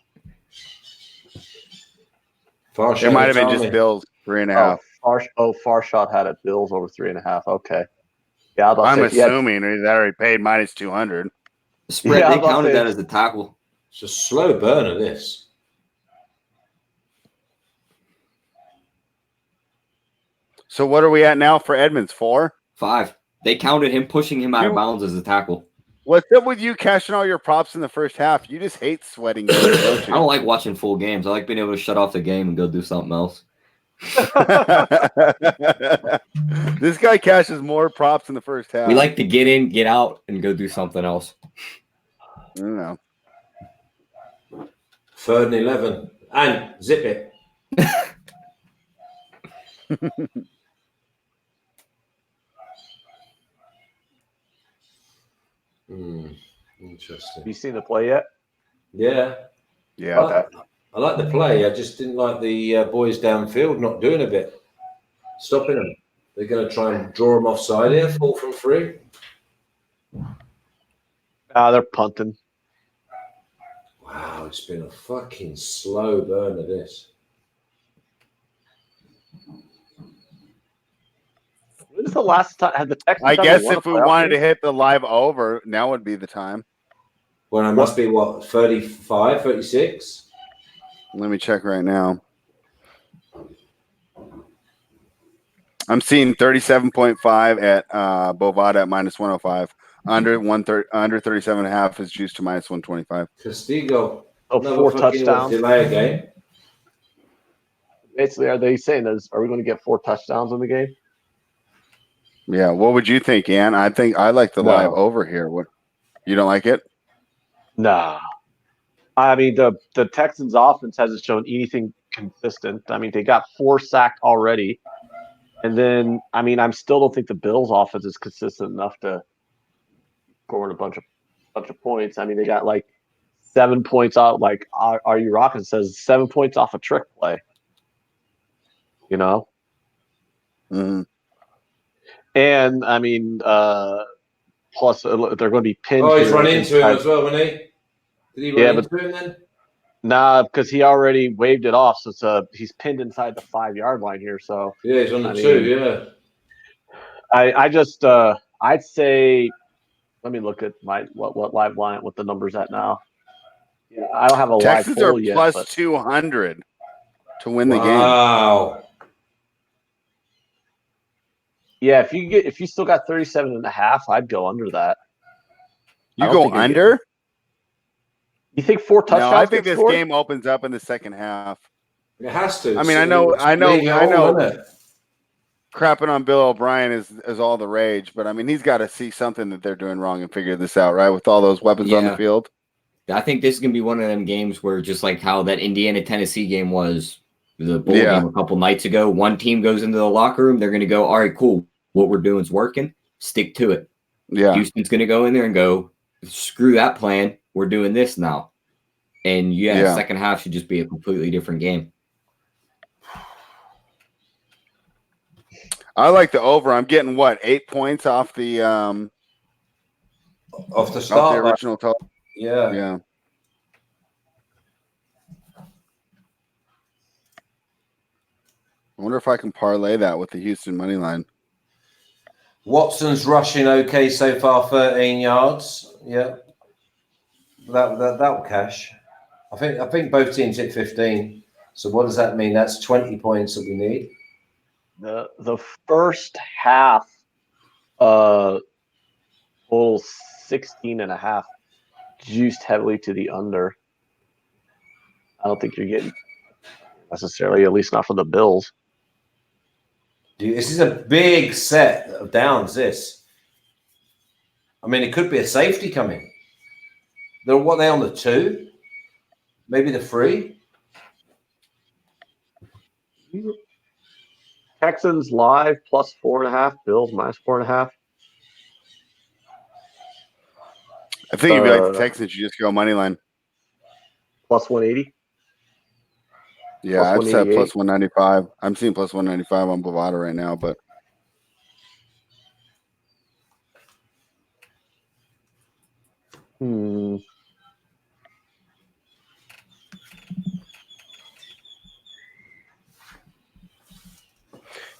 S5: It might have been just Bills 3.5.
S4: Far shot had it. Bills over 3.5. Okay. Yeah, I was about
S5: I'm
S4: to say,
S5: assuming he's already paid minus 200.
S3: The spread,
S4: Yeah, I
S3: they
S4: was about to
S3: counted
S4: say-
S3: that as a tackle.
S2: It's a slow burner, this.
S5: So what are we at now for Edmonds? 4?
S3: 5. They counted him pushing him out of bounds as a tackle.
S5: What's up with you cashing all your props in the first half? You just hate sweating games, don't
S3: I
S5: you?
S3: don't like watching full games. I like being able to shut off the game and go do something else.
S5: This guy cashes more props in the first half.
S3: We like to get in, get out, and go do something else.
S5: I don't know.
S2: 3rd and 11. And zip it. Interesting.
S4: Have you seen the play yet?
S2: Yeah.
S5: Yeah.
S2: I like the play. I just didn't like the boys downfield not doing a bit. Stopping them. They're going to try and draw them offside here. 4 from 3.
S4: They're punting.
S2: Wow, it's been a fucking slow burn of this.
S4: When's the last time had the Texans?
S5: I
S4: ever
S5: guess
S4: won a
S5: if we
S4: playoff
S5: wanted to
S4: game?
S5: hit the live over, now would be the time.
S2: Well, it must be, what, 35, 36?
S5: Let me check right now. I'm seeing 37.5 at Bovada at -105. Under 37.5 is juiced to -125.
S2: Castigo.
S4: Oh,
S2: Another
S4: 4
S2: fucking
S4: touchdowns.
S2: delay game.
S4: Basically, are they saying are we going to get 4 touchdowns in the game?
S5: Yeah, what would you think, Ann? I think I like the
S4: No.
S5: live over here. What, you don't like it?
S4: Nah. I mean, the Texans offense hasn't shown anything consistent. I mean, they got 4 sacked already. And then, I mean, I still don't think the Bills offense is consistent enough to score a bunch of points. I mean, they got like 7 points out. Like, Are You Rockin' says 7 points off a trick play. You know?
S5: Mm-hmm.
S4: And, I mean, plus they're going to be pinned.
S2: Oh, he's
S4: here
S2: run into him
S4: inside.
S2: as well, wasn't he? Did he run into him then?
S4: Nah, because he already waved it off. So he's pinned inside the 5-yard line here. So
S2: Yeah, he's on the 2, yeah.
S4: I just I'd say, let me look at what live line, what the number's at now. Yeah, I don't have a
S5: Texans
S4: live
S5: are
S4: poll yet.
S5: plus
S4: But
S5: 200 to win the game.
S2: Wow.
S4: yeah, if you still got 37.5, I'd go under that.
S5: You go under?
S4: You think 4 touchdowns?
S5: No, I think
S4: get
S5: this
S4: scored?
S5: game opens up in the second half.
S2: It has to.
S5: I mean, I know. Crapping on Bill O'Brien is all the rage, but I mean, he's got to see something that they're doing wrong and figure this out, right? With all those weapons on the field.
S3: I think this is going to be one of them games where, just like how that Indiana-Tennessee game was, the bowl game a couple nights ago, one team goes into the locker room, they're going to go, all right, cool. What we're doing is working. Stick to it.
S5: Yeah.
S3: Houston's going to go in there and go, screw that plan. We're doing this now. And second half should just be a completely different game.
S5: I like the over. I'm getting 8 points off the
S2: off the start,
S5: off the original total.
S2: Yeah.
S5: Yeah. I wonder if I can parlay that with the Houston money line.
S2: Watson's rushing okay so far, 13 yards. Yeah. That will cash. I think both teams hit 15. So what does that mean? That's 20 points that we need.
S4: The first half total 16.5, juiced heavily to the under. I don't think you're getting necessarily, at least not from the Bills.
S2: Dude, this is a big set of downs, this. I mean, it could be a safety coming. They're what, they on the 2? Maybe the 3?
S4: Texans live plus 4.5, Bills minus 4.5.
S5: I think if you like the Texans, you just go money line.
S4: Plus 180.
S5: Yeah, I've set plus 195. I'm seeing plus 195 on Bovada right now, but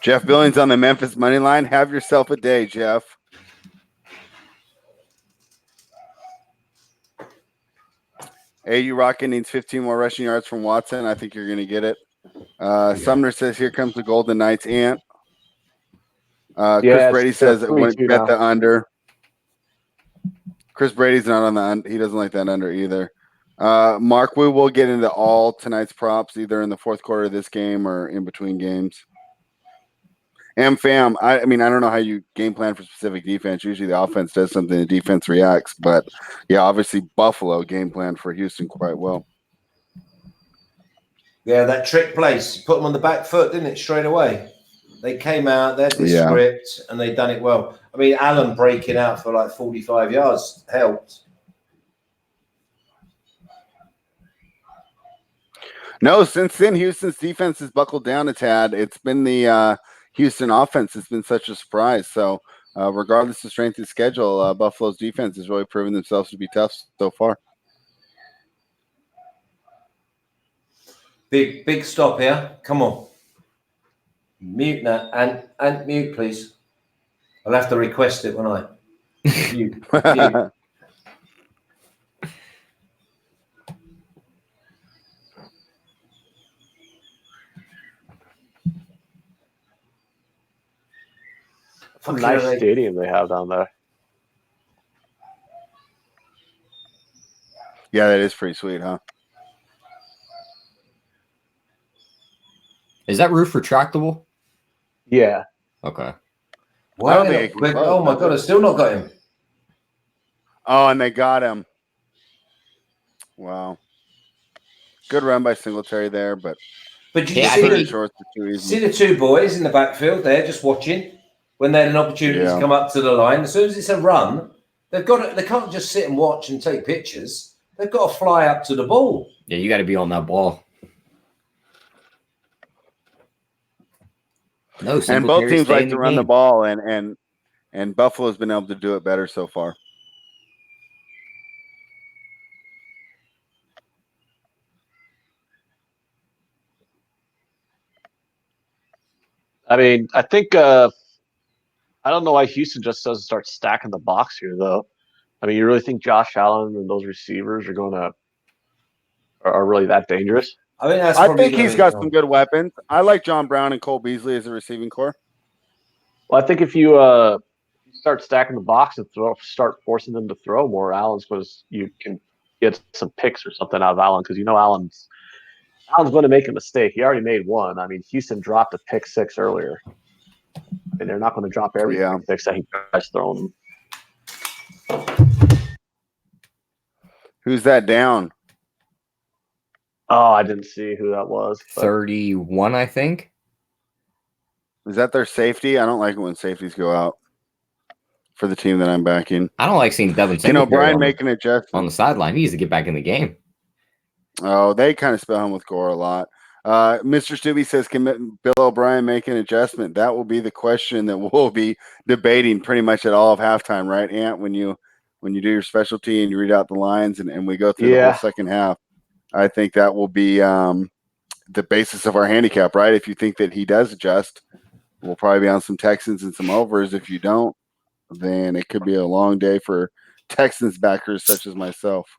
S5: Jeff Billings on the Memphis money line. Have yourself a day, Jeff. AU Rocket needs 15 more rushing yards from Watson. I think you're going to get it. Sumner says, here comes the Golden Knights, Ant. Chris Brady says, bet the under. Chris Brady's not on the under. He doesn't like that under either. Mark, we will get into all tonight's props, either in the fourth quarter of this game or in between games. And fam, I mean, I don't know how you game plan for specific defense. Usually the offense does something, the defense reacts. But, yeah, obviously Buffalo game plan for Houston quite well.
S2: Yeah, that trick place. Put them on the back foot, didn't it, straight away? They came out, they had this script, and they done it well. I mean, Allen breaking out for like 45 yards helped.
S5: No, since then, Houston's defense has buckled down a tad. It's been the Houston offense has been such a surprise. So, regardless of strength of schedule, Buffalo's defense has really proven themselves to be tough so far.
S2: Big stop here. Come on. Mute that. And mute, please. I'll have to request it when I mute. Mute.
S4: It's a nice stadium they have down there.
S5: Yeah, that is pretty sweet, huh?
S3: Is that roof retractable?
S4: Yeah.
S3: Okay.
S2: Why
S5: I don't
S2: are they
S5: think it
S2: not quick?
S5: can
S2: Oh my god, I still not got him.
S5: Oh, and they got him. Wow. Good run by Singletary there, but
S2: But you
S3: Yeah, I
S2: see,
S3: think
S5: third
S3: he-
S5: shorts are too
S2: see
S5: easy.
S2: the two boys in the backfield there just watching when they had an opportunity to
S5: Yeah.
S2: come up to the line. As soon as it's a run, they've got to, they can't just sit and watch and take pictures. They've got to fly up to the ball.
S3: Yeah, you got to be on that ball. No,
S5: And both
S3: Singletary
S5: teams
S3: stay
S5: like
S3: in
S5: to
S3: the
S5: run the
S3: game.
S5: ball, and Buffalo's been able to do it better so far.
S4: I mean, I think I don't know why Houston just doesn't start stacking the box here, though. I mean, you really think Josh Allen and those receivers are really that dangerous?
S2: I think that's
S5: I
S2: probably
S5: think
S2: gonna
S5: he's
S2: be-
S5: got some good weapons. I like John Brown and Cole Beasley as a receiving core.
S4: Well, I think if you start stacking the box and start forcing them to throw more, you can get some picks or something out of Allen because Allen's going to make a mistake. He already made one. I mean, Houston dropped a pick six earlier. I mean, they're not going to drop every pick six that he tries throwing them.
S5: Who's that down?
S4: Oh, I didn't see who that was.
S3: 31, I think.
S5: Is that their safety? I don't like it when safeties go out for the team that I'm backing.
S3: I don't like seeing Devin
S5: You know,
S3: Singletary
S5: Brian
S3: on,
S5: making adjustments
S3: on the sideline. He needs to get back in the game.
S5: Oh, they kind of spell him with Gore a lot. Mr. Stubby says, can Bill O'Brien make an adjustment? That will be the question that we'll be debating pretty much at all of halftime, right, Ant? When you do your specialty and you read out the lines and we go through the whole second half, I think that will be the basis of our handicap, right? If you think that he does adjust, we'll probably be on some Texans and some overs. If you don't, then it could be a long day for Texans backers such as myself.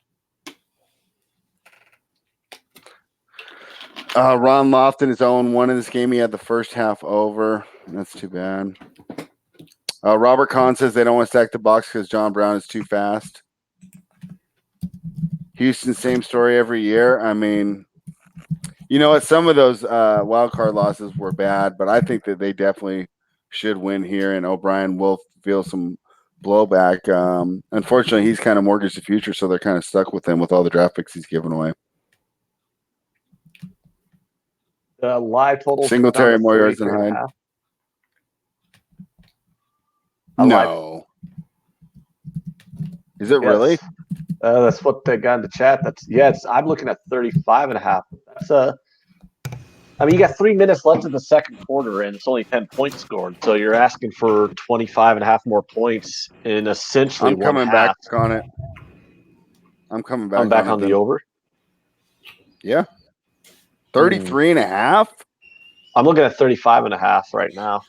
S5: Ron Lofton is 0-1 in this game. He had the first half over. That's too bad. Robert Kahn says they don't want to stack the box because John Brown is too fast. Houston, same story every year. I mean, you know what? Some of those wild card losses were bad, but I think that they definitely should win here, and O'Brien will feel some blowback. Unfortunately, he's kind of mortgaged the future, so they're kind of stuck with him with all the draft picks he's given away.
S4: Live total
S5: Singletary more yards than Hyde. No. Is it really?
S4: That's what they got in the chat. I'm looking at 35.5. I mean, you got 3 minutes left in the second quarter, and it's only 10 points scored. So you're asking for 25.5 more points in essentially
S5: I'm coming back on it. I'm coming back.
S4: I'm back on the over.
S5: Yeah. 33.5.
S4: I'm looking at 35.5 right now.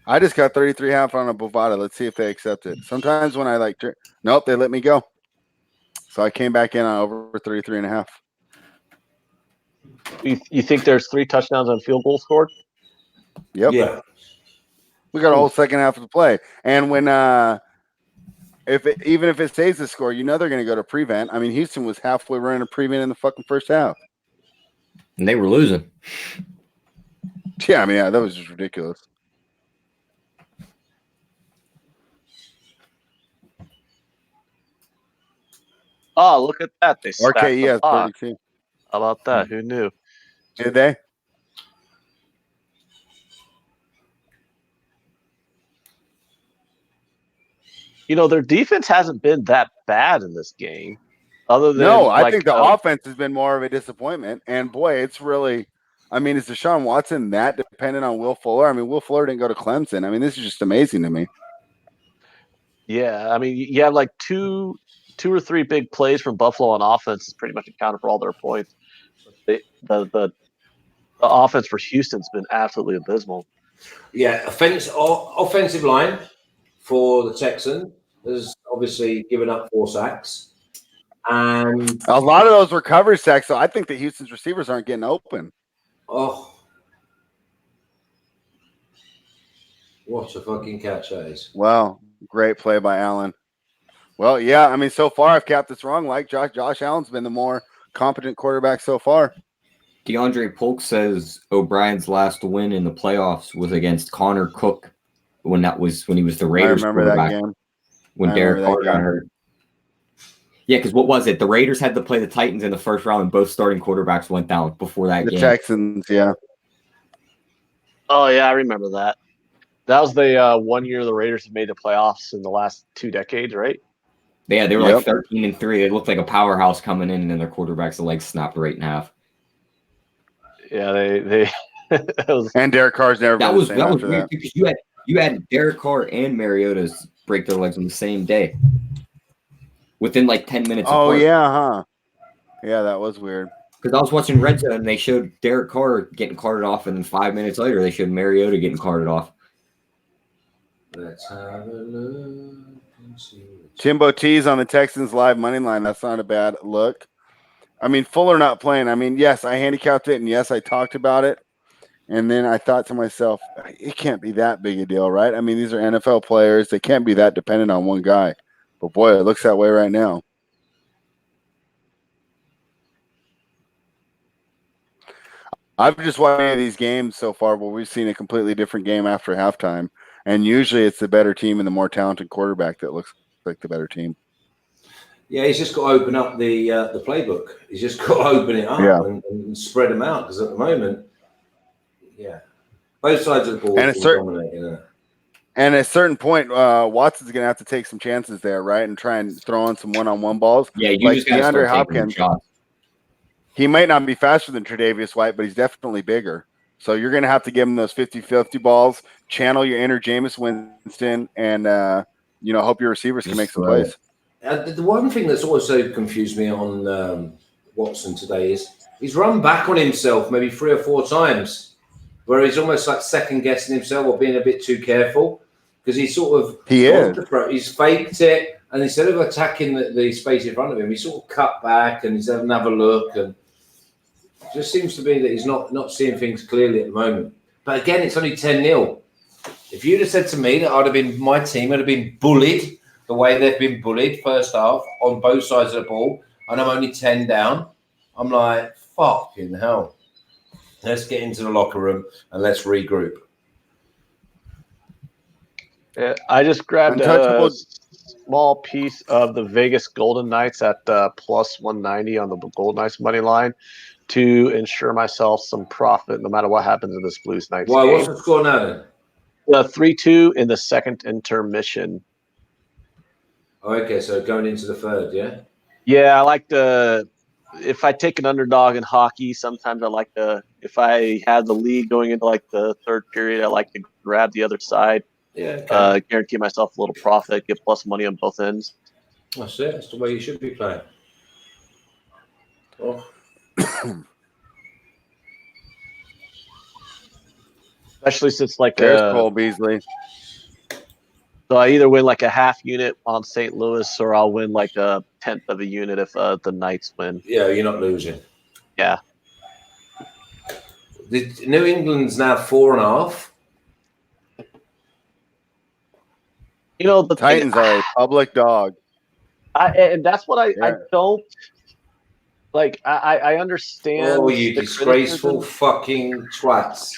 S5: I just got 33.5 on a Bovada. Let's see if they accept it. Sometimes when I nope, they let me go. So I came back in on over 33.5.
S4: You think there's 3 touchdowns on field goal scored?
S5: Yep.
S2: Yeah.
S5: We got a whole second half of the play. And when even if it stays the score, they're going to go to prevent. I mean, Houston was halfway running a prevent in the fucking first half.
S3: And they were losing.
S5: Yeah, I mean, that was just ridiculous.
S4: Oh, look at that. They stacked
S5: RKE
S4: the
S5: has
S4: box.
S5: 32.
S4: How about that? Who knew?
S5: Did they?
S4: Their defense hasn't been that bad in this game. Other than
S5: I think the offense has been more of a disappointment. And boy, it's really, I mean, is Deshaun Watson that dependent on Will Fuller? I mean, Will Fuller didn't go to Clemson. I mean, this is just amazing to me.
S4: Yeah, I mean, you have like two or three big plays from Buffalo on offense is pretty much accounted for all their points. the offense for Houston's been absolutely abysmal.
S2: Yeah, offensive line for the Texans has obviously given up 4 sacks. And
S5: A lot of those were cover sacks, so I think that Houston's receivers aren't getting open.
S2: oh, what a fucking catch that is.
S5: Well, great play by Allen. Well, yeah, I mean, so far I've capped this wrong. Like Josh Allen's been the more competent quarterback so far.
S3: DeAndre Polk says O'Brien's last win in the playoffs was against Connor Cook when he was the Raiders
S5: I remember that
S3: quarterback.
S5: game.
S3: When Derek Carr got hurt. Yeah, because what was it? The Raiders had to play the Titans in the first round, and both starting quarterbacks went down before that game.
S5: The Texans, yeah.
S4: Oh yeah, I remember that. That was the 1 year the Raiders have made the playoffs in the last 2 decades, right?
S3: Yeah, they were like 13-3. They looked like a powerhouse coming in, and then their quarterback's legs snapped right in half.
S4: Yeah, they
S5: and Derek Carr's never been the same after
S3: weird
S5: that.
S3: Because you had Derek Carr and Mariota's break their legs on the same day. Within like 10 minutes
S5: Oh,
S3: apart.
S5: yeah, huh? Yeah, that was weird.
S3: Because I was watching Red Zone and they showed Derek Carr getting carted off, and then 5 minutes later they showed Mariota getting carted off.
S2: Let's have a look.
S5: Timbo T's on the Texans live money line. That's not a bad look. I mean, Fuller not playing. I mean, yes, I handicapped it, and yes, I talked about it. And then I thought to myself, it can't be that big a deal, right? I mean, these are NFL players. They can't be that dependent on one guy. But, boy, it looks that way right now. I've just watched any of these games so far where we've seen a completely different game after halftime. And usually it's the better team and the more talented quarterback that looks like the better team.
S2: Yeah, he's just got to open up the playbook. He's just got to open it up and spread them out. Because at the moment, both sides of the ball are dominating.
S5: And at a certain point, Watson's going to have to take some chances there, right? And try and throw on some one-on-one balls.
S3: Yeah, you just got to start taking shots.
S5: He might not be faster than Tre'Davious White, but he's definitely bigger. So you're going to have to give him those 50-50 balls, channel your inner Jameis Winston, and hope your receivers can make some plays.
S2: The one thing that's also confused me on Watson today is he's run back on himself maybe 3 or 4 times, where he's almost like second guessing himself or being a bit too careful because he's he's faked it, and instead of attacking the space in front of him, he sort of cut back and he's having another look, and it just seems to be that he's not seeing things clearly at the moment. But again, it's only 10-0. If you'd have said to me that my team would have been bullied the way they've been bullied first half on both sides of the ball, and I'm only 10 down, I'm like, fucking hell. Let's get into the locker room and let's regroup.
S4: Yeah, I just grabbed a small piece of the Vegas Golden Knights at plus 190 on the Golden Knights money line to ensure myself some profit no matter what happens in this Blues Knights game.
S2: What's the score now then?
S4: 3-2 in the second intermission.
S2: Oh, okay, so going into the third, yeah?
S4: Yeah, I like if I take an underdog in hockey, sometimes I like if I have the lead going into like the third period, I like to grab the other side.
S2: Yeah. Okay.
S4: Guarantee myself a little profit, get plus money on both ends.
S2: That's it. That's the way you should be playing. Oh.
S4: Especially since
S5: there's Cole Beasley.
S4: So I either win like a half unit on St. Louis, or I'll win like a 1/10 of a unit if the Knights win.
S2: Yeah, you're not losing.
S4: Yeah.
S2: New England's now 4.5.
S5: The Titans are a public dog.
S4: And that's what I don't like. I understand.
S2: Oh, you disgraceful fucking twats.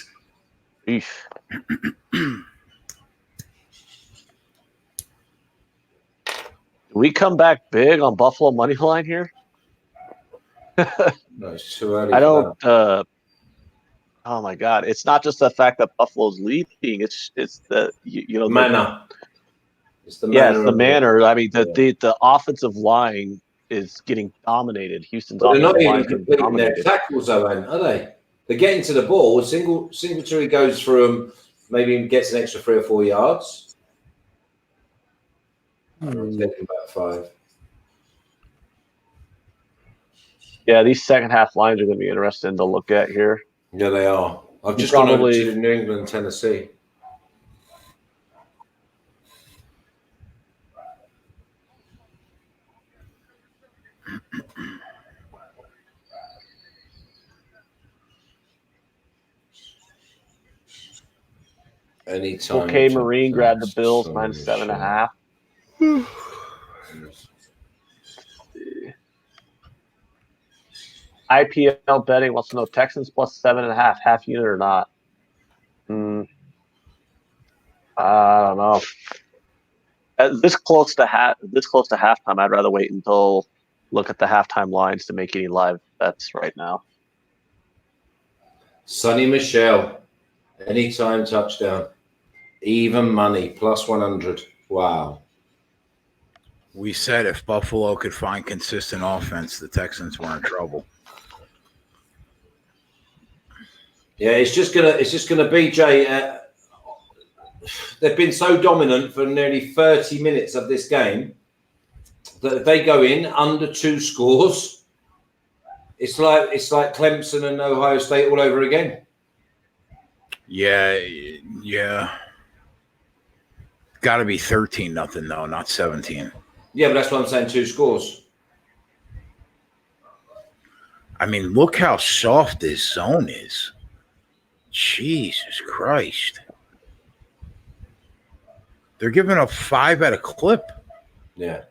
S4: We come back big on Buffalo money line here.
S2: No, it's too early.
S4: I don't. Oh my God! It's not just the fact that Buffalo's leading. It's the
S2: manner.
S4: It's the manner. I mean, the offensive line is getting dominated. Houston's offensive line. They're not even
S2: completing their tackles, though, are they? They're getting to the ball. Singletary goes for them, maybe gets an extra 3 or 4 yards. Taking about 5.
S4: Yeah, these second half lines are going to be interesting to look at here.
S2: Yeah, they are. I've just gone over to New England, Tennessee. Anytime.
S4: Okay, Marine grabbed the Bills minus 7.5. IPL betting wants to know Texans plus 7.5, half unit or not. I don't know. This close to halftime, I'd rather wait until look at the halftime lines to make any live bets right now.
S2: Sonny Michel, anytime touchdown, even money plus 100. Wow.
S1: We said if Buffalo could find consistent offense, the Texans were in trouble.
S2: Yeah, it's just gonna be Jay. They've been so dominant for nearly 30 minutes of this game that if they go in under 2 scores, it's like Clemson and Ohio State all over again.
S1: Yeah. Got to be 13-0 though, not 17.
S2: Yeah, but that's what I'm saying. 2 scores.
S1: I mean, look how soft this zone is. Jesus Christ. They're giving up 5 at a clip.
S2: Yeah.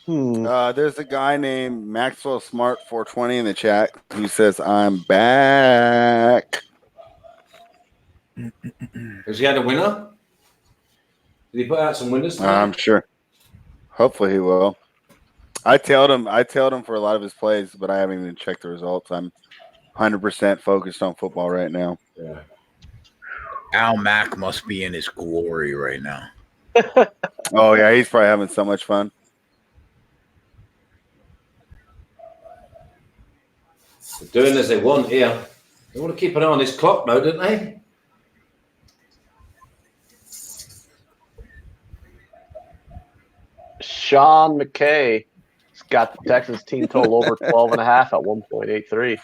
S5: There's a guy named Maxwell Smart 420 in the chat who says, I'm back.
S2: Has he had a winner? Did he put out some winners today?
S5: I'm sure. Hopefully he will. I tailed him for a lot of his plays, but I haven't even checked the results. I'm 100% focused on football right now.
S2: Yeah.
S1: Al Mack must be in his glory right now.
S5: Oh, yeah, he's probably having so much fun.
S2: They're doing as they want here. They want to keep an eye on this clock, though, don't they?
S4: Sean McKay has got the Texans team total over 12.5 at 1.83.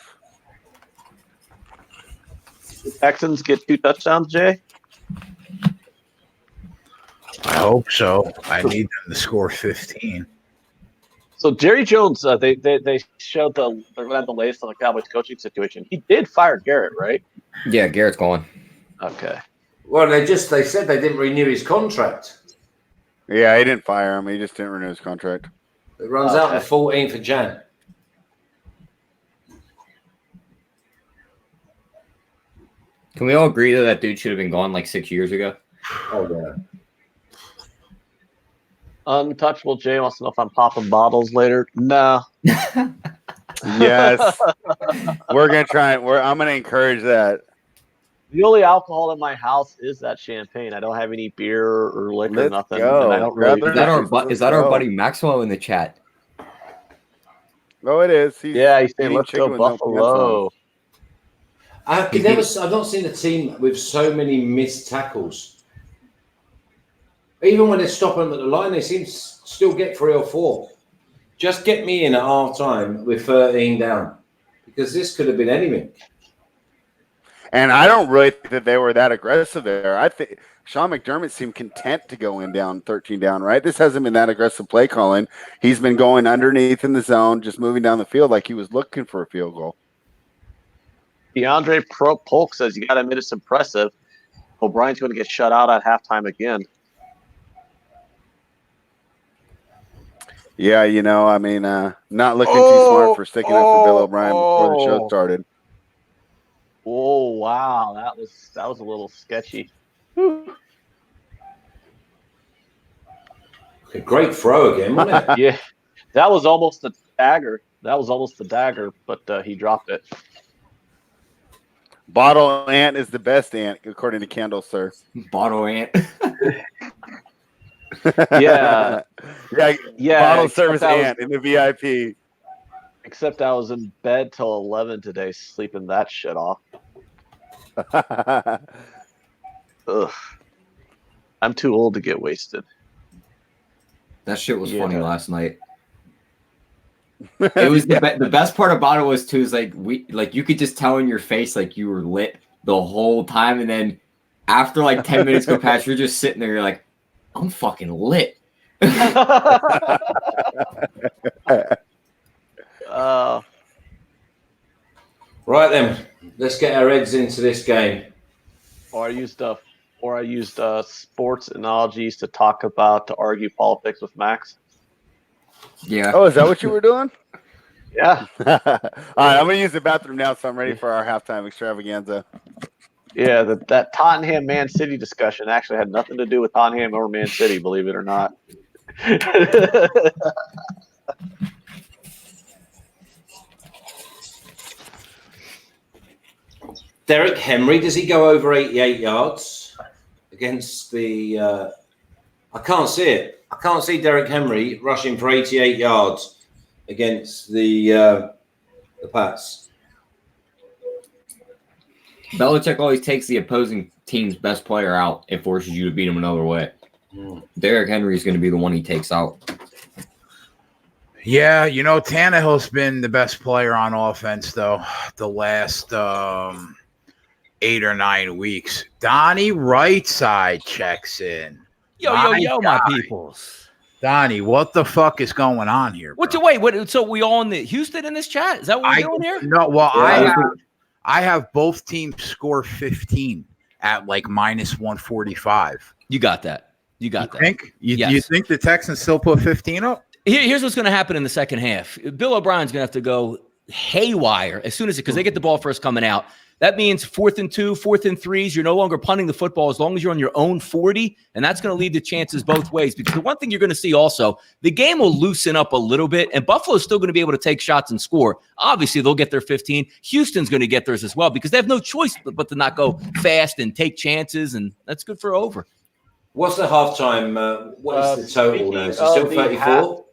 S4: The Texans get 2 touchdowns, Jay?
S1: I hope so. I need them to score 15.
S4: So Jerry Jones, they showed they're going to have the latest on the Cowboys coaching situation. He did fire Garrett, right?
S3: Yeah, Garrett's gone.
S4: Okay.
S2: Well, they said they didn't renew his contract.
S5: Yeah, he didn't fire him. He just didn't renew his contract.
S2: It runs out on the 14th of Jan.
S3: Can we all agree that dude should have been gone like 6 years ago?
S2: Oh, yeah.
S4: Untouchable Jay wants to know if I'm popping bottles later. No.
S5: Yes. We're going to try. I'm going to encourage that.
S4: The only alcohol in my house is that champagne. I don't have any beer or liquor,
S5: Let's
S4: nothing.
S5: go.
S4: And I don't really.
S3: Is that our buddy Maxwell in the chat?
S5: Oh, it is.
S4: He's saying, let's go Buffalo.
S2: I've not seen a team with so many missed tackles. Even when they stop them at the line, they seem to still get 3 or 4. Just get me in at half time with 13 down, because this could have been anything.
S5: And I don't really think that they were that aggressive there. I think Sean McDermott seemed content to go in down 13 down, right? This hasn't been that aggressive play calling. He's been going underneath in the zone, just moving down the field like he was looking for a field goal.
S4: DeAndre Polk says you got to admit it's impressive. O'Brien's going to get shut out at halftime again.
S5: Yeah, I mean, not looking too smart for sticking up for Bill O'Brien before the show started.
S4: Oh wow, that was a little sketchy.
S2: A great throw again, wasn't it?
S4: Yeah, that was almost the dagger. But he dropped it.
S5: Bottle ant is the best ant, according to Kendall, sir.
S3: Bottle ant.
S4: Yeah.
S5: Bottle service ant in the VIP.
S4: Except I was in bed till 11 today, sleeping that shit off. Ugh. I'm too old to get wasted.
S3: That shit was
S4: Yeah.
S3: funny last night. It was the best part about it was too is like you could just tell in your face like you were lit the whole time, and then after like 10 minutes go past, you're just sitting there. You're like, I'm fucking lit.
S2: Right then, let's get our heads into this game.
S4: Or I used sports analogies to argue politics with Max.
S3: Yeah.
S5: Oh, is that what you were doing?
S4: Yeah.
S5: All right, I'm gonna use the bathroom now, so I'm ready for our halftime extravaganza.
S4: Yeah, that Tottenham Man City discussion actually had nothing to do with Tottenham or Man City, believe it or not.
S2: Derrick Henry, does he go over 88 yards against the... I can't see it. I can't see Derrick Henry rushing for 88 yards against the Pats.
S3: Belichick always takes the opposing team's best player out and forces you to beat him another way. Derrick Henry is going to be the one he takes out.
S1: Yeah, Tannehill's been the best player on offense, though, the last 8 or 9 weeks. Donnie Rightside checks in.
S6: Yo, my peoples.
S1: Donnie, what the fuck is going on here?
S6: What? Wait. So we all in the Houston in this chat? Is that what we're doing here?
S1: No, well,
S2: Yeah.
S1: I have both teams score 15 at like minus 145.
S6: You got that. You
S1: Think?
S6: Yes.
S1: You think the Texans still put 15 up?
S6: Here's what's going to happen in the second half. Bill O'Brien's going to have to go haywire as soon as because they get the ball first coming out. That means 4th and 2, 4th and 3s. You're no longer punting the football as long as you're on your own 40, and that's going to lead to chances both ways. Because the one thing you're going to see also, the game will loosen up a little bit, and Buffalo's still going to be able to take shots and score. Obviously, they'll get their 15. Houston's going to get theirs as well because they have no choice but to not go fast and take chances, and that's good for over.
S2: What's the halftime? What is the total now? Is it still 34?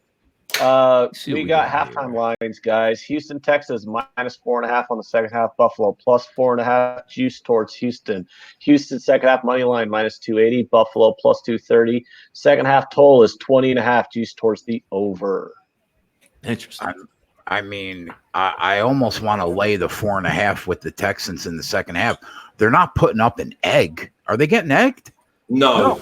S4: We got halftime lines, guys. Houston, Texas, minus 4.5 on the second half. Buffalo, plus 4.5. Juice towards Houston. Houston, second half money line, minus 280. Buffalo, plus 230. Second half total is 20.5. Juice towards the over.
S6: Interesting.
S1: I mean, I almost want to lay the 4.5 with the Texans in the second half. They're not putting up an egg. Are they getting egged?
S2: No.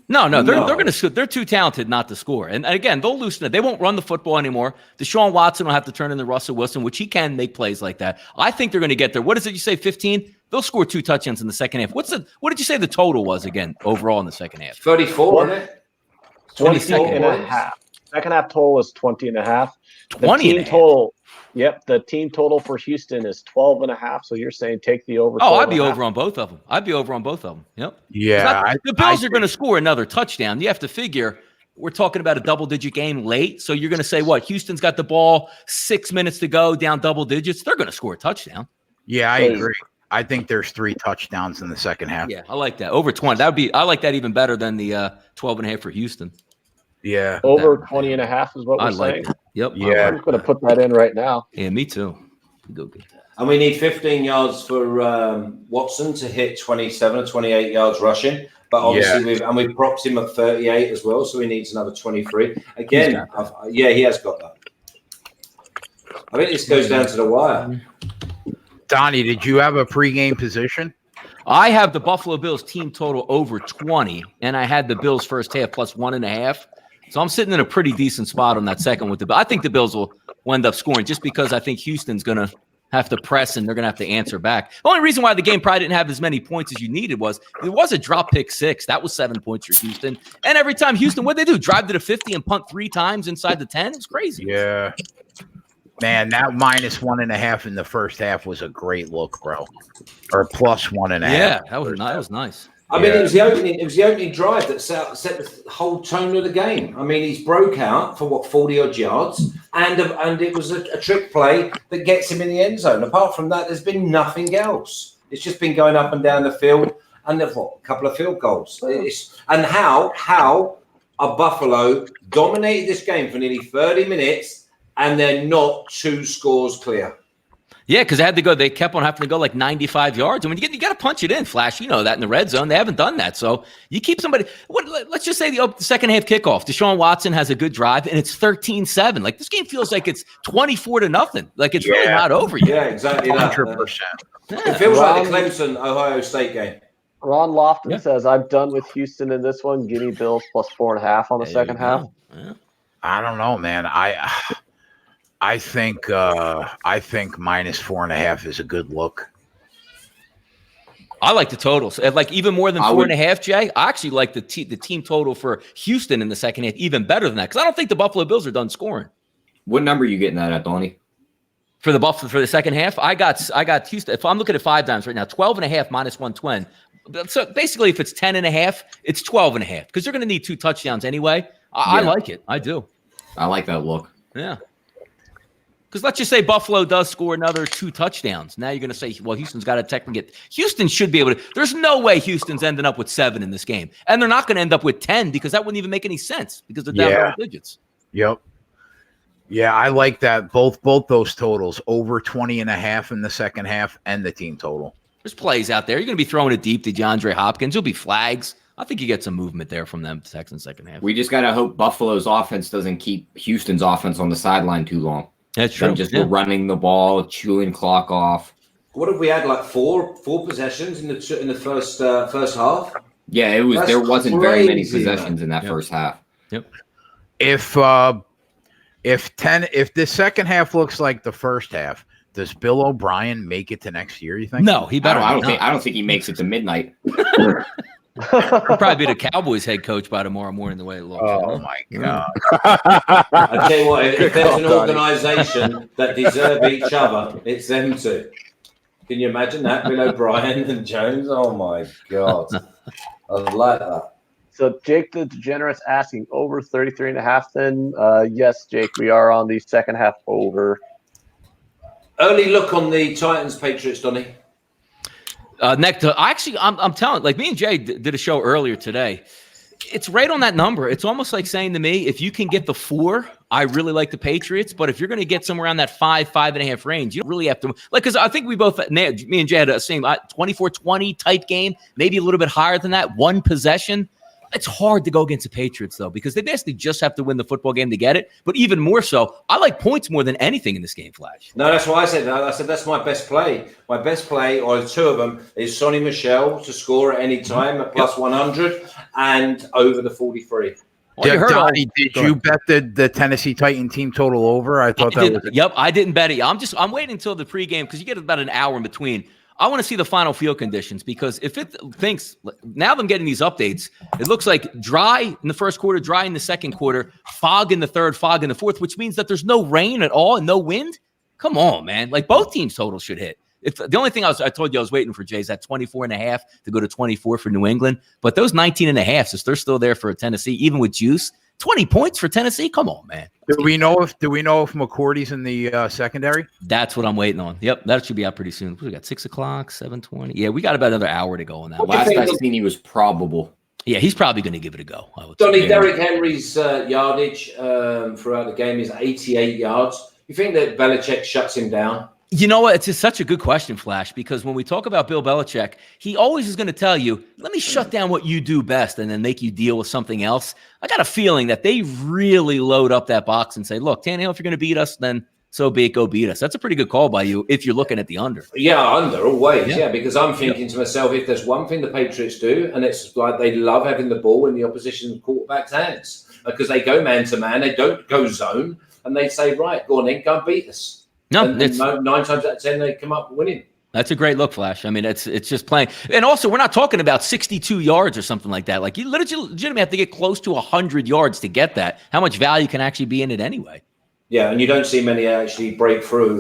S6: No, they're going to. They're too talented not to score. And again, they'll loosen it. They won't run the football anymore. Deshaun Watson will have to turn into Russell Wilson, which he can make plays like that. I think they're going to get there. What is it? You say 15? They'll score 2 touchdowns in the second half. What did you say the total was again overall in the second half?
S2: 34, isn't it?
S4: 20.5. Second half total is 20.5.
S6: 20
S4: total. Yep, the team total for Houston is 12.5. So you're saying take the over.
S6: Oh, I'd be over on both of them. Yep.
S1: Yeah.
S6: The Bills are going to score another touchdown. You have to figure we're talking about a double-digit game late. So you're going to say what? Houston's got the ball 6 minutes to go, down double digits. They're going to score a touchdown.
S1: Yeah, I agree. I think there's 3 touchdowns in the second half.
S6: Yeah, I like that. Over 20. I like that even better than the 12.5 for Houston.
S1: Yeah.
S4: Over 20.5 is what we're saying.
S6: That. Yep.
S1: Yeah.
S4: I'm going to put that in right now.
S6: Yeah, me too. Go get that.
S2: And we need 15 yards for Watson to hit 27 or 28 yards rushing. But obviously, we've propped him at 38 as well, so he needs another 23. Again, he has got that. I think this goes down to the wire.
S1: Donnie, did you have a pregame position?
S6: I have the Buffalo Bills team total over 20, and I had the Bills first half plus 1.5. So I'm sitting in a pretty decent spot on that second with the Bills. I think the Bills will end up scoring just because I think Houston's going to have to press and they're going to have to answer back. The only reason why the game probably didn't have as many points as you needed was there was a drop pick 6. That was 7 points for Houston. And every time Houston, what'd they do? Drive to the 50 and punt 3 times inside the 10? It was crazy.
S1: Yeah. Man, that minus 1.5 in the first half was a great look, bro. Or plus 1.5.
S6: Yeah, that was nice.
S2: I mean, it was the opening drive that set the whole tone of the game. I mean, he's broke out for 40 odd yards, and it was a trick play that gets him in the end zone. Apart from that, there's been nothing else. It's just been going up and down the field, and a couple of field goals. And how a Buffalo dominated this game for nearly 30 minutes, and they're not 2 scores clear.
S6: Yeah, because they kept on having to go like 95 yards. I mean, you got to punch it in, Flash. You know that in the red zone. They haven't done that. So you keep somebody. Let's just say the second half kickoff. Deshaun Watson has a good drive, and it's 13-7. Like, this game feels like it's 24-0. Like, it's really not over yet.
S2: Yeah, exactly.
S1: 100%.
S2: It feels like the Clemson-Ohio State game.
S4: Ron Lofton says, I'm done with Houston in this one. Give me Bills plus 4.5 on the second half.
S6: Yeah.
S1: I don't know, man. I think minus 4.5 is a good look.
S6: I like the totals. Like, even more than 4.5, Jay. I actually like the team total for Houston in the second half even better than that, because I don't think the Buffalo Bills are done scoring.
S3: What number are you getting that at, Donnie?
S6: For the second half, I got Houston. If I'm looking at 5 dimes right now, 12.5 minus 120. So basically, if it's 10.5, it's 12.5, because they're going to need 2 touchdowns anyway. I like it. I do.
S3: I like that look.
S6: Yeah. Because let's just say Buffalo does score another 2 touchdowns. Now you're going to say, well, Houston's got to technically get – Houston should be able to – there's no way Houston's ending up with 7 in this game. And they're not going to end up with 10, because that wouldn't even make any sense, because they're down double digits.
S1: Yep. Yeah, I like that. Both those totals, over 20.5 in the second half, and the team total.
S6: There's plays out there. You're going to be throwing it deep to DeAndre Hopkins. There'll be flags. I think you get some movement there from them, Texans second half.
S3: We just got to hope Buffalo's offense doesn't keep Houston's offense on the sideline too long.
S6: That's true.
S3: Just running the ball, chewing clock off.
S2: What if we had like four possessions in the first half?
S3: Yeah, it was. There wasn't very many possessions in that first half.
S6: Yep.
S1: If the second half looks like the first half, does Bill O'Brien make it to next year, you think?
S6: No, he better.
S3: I don't think he makes it to midnight.
S6: He'll probably be the Cowboys head coach by tomorrow morning, the way it looks.
S1: Oh, my God.
S2: I tell you what, if there's an organization that deserve each other, it's them two. Can you imagine that? Bill O'Brien and Jones? Oh, my God. I like that.
S4: So Jake the Degenerate's asking over 33.5 then. Yes, Jake, we are on the second half over.
S2: Early look on the Titans Patriots, Donnie.
S6: I'm telling, like, me and Jay did a show earlier today. It's right on that number. It's almost like saying to me, if you can get the 4, I really like the Patriots. But if you're going to get somewhere around that 5.5 range, you don't really have to, like, because I think we both, me and Jay had the same 24-20 type game, maybe a little bit higher than that, 1 possession. It's hard to go against the Patriots, though, because they basically just have to win the football game to get it. But even more so, I like points more than anything in this game, Flash.
S2: No, that's what I said. I said that's my best play. My best play, or 2 of them, is Sonny Michel to score at any time at plus 100 and over the 43.
S1: Well, Donnie, did you bet the Tennessee Titan team total over? I thought that was.
S6: Yep, I didn't bet it. I'm waiting until the pregame, because you get about an hour in between. I want to see the final field conditions, because if it thinks now that I'm getting these updates, it looks like dry in the first quarter, dry in the second quarter, fog in the third, fog in the fourth, which means that there's no rain at all and no wind. Come on, man. Like, both teams' totals should hit. The only thing I told you I was waiting for, Jay, is that 24.5 to go to 24 for New England. But those 19.5, they're still there for Tennessee, even with juice. 20 points for Tennessee? Come on, man.
S1: Do we know if McCourty's in the secondary?
S6: That's what I'm waiting on. Yep, that should be out pretty soon. We got 6 o'clock, 7:20. Yeah, we got about another hour to go on that.
S3: Last I seen, he was probable.
S6: Yeah, he's probably going to give it a go.
S2: Donnie, Derrick Henry's yardage throughout the game is 88 yards. You think that Belichick shuts him down?
S6: You know what? It's just such a good question, Flash, because when we talk about Bill Belichick, he always is going to tell you, let me shut down what you do best and then make you deal with something else. I got a feeling that they really load up that box and say, look, Tannehill, if you're going to beat us, then so be it, go beat us. That's a pretty good call by you if you're looking at the under.
S2: Yeah, under, always. Yeah, because I'm thinking to myself, if there's one thing the Patriots do, and it's like they love having the ball in the opposition quarterback's hands, because they go man-to-man, they don't go zone, and they say, right, go on in, go and beat us.
S6: No,
S2: and 9 times out of 10 they come up winning.
S6: That's a great look, Flash. I mean, it's just playing. And also, we're not talking about 62 yards or something like that. Like, you legitimately have to get close to 100 yards to get that. How much value can actually be in it anyway? Yeah,
S2: and you don't see many actually break through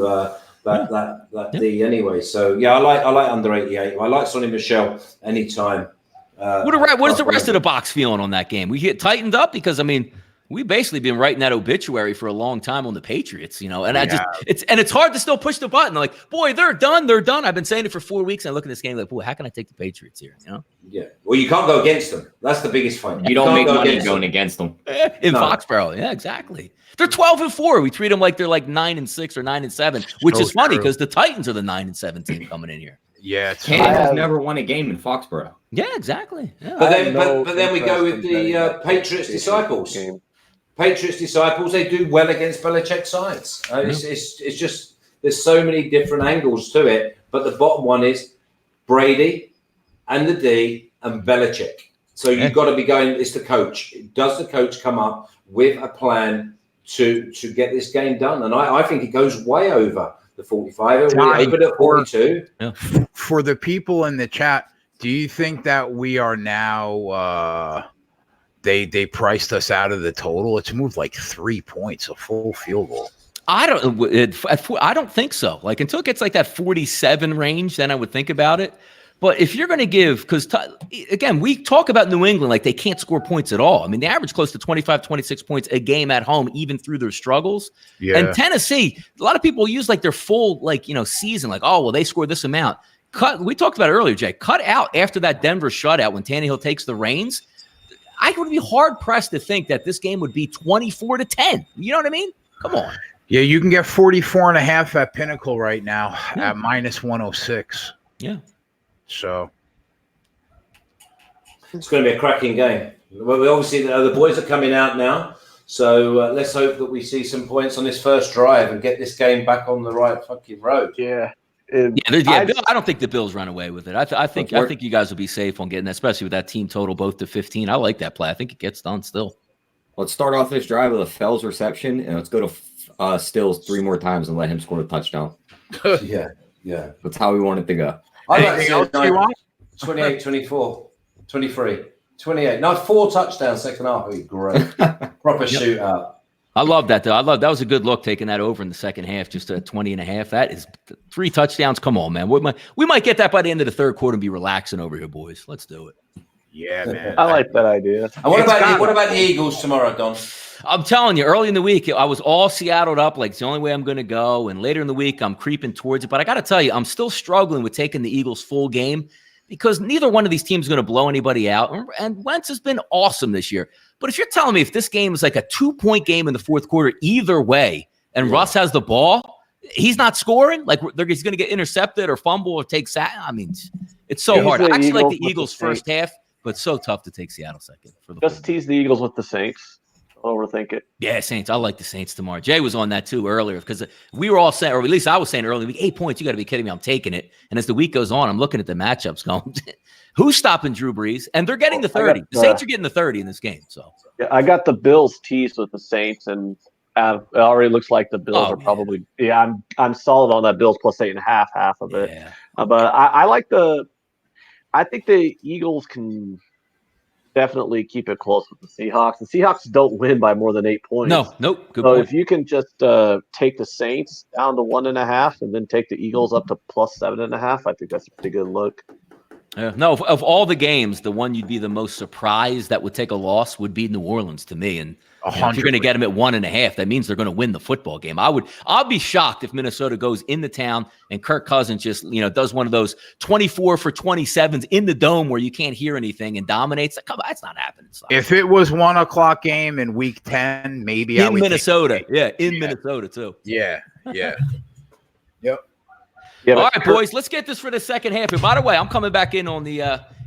S2: that D anyway. So, yeah, I like under 88. I like Sonny Michel anytime.
S6: What is the rest of the box feeling on that game? We get tightened up because, I mean, We've basically been writing that obituary for a long time on the Patriots, and it's hard to still push the button. Like, boy, they're done. I've been saying it for 4 weeks, and I look at this game like, boy, how can I take the Patriots here?
S2: Yeah. Well, you can't go against them. That's the biggest fight.
S3: You don't make money going against them.
S6: In Foxborough. Yeah, exactly. They're 12-4. We treat them like they're like 9-6 or 9-7, which is funny because the Titans are the 9-7 team coming in here.
S1: Yeah,
S3: Canada has never won a game in Foxborough.
S6: Yeah, exactly. Yeah.
S2: But then we go with the Patriots disciples. Patriots disciples, they do well against Belichick sides. It's just there's so many different angles to it. But the bottom one is Brady and the D and Belichick. So you've got to be going. It's the coach. Does the coach come up with a plan to get this game done? And I think it goes way over the 45. We opened at 42.
S1: Yeah. For the people in the chat, do you think that we are now? They priced us out of the total. It's moved like 3 points, a full field goal.
S6: I don't think so. Like until it gets like that 47 range, then I would think about it. But if you're going to give, because again, we talk about New England like they can't score points at all. I mean, they average close to 25, 26 points a game at home, even through their struggles. Yeah. And Tennessee, a lot of people use like their full season, like, oh, well, they scored this amount. We talked about it earlier, Jay. Cut out after that Denver shutout when Tannehill takes the reins. I would be hard pressed to think that this game would be 24-10. You know what I mean? Come on.
S1: Yeah, you can get 44.5 at Pinnacle right now at -106.
S6: Yeah.
S1: So
S2: it's going to be a cracking game. Well, obviously the boys are coming out now, so let's hope that we see some points on this first drive and get this game back on the right fucking road.
S4: Yeah.
S6: I don't think the Bills run away with it. I think you guys will be safe on getting that, especially with that team total both to 15. I like that play. I think it gets done still.
S3: Let's start off this drive with a Fells reception, and let's go to Stills 3 more times and let him score a touchdown.
S2: Yeah.
S3: That's how we want it to go.
S2: Anything else you want? 28, 24, 23, 28. No, 4 touchdowns second half. Would be great. Proper shootout.
S6: I love that, though. That was a good look, taking that over in the second half, just at 20.5. That is 3 touchdowns. Come on, man. We might get that by the end of the third quarter and be relaxing over here, boys. Let's do it.
S1: Yeah, man.
S4: I like that idea.
S2: And what about the Eagles tomorrow, Don?
S6: I'm telling you, early in the week, I was all Seattled up. Like, it's the only way I'm going to go. And later in the week, I'm creeping towards it. But I got to tell you, I'm still struggling with taking the Eagles full game because neither one of these teams is going to blow anybody out. And Wentz has been awesome this year. But if you're telling me if this game is like a 2-point game in the fourth quarter either way, and Russ has the ball, he's not scoring, like he's going to get intercepted or fumble or take sack. I mean, it's so hard. I actually like the Eagles first half, but so tough to take Seattle second.
S4: Just tease the Eagles with the Saints. Don't overthink it.
S6: Yeah, Saints. I like the Saints tomorrow. Jay was on that too earlier because we were all saying, or at least I was saying earlier, 8 points. You got to be kidding me. I'm taking it. And as the week goes on, I'm looking at the matchups going, who's stopping Drew Brees? And they're getting the 30. The Saints are getting the 30 in this game. So
S4: yeah, I got the Bills teased with the Saints, and it already looks like the Bills are probably. Yeah, I'm solid on that Bills plus 8.5, half of it. Yeah. But I like I think the Eagles can definitely keep it close with the Seahawks. The Seahawks don't win by more than 8 points.
S6: Nope. Good
S4: so
S6: point.
S4: If you can just take the Saints down to 1.5 and then take the Eagles up to plus 7.5, I think that's a pretty good look.
S6: Yeah. No, of all the games, the one you'd be the most surprised that would take a loss would be New Orleans to me. And if you're going to get them at 1.5, that means they're going to win the football game. I'll be shocked if Minnesota goes into town and Kirk Cousins just, does one of those 24 for 27s in the dome where you can't hear anything and dominates. Come on, that's not happening.
S1: If it was 1 o'clock game in week 10, maybe
S6: in Minnesota. Yeah, in Minnesota too.
S1: Yeah. Yep.
S6: Yeah, all right, boys, let's get this for the second half. And by the way, I'm coming back in on the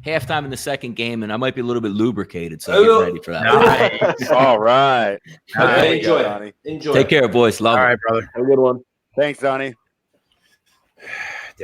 S6: halftime in the second game, and I might be a little bit lubricated, so get ready for that.
S1: Nice.
S5: All right.
S2: Enjoy.
S5: Donnie.
S2: Enjoy.
S6: Take care, boys. Love it.
S1: All right, brother.
S4: Have a good one.
S5: Thanks, Donnie.